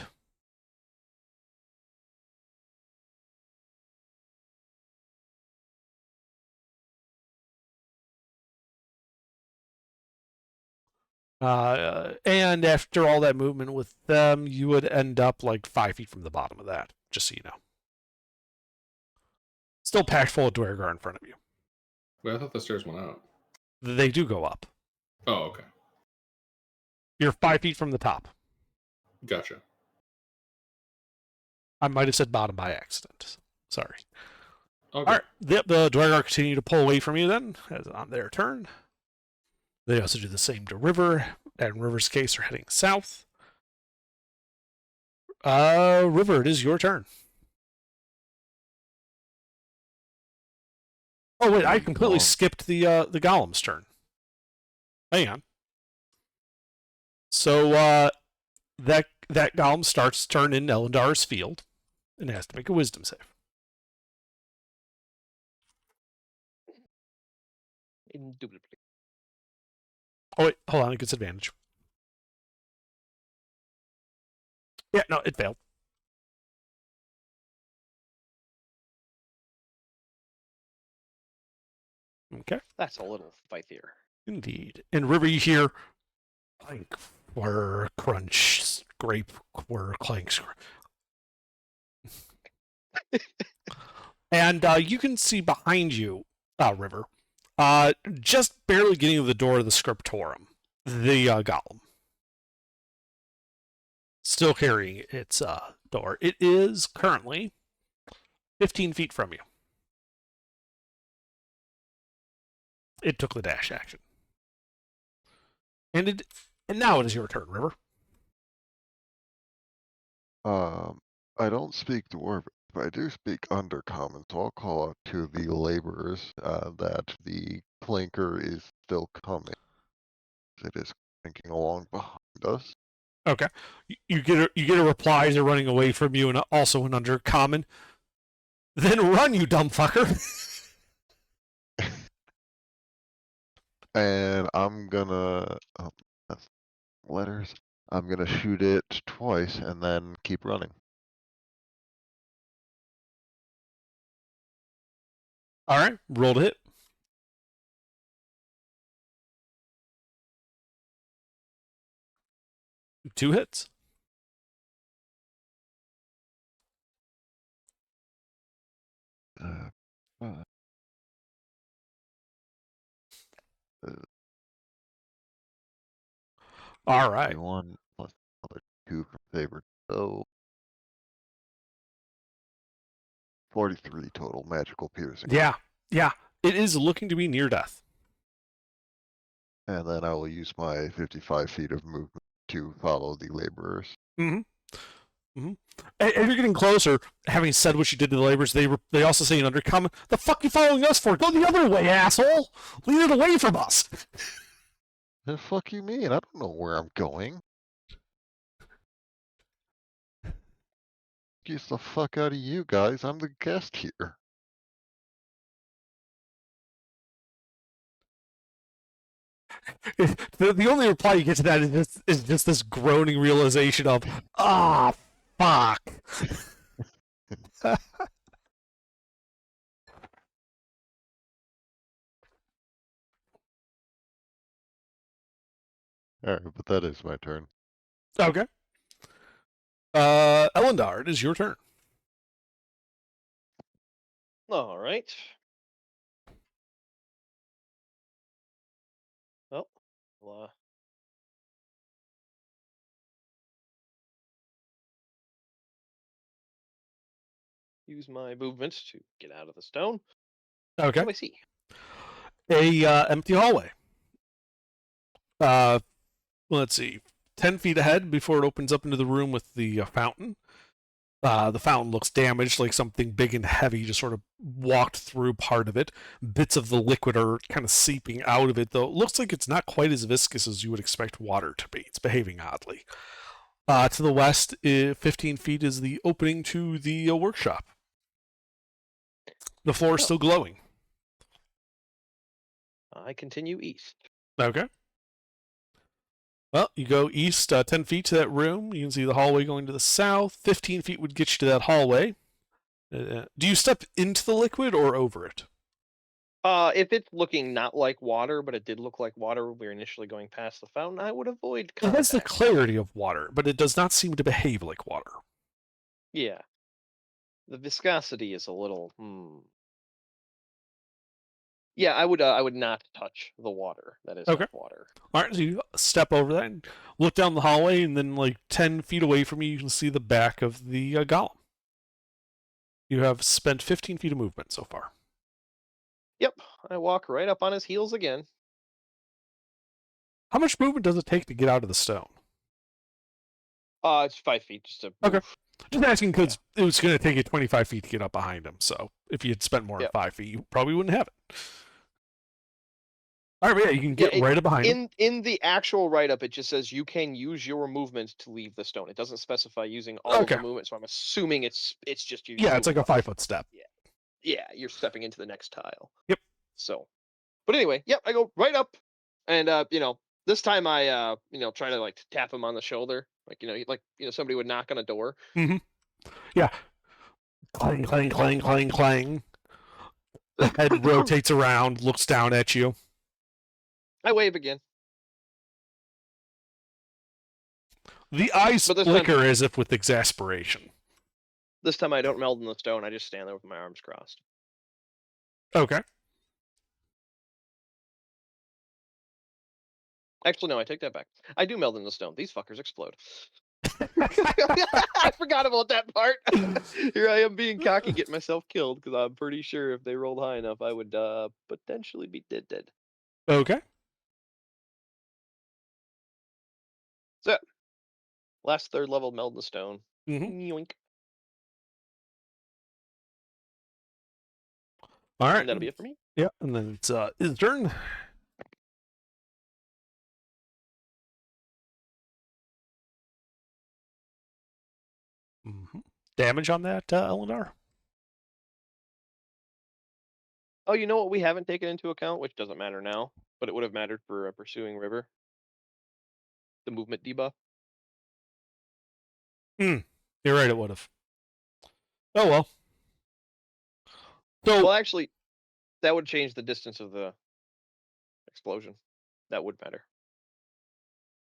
And after all that movement with them, you would end up like 5 feet from the bottom of that, just so you know. Still packed full of Dwargar in front of you. Wait, I thought the stairs went out. They do go up. Oh, okay. You're 5 feet from the top. Gotcha. I might have said bottom by accident. Sorry. Okay. All right. The Dwargar continue to pull away from you then, as on their turn. They also do the same to River. And in River's case, are heading south. River, it is your turn. Oh wait, I completely skipped the golem's turn. Hang on. So that golem starts turn in Elendar's field and has to make a wisdom save. Indubitably. Oh wait, hold on, it gets advantage. Yeah, no, it failed. Okay. That's a little feithier. Indeed. In River, you hear clank, whir, crunch, scrape, whir, clank, and you can see behind you, River, just barely getting to the door of the scriptorum, the golem. Still carrying its door. It is currently 15 feet from you. It took the dash action. And now it is your turn, River. I don't speak Dwarven, but I do speak Undercommon, so I'll call out to the laborers that the clanker is still coming. It is clanking along behind us. Okay. You get a reply as they're running away from you, and also an Undercommon. Then run, you dumb fucker. And I'm gonna that's letters. I'm gonna shoot it twice and then keep running. All right, roll to hit. 2 hits. Uh, uh, All right. 1 plus another 2 from favorite. So 43 total magical piercing. Yeah. Yeah. It is looking to be near death. And then I will use my 55 feet of movement to follow the laborers. Mm-hmm. Mm-hmm. And you're getting closer. Having said what you did to the laborers, they also say an undercomment. The fuck you following us for? Go the other way, asshole! Lead it away from us. The fuck you mean? I don't know where I'm going. Excuse the fuck out of you guys. I'm the guest here. The only reply you get to that is just this groaning realization of, ah, fuck. Alright, but that is my turn. Okay. Elendar, it is your turn. All right. Well, use my movement to get out of the stone. Okay. What do I see? A empty hallway. Let's see. 10 feet ahead before it opens up into the room with the fountain. The fountain looks damaged, like something big and heavy just sort of walked through part of it. Bits of the liquid are kind of seeping out of it, though it looks like it's not quite as viscous as you would expect water to be. It's behaving oddly. To the west, 15 feet is the opening to the workshop. The floor is still glowing. I continue east. Okay. Well, you go east 10 feet to that room. You can see the hallway going to the south. 15 feet would get you to that hallway. Do you step into the liquid or over it? If it's looking not like water, but it did look like water when we were initially going past the fountain, I would avoid It has the contact. clarity of water, but it does not seem to behave like water. Yeah. The viscosity is a little. Yeah, I would not touch the water. That is Okay. not water. All right, so you step over that and look down the hallway, and then like 10 feet away from you, you can see the back of the golem. You have spent 15 feet of movement so far. Yep, I walk right up on his heels again. How much movement does it take to get out of the stone? It's 5 feet just to. Okay. move. Just asking because it was going to take you 25 feet to get up behind him. So if you had spent more than Yep. 5 feet, you probably wouldn't have it. All right, but yeah, you can get Yeah, right up behind him. In the actual write-up, it just says you can use your movement to leave the stone. It doesn't specify using all of Okay. the movement, so I'm assuming it's just you. Yeah, it's like a moving up. 5-foot step. Yeah, you're stepping into the next tile. Yep. So, but anyway, yep, I go right up, and this time I try to like tap him on the shoulder, like somebody would knock on a door. Yeah. Clang, clang, clang, clang, clang. The head rotates around, looks down at you. I wave again. The eyes But this time- flicker as if with exasperation. This time I don't meld in the stone. I just stand there with my arms crossed. Okay. Actually, no, I take that back. I do meld in the stone. These fuckers explode. I forgot about that part. Here I am being cocky, getting myself killed because I'm pretty sure if they rolled high enough, I would potentially be dead. Okay. So, last third level meld in the stone. Mhm. Yoink. All right. And that'll be it for me. Yeah, and then it's his turn. Damage on that, Eleanor? Oh, you know what we haven't taken into account, which doesn't matter now, but it would have mattered for pursuing River. The movement debuff. You're right, it would have. Oh well. So Well, actually, that would change the distance of the explosion. That would matter.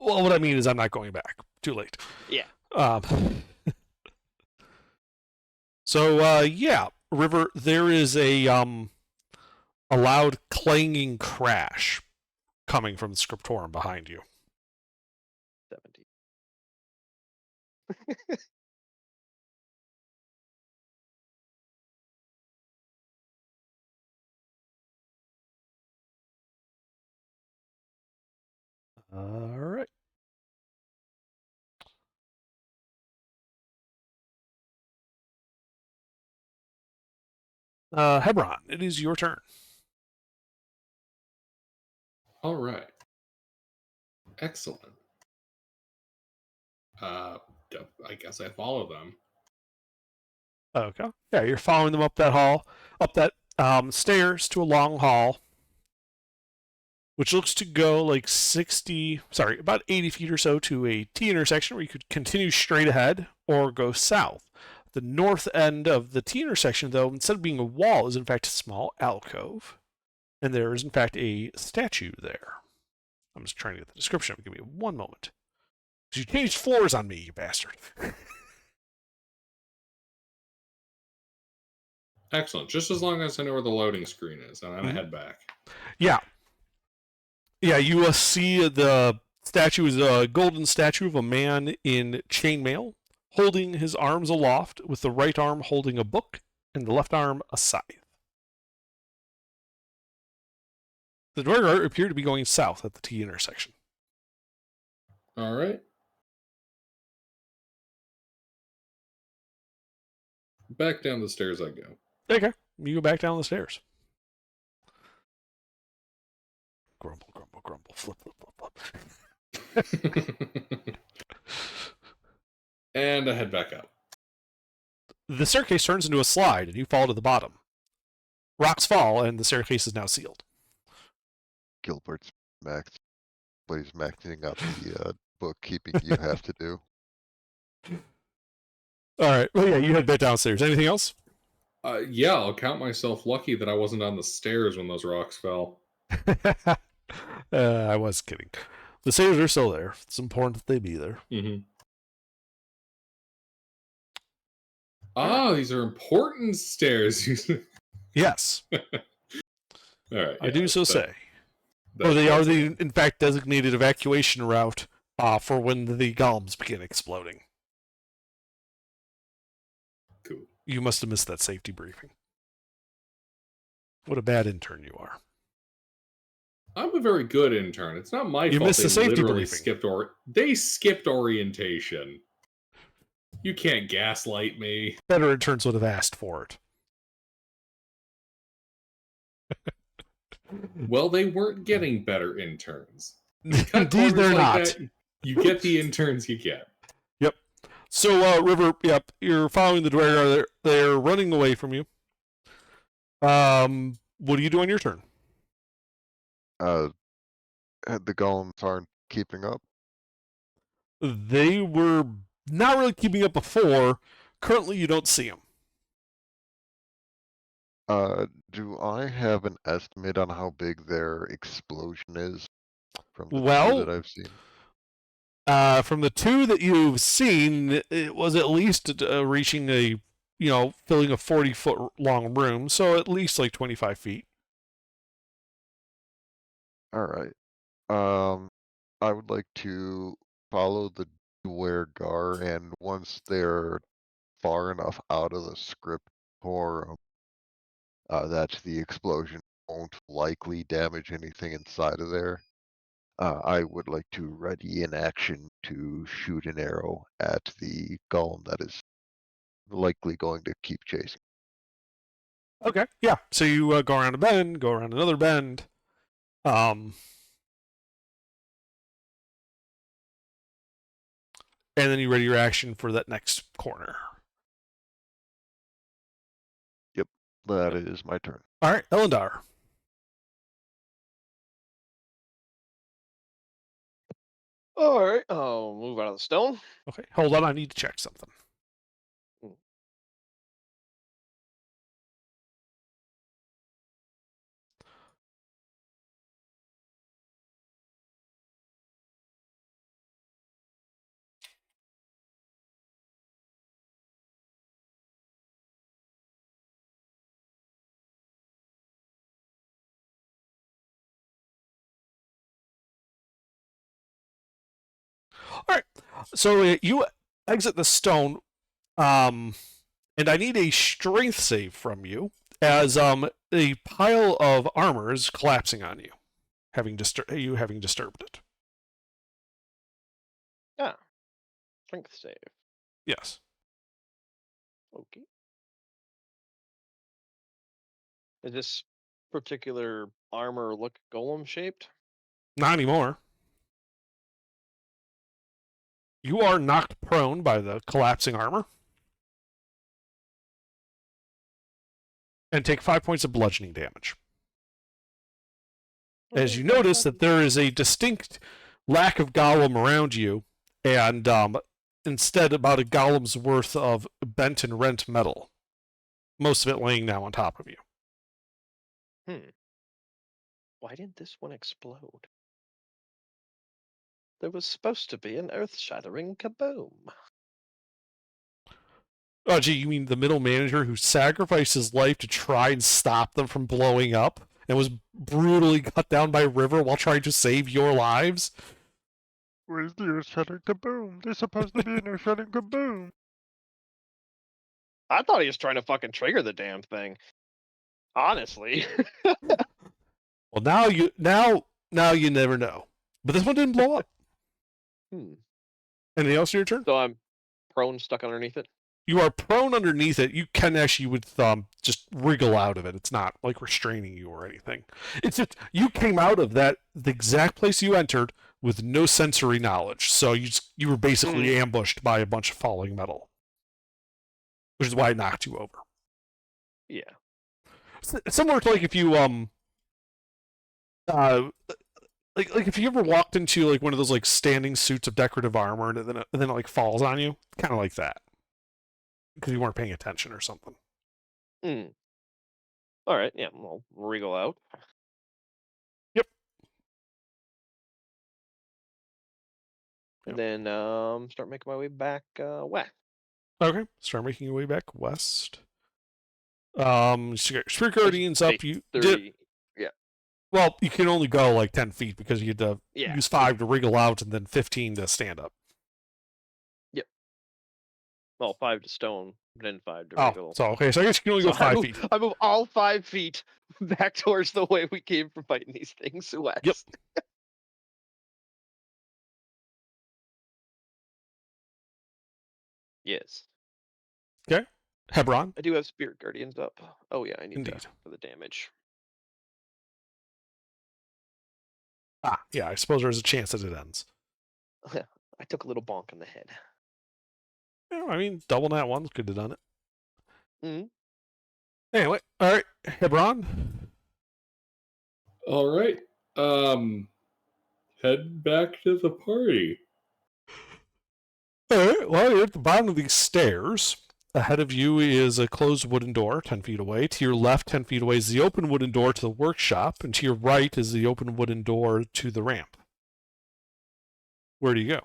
Well, what I mean is I'm not going back. Too late. Yeah. So yeah, River, there is a loud clanging crash coming from the scriptorum behind you. 17. All right. Hebron, it is your turn. All right. Excellent. I guess I follow them. Okay. Yeah, you're following them up that hall, up that stairs to a long hall, which looks to go like about 80 feet or so to a T intersection where you could continue straight ahead or go south. The north end of the T intersection, though, instead of being a wall, is in fact a small alcove. And there is, in fact, a statue there. I'm just trying to get the description. Give me one moment. Because you changed floors on me, you bastard. Excellent. Just as long as I know where the loading screen is, and then I head back. Yeah. Yeah, you see the statue is a golden statue of a man in chainmail, holding his arms aloft, with the right arm holding a book and the left arm a scythe. The Dwargar appear to be going south at the T intersection. All right. Back down the stairs I go. Okay, you go back down the stairs. Grumble, grumble, grumble, flip, flip, flip, flip. And I head back up. The staircase turns into a slide, and you fall to the bottom. Rocks fall, and the staircase is now sealed. Gilbert's max, but he's maxing out the bookkeeping you have to do. All right. Well, yeah, you head back downstairs. Anything else? Yeah, I'll count myself lucky that I wasn't on the stairs when those rocks fell. I was kidding. The stairs are still there. It's important that they be there. Mm-hmm. These are important stairs. Yes. All right. I do so say. that- Or they are that's- in fact, designated evacuation route for when the golems begin exploding. Cool. You must have missed that safety briefing. What a bad intern you are. I'm a very good intern. It's not my You fault. missed the They safety literally briefing. They skipped orientation. You can't gaslight me. Better interns would have asked for it. Well, they weren't getting better interns. Cut Indeed, corners they're like not. that, you get the interns you get. So, River, yep, you're following the Dwargar. They're running away from you. What do you do on your turn? The golems aren't keeping up. They were not really keeping up before. Currently, you don't see them. Do I have an estimate on how big their explosion is from the two Well, that I've seen? From the two that you've seen, it was at least reaching filling a 40-foot long room, so at least like 25 feet. All right. I would like to follow the Dwargar, and once they're far enough out of the scriptorium, that the explosion won't likely damage anything inside of there. I would like to ready in action to shoot an arrow at the golem that is likely going to keep chasing. Okay, yeah. So you go around a bend, go around another bend. And then you ready your action for that next corner. That is my turn. All right, Elendar. All right, I'll move out of the stone. Okay, hold on. I need to check something. So you exit the stone, and I need a strength save from you as a pile of armor is collapsing on you, having disturbed it. Ah, strength save. Yes. Okay. Is this particular armor look golem shaped? Not anymore. You are knocked prone by the collapsing armor. And take 5 points of bludgeoning damage. As you notice that there is a distinct lack of golem around you, and instead about a golem's worth of bent and rent metal. Most of it laying now on top of you. Why didn't this one explode? There was supposed to be an earth-shattering kaboom. Oh, gee, you mean the middle manager who sacrificed his life to try and stop them from blowing up and was brutally cut down by a river while trying to save your lives? Where's the earth-shattering kaboom? There's supposed to be an earth-shattering kaboom. I thought he was trying to fucking trigger the damn thing. Honestly. Well, now you never know. But this one didn't blow up. Anything else in your turn? So I'm prone, stuck underneath it. You are prone underneath it. You can actually with just wriggle out of it. It's not like restraining you or anything. It's just you came out of the exact place you entered with no sensory knowledge. So you were basically ambushed by a bunch of falling metal, which is why it knocked you over. Yeah. Similar to like if you like if you ever walked into like one of those like standing suits of decorative armor and then it like falls on you, kind of like that. Because you weren't paying attention or something. All right, yeah, I'll wriggle out. Yep. And then start making my way back west. Okay, start making your way back west. Spirit Guardians up. You 30. Yeah. Well, you can only go like 10 feet because you had to use 5 to wriggle out and then 15 to stand up. Yep. Well, 5 to stone, then 5 to Oh, wriggle. so okay, so I guess you can only go 5 feet. I move all 5 feet back towards the way we came from fighting these things west. Yep. Yes. Okay. Hebron. I do have Spirit Guardians up. Oh yeah, I need Indeed. that for the damage. Ah, yeah, I suppose there's a chance that it ends. I took a little bonk in the head. Yeah, I mean, double nat ones could have done it. Anyway, all right, Hebron. All right. Head back to the party. All right, well, you're at the bottom of these stairs. Ahead of you is a closed wooden door 10 feet away. To your left, 10 feet away, is the open wooden door to the workshop. And to your right is the open wooden door to the ramp. Where do you go?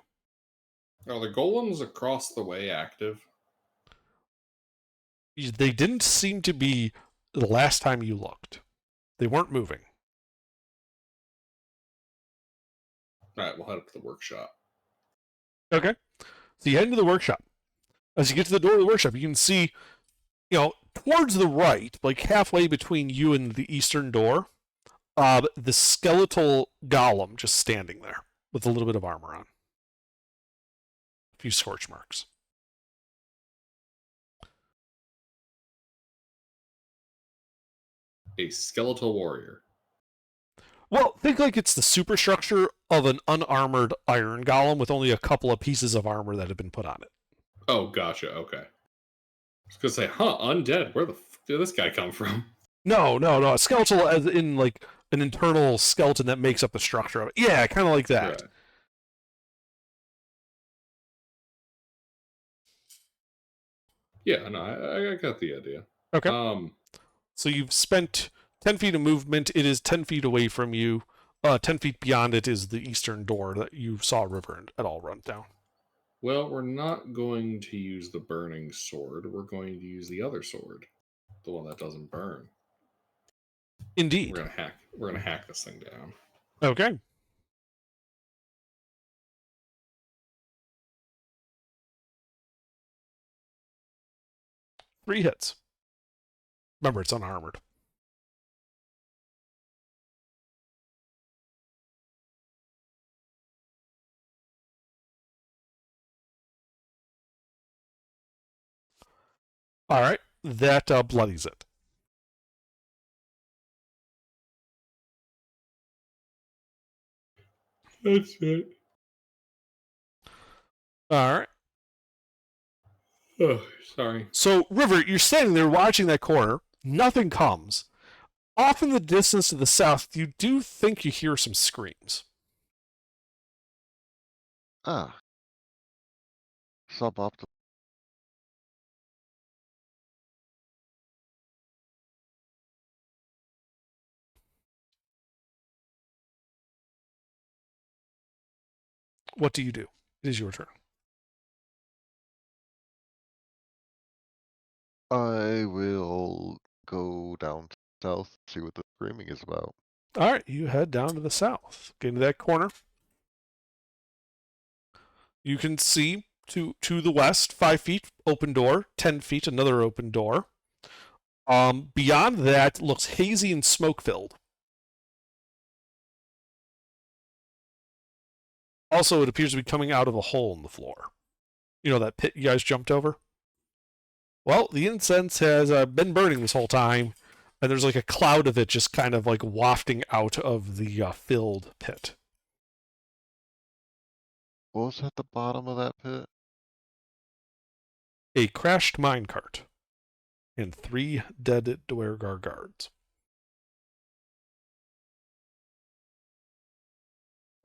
Are the golems across the way active? They didn't seem to be the last time you looked. They weren't moving. All right, we'll head up to the workshop. Okay. So you head into the workshop. As you get to the door of the workshop, you can see, towards the right, like halfway between you and the eastern door, the skeletal golem just standing there with a little bit of armor on. A few scorch marks. A skeletal warrior. Well, think like it's the superstructure of an unarmored iron golem with only a couple of pieces of armor that have been put on it. Oh, gotcha. Okay. I was gonna say, undead. Where the f did this guy come from? No. A skeletal as in like an internal skeleton that makes up the structure of it. Yeah, kind of like that. Right. Yeah, no, I got the idea. Okay. So you've spent 10 feet of movement. It is 10 feet away from you. 10 feet beyond it is the eastern door that you saw River at all run down. Well, we're not going to use the burning sword. We're going to use the other sword, the one that doesn't burn. Indeed. We're gonna hack this thing down. Okay. 3 hits. Remember, it's unarmored. All right, that bloodies it. That's it. All right. Oh, sorry. So, River, you're standing there watching that corner. Nothing comes. Off in the distance to the south, you do think you hear some screams. Ah. Suboptimal. What do you do? It is your turn. I will go down south, see what the screaming is about. All right, you head down to the south. Get into that corner. You can see to the west, 5 feet, open door. 10 feet, another open door. Beyond that, looks hazy and smoke-filled. Also, it appears to be coming out of a hole in the floor. You know that pit you guys jumped over? Well, the incense has been burning this whole time, and there's like a cloud of it just kind of like wafting out of the filled pit. What was at the bottom of that pit? A crashed minecart and 3 dead Dwergar guards.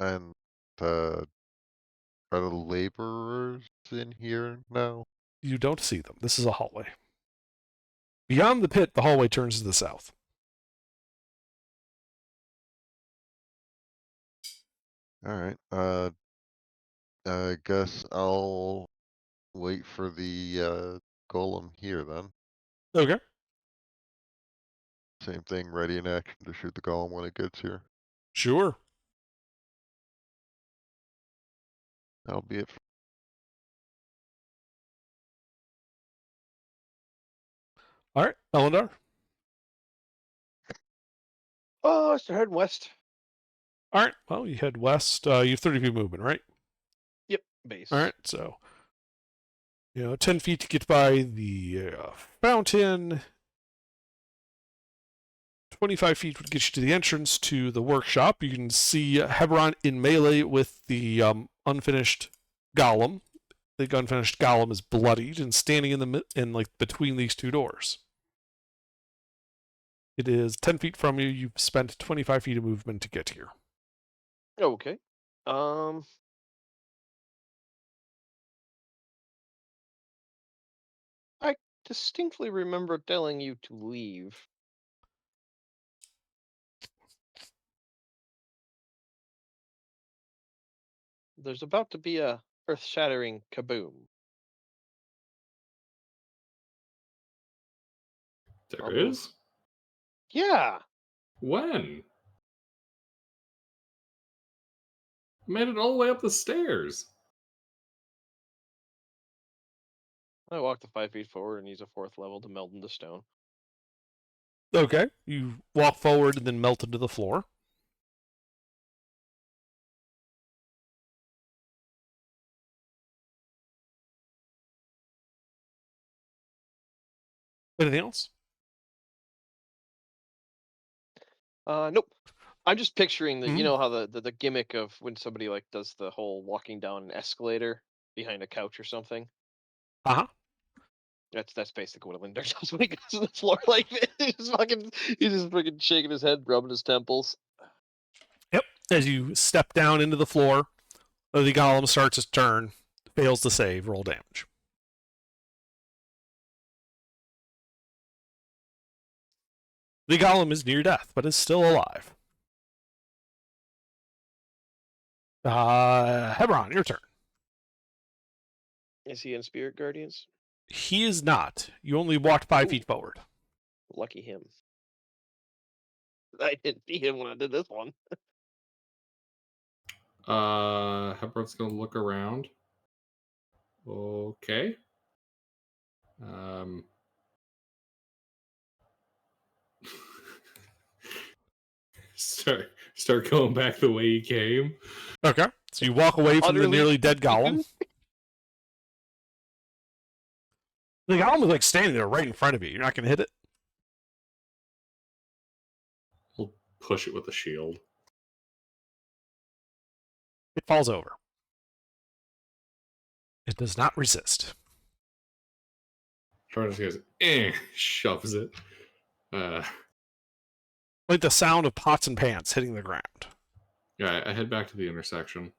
And are the laborers in here now? You don't see them. This is a hallway. Beyond the pit, the hallway turns to the south. Alright, I guess I'll wait for the golem here then. Okay. Same thing, ready in action to shoot the golem when it gets here. Sure. That'll be it. All right, Elendar. Oh, so heading west. All right, well, you head west. You have 30 feet movement, right? Yep, base. All right, so 10 feet to get by the fountain. 25 feet would get you to the entrance to the workshop. You can see Hebron in melee with the unfinished golem. The unfinished golem is bloodied and standing in like between these 2 doors. It is 10 feet from you. You've spent 25 feet of movement to get here. Okay. I distinctly remember telling you to leave. There's about to be a earth-shattering kaboom. There I'll move. is? Yeah. When? Made it all the way up the stairs. I walk the 5 feet forward and use a 4th level to melt into stone. Okay. You walk forward and then melt into the floor. Anything else? Nope. I'm just picturing the, Mhm. you know how the gimmick of when somebody like does the whole walking down an escalator behind a couch or something. Uh-huh. That's basically what Linder does when he goes to the floor like this. He's just freaking shaking his head, rubbing his temples. Yep. As you step down into the floor, the golem starts its turn, fails to save, roll damage. The golem is near death, but is still alive. Hebron, your turn. Is he in Spirit Guardians? He is not. You only walked 5 Ooh. feet forward. Lucky him. I didn't see him when I did this one. Hebron's gonna look around. Okay. start going back the way he came. Okay. So you walk away from the Utterly nearly dead golem. beaten. The golem is like standing there right in front of you. You're not going to hit it. We'll push it with the shield. It falls over. It does not resist. Tortoise goes, shoves it. Like the sound of pots and pans hitting the ground. Yeah, I head back to the intersection.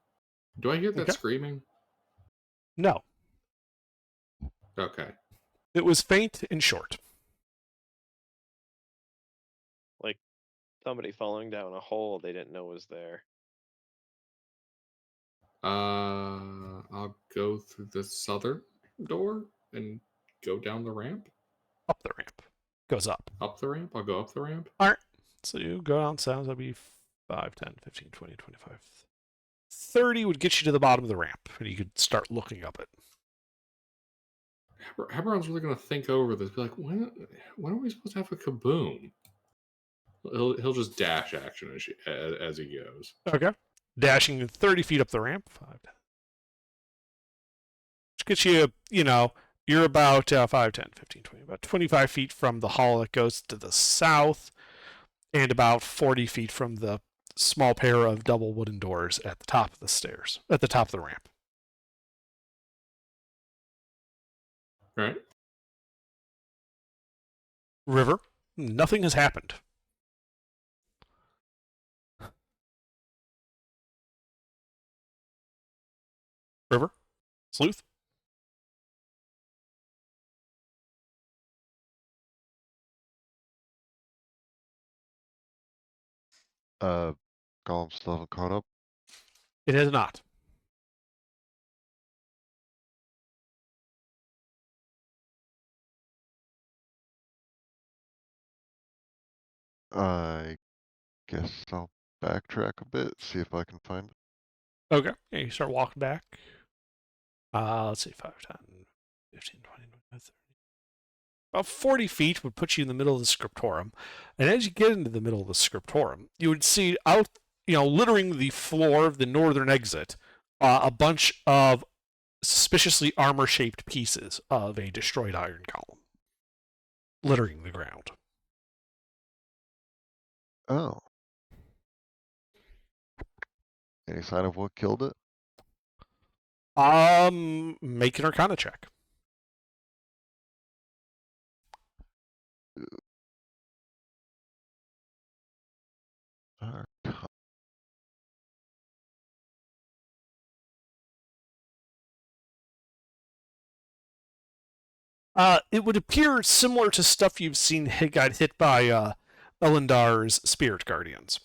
Do I hear that Okay. screaming? No. Okay. It was faint and short. Like somebody falling down a hole they didn't know was there. I'll go through the southern door and go down the ramp. Up the ramp. Goes up. Up the ramp? I'll go up the ramp. So you go down sounds, that'd be 5, 10, 15, 20, 25. 30 would get you to the bottom of the ramp, and you could start looking up it. Heberon's really going to think over this. Be like, when are we supposed to have a kaboom? He'll just dash action as he goes. Okay. Dashing 30 feet up the ramp. 5, 10. Which gets you, you're about 5, 10, 15, 20, about 25 feet from the hall that goes to the south, and about 40 feet from the small pair of double wooden doors at the top of the stairs, at the top of the ramp. Right? River, nothing has happened. River? Sleuth? Golem still haven't caught up. It has not. I guess I'll backtrack a bit, see if I can find it. Okay. Yeah, you start walking back. Let's see, 5, 10, 15, 20, 25, 30. About 40 feet would put you in the middle of the scriptorium. And as you get into the middle of the scriptorium, you would see out, littering the floor of the northern exit, a bunch of suspiciously armor-shaped pieces of a destroyed iron column littering the ground. Oh. Any sign of what killed it? Make an Arcana check. Arcana. It would appear similar to stuff you've seen got hit by Elendar's spirit guardians.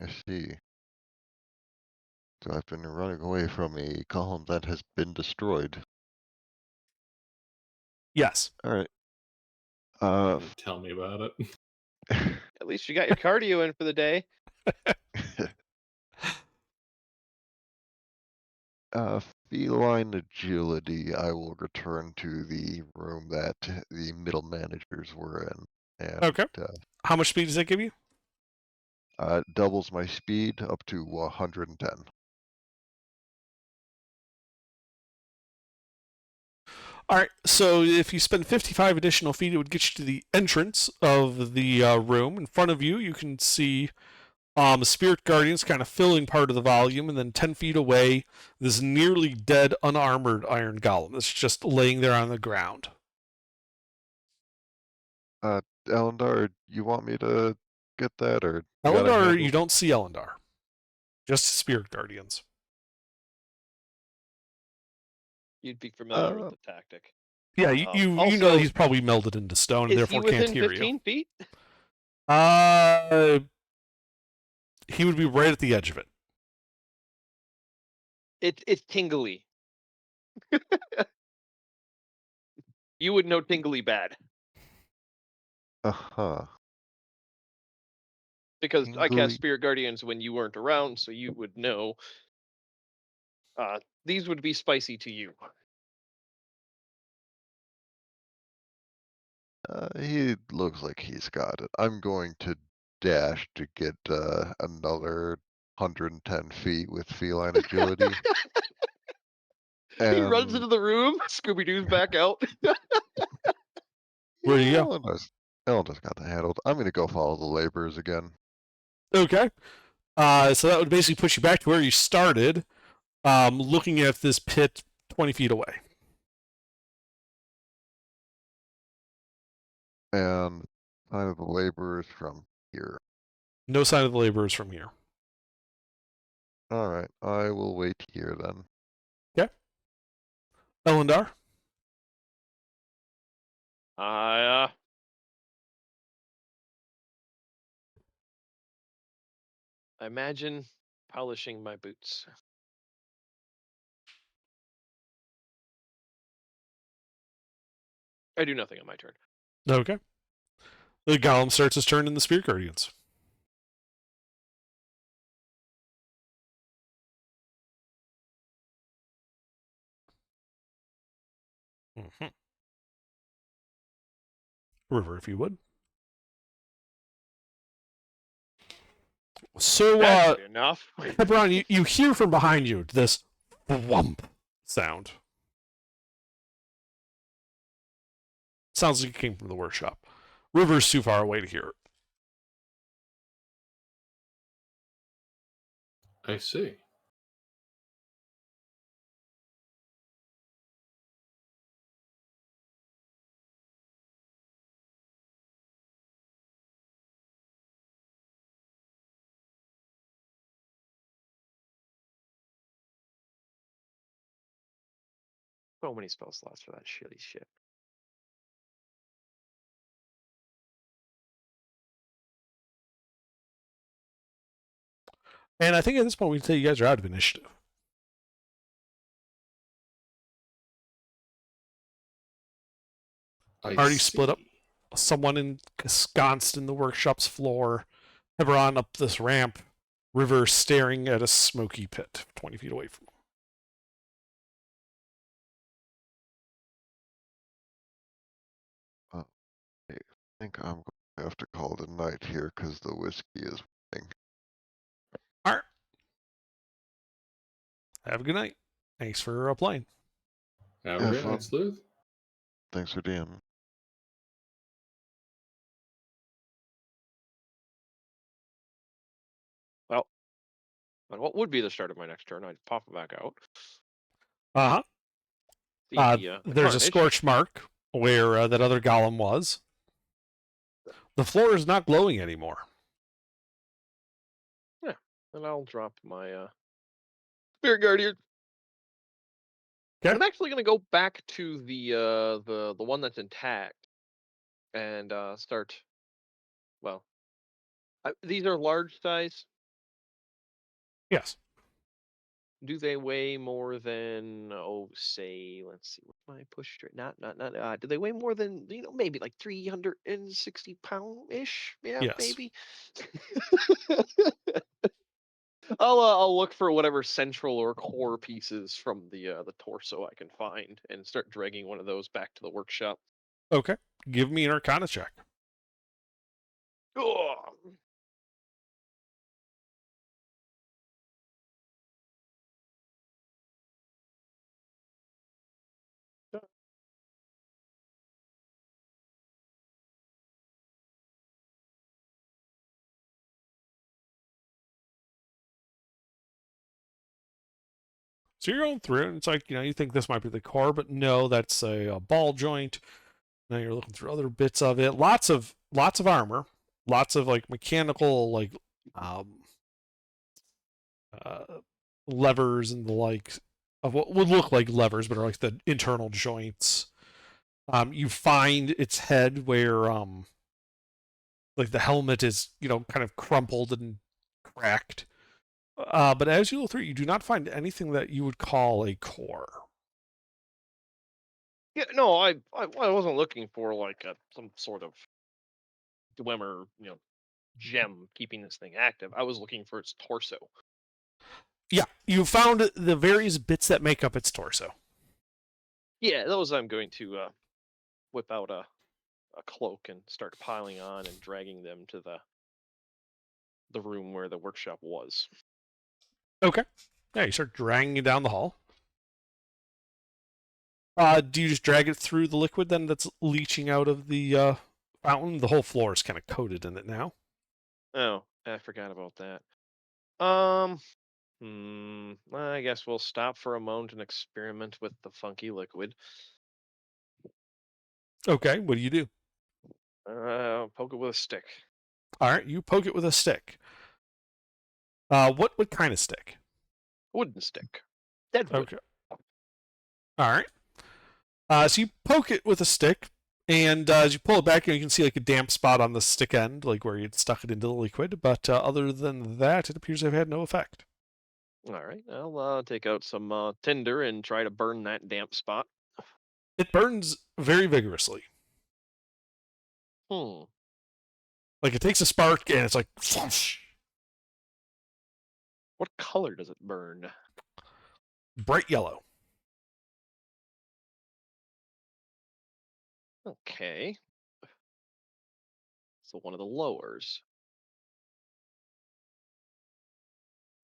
I see. So I've been running away from a column that has been destroyed. Yes. Alright. Tell me about it. At least you got your cardio in for the day. Feline agility, I will return to the room that the middle managers were in. And, Okay. How much speed does that give you? Doubles my speed up to 110. All right, so if you spend 55 additional feet, it would get you to the entrance of the room. In front of you, you can see spirit guardians kind of filling part of the volume, and then 10 feet away, this nearly dead, unarmored iron golem that's just laying there on the ground. Elendar, you want me to get that, or you got a Elendar, handle? you don't see Elendar. Just spirit guardians. You'd be familiar with the tactic. Yeah, you know Also, that he's probably melded into stone and Is he therefore can't within hear 15 feet? you. He would be right at the edge of it. It's tingly. You would know tingly bad Uh-huh. because I Tingly. cast Spirit Guardians when you weren't around, so you would know. These would be spicy to you. He looks like he's got it. I'm going to dash to get another 110 feet with feline agility. He runs And into the room. Scooby Doo's back out. Where do you go? Eleanor's got that handled. I'm gonna go follow the laborers again. Okay. So that would basically push you back to where you started, looking at this pit 20 feet away. And sign of the laborers from here. No sign of the laborers from here. Alright, I will wait here then. Elendar? I imagine polishing my boots. I do nothing on my turn. Okay. The golem starts his turn in the Spear Guardians. Mm-hmm. River, if you would. So, That's good enough. Hebron, you hear from behind you this whump sound. Sounds like it came from the workshop. River's too far away to hear it. I see. So many spell slots for that shitty shit. And I think at this point we can say you guys are out of initiative. I Already split up. see. Someone ensconced in the workshop's floor. Hebron up this ramp. River staring at a smoky pit 20 feet away from him. I think I'm going to have to call it a night here because the whiskey is winning. All right. Have a good night. Thanks for playing. Have Yeah, a good fun. night, Sleuth. Thanks for DMing. Well, and what would be the start of my next turn? I'd pop it back out. Uh-huh. The There's a carnage. scorch mark where that other golem was. The floor is not glowing anymore. And I'll drop my Spirit Guardian. Okay. I'm actually gonna go back to the one that's intact and start. Well, these are large size. Yes. Do they weigh more than say, let's see, what's my push straight? Not do they weigh more than, maybe like 360 pound ish? Yeah, Yes. maybe. I'll look for whatever central or core pieces from the torso I can find and start dragging one of those back to the workshop. Okay. Give me an Arcana check. Ugh. So you're going through it, and it's like, you think this might be the core, but no, that's a ball joint. Now you're looking through other bits of it. Lots of armor, lots of like mechanical levers and the like of what would look like levers, but are like the internal joints. You find its head where like the helmet is, kind of crumpled and cracked. But as you look through, you do not find anything that you would call a core. Yeah, no, I wasn't looking for like some sort of Dwemer, gem keeping this thing active. I was looking for its torso. Yeah, you found the various bits that make up its torso. Yeah, those I'm going to whip out a cloak and start piling on and dragging them to the room where the workshop was. Okay. Yeah, you start dragging it down the hall. Do you just drag it through the liquid then that's leaching out of the fountain? The whole floor is kind of coated in it now. Oh, I forgot about that. I guess we'll stop for a moment and experiment with the funky liquid. Okay, what do you do? Poke it with a stick. All right, you poke it with a stick. What kind of stick? Wooden stick. Dead wood. Okay. All right. So you poke it with a stick, and as you pull it back, you can see like a damp spot on the stick end, like where you'd stuck it into the liquid. But other than that, it appears to have had no effect. All right, I'll take out some tinder and try to burn that damp spot. It burns very vigorously. Hmm. Like it takes a spark, and it's like, whoosh, What color does it burn? bright yellow. Okay. So one of the lowers.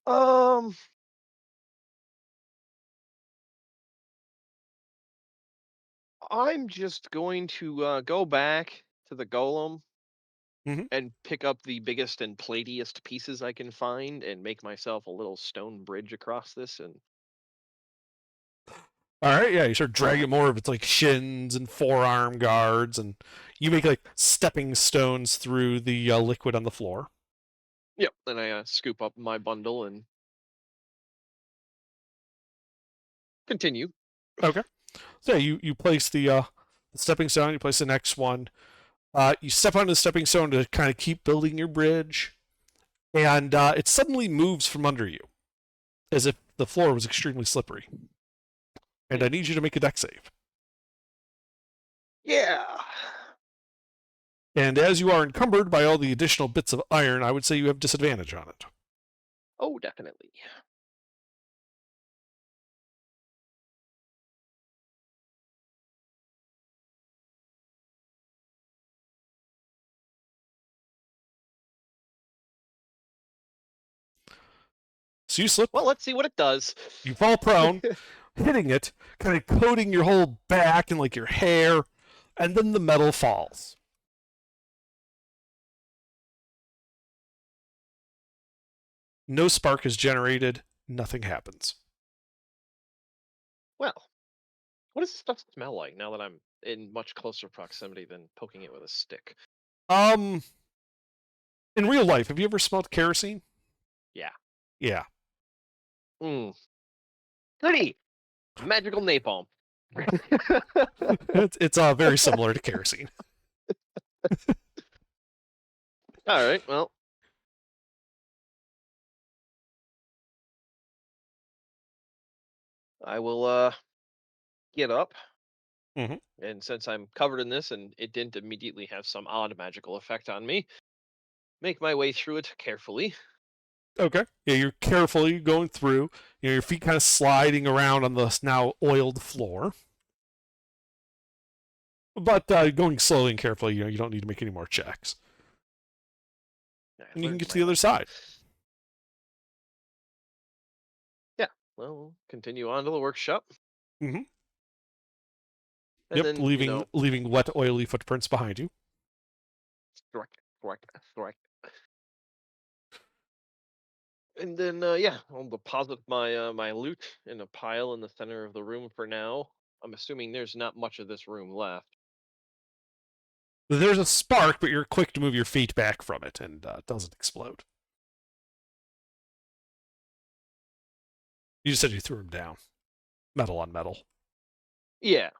Um. I'm just going to go back to the golem Mhm. and pick up the biggest and platiest pieces I can find and make myself a little stone bridge across this. And All right, yeah, you start dragging more of its like shins and forearm guards, and you make like stepping stones through the liquid on the floor. yep, then I scoop up my bundle and continue. Okay. So yeah, you place the stepping stone, you place the next one. You step onto the stepping stone to kind of keep building your bridge, and it suddenly moves from under you, as if the floor was extremely slippery. And I need you to make a deck save. Yeah. And as you are encumbered by all the additional bits of iron, I would say you have disadvantage on it. Oh, definitely. So you slip, Well, let's see what it does. you fall prone, hitting it, kind of coating your whole back and like your hair, and then the metal falls. No spark is generated, nothing happens. Well, what does this stuff smell like now that I'm in much closer proximity than poking it with a stick? In real life, have you ever smelled kerosene? Yeah. Yeah. Mm. Goody! Magical napalm. It's very similar to kerosene. All right, well. I will get up. Mhm. And since I'm covered in this and it didn't immediately have some odd magical effect on me, make my way through it carefully. Okay. Yeah, you're carefully going through. You know, your feet kind of sliding around on the now oiled floor. But going slowly and carefully, you don't need to make any more checks. I And you can learned get to my the other lesson. side. Yeah, well, we'll continue on to the workshop. Mhm. And Yep, then, leaving wet, oily footprints behind you. thwack. And then, yeah, I'll deposit my loot in a pile in the center of the room for now. I'm assuming there's not much of this room left. There's a spark, but you're quick to move your feet back from it, and it doesn't explode. You just said you threw him down. Metal on metal. Yeah,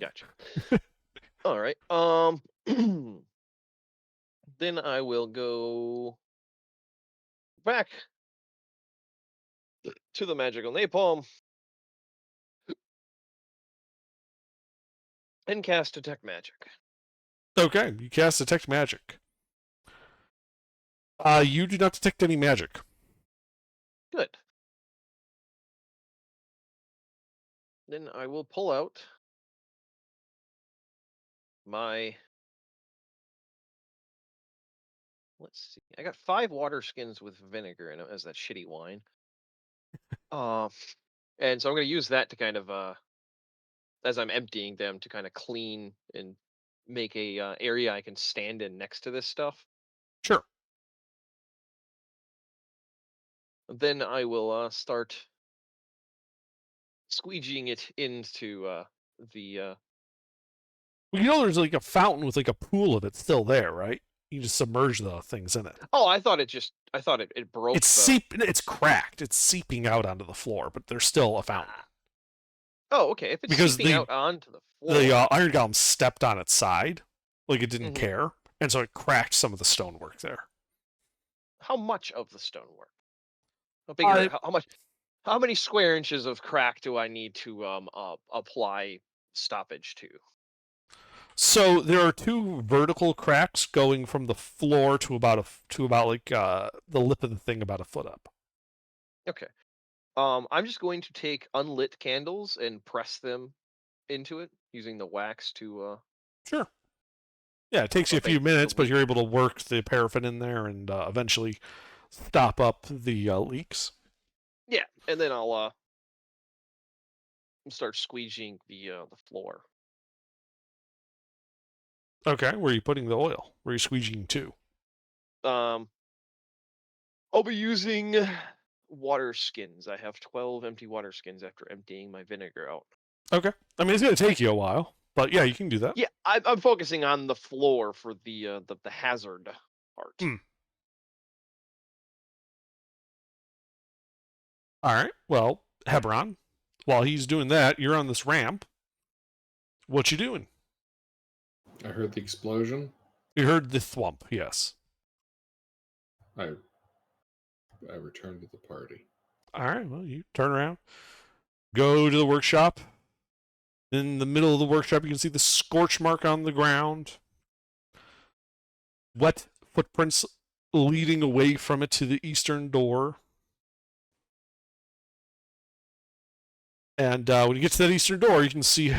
gotcha. All right. Then I will go back to the magical napalm and cast detect magic. Okay, you cast Detect Magic. You do not detect any magic. Good. Then I will pull out my let's see. I got 5 water skins with vinegar in it as that shitty wine. And so I'm gonna use that to kind of as I'm emptying them to kind of clean and make a area I can stand in next to this stuff. Sure. Then I will start squeegeeing it into the. Well, you know, there's like a fountain with like a pool of it still there, right? You just submerge the things in it. Oh, I thought it broke. It's cracked. It's seeping out onto the floor, but there's still a fountain. Oh, okay. If it's Because seeping the- out onto the floor. The Iron Golem stepped on its side, like it didn't Mhm. care, and so it cracked some of the stonework there. How much of the stonework? How big? Is it? How much? How many square inches of crack do I need to apply stoppage to? So there are 2 vertical cracks going from the floor to about the lip of the thing about a foot up. Okay. I'm just going to take unlit candles and press them into it using the wax to. Sure. Yeah, it takes you a few abate the minutes, but leak. you're able to work the paraffin in there and eventually stop up the leaks. Yeah, and then I'll start squeegeeing the floor. Okay, where are you putting the oil? Where are you squeegeeing to? I'll be using water skins. I have 12 empty water skins after emptying my vinegar out. Okay. I mean, it's going to take you a while, but yeah, you can do that. Yeah, I'm focusing on the floor for the hazard part. Hmm. All right. Well, Hebron, while he's doing that, you're on this ramp. What you doing? I heard the explosion. You heard the thwump, yes. I returned to the party. All right. Well, you turn around, go to the workshop. In the middle of the workshop, you can see the scorch mark on the ground. Wet footprints leading away from it to the eastern door. And when you get to that eastern door, you can see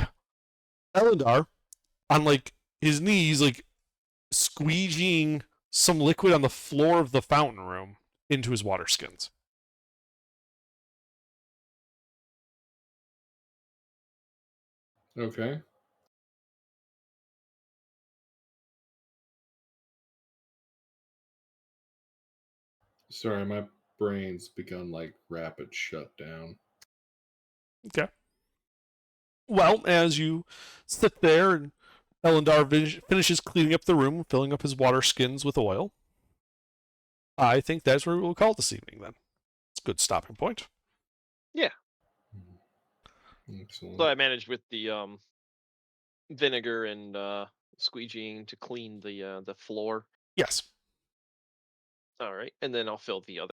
Elendar on like his knees, like squeegeeing some liquid on the floor of the fountain room into his water skins. Okay. Sorry, my brain's begun like rapid shutdown. Okay. Well, as you sit there and Elendar finishes cleaning up the room, filling up his water skins with oil, I think that's where we will call it this evening then. It's a good stopping point. Excellent. So I managed with the vinegar and squeegeeing to clean the floor. Yes. All right, and then I'll fill the other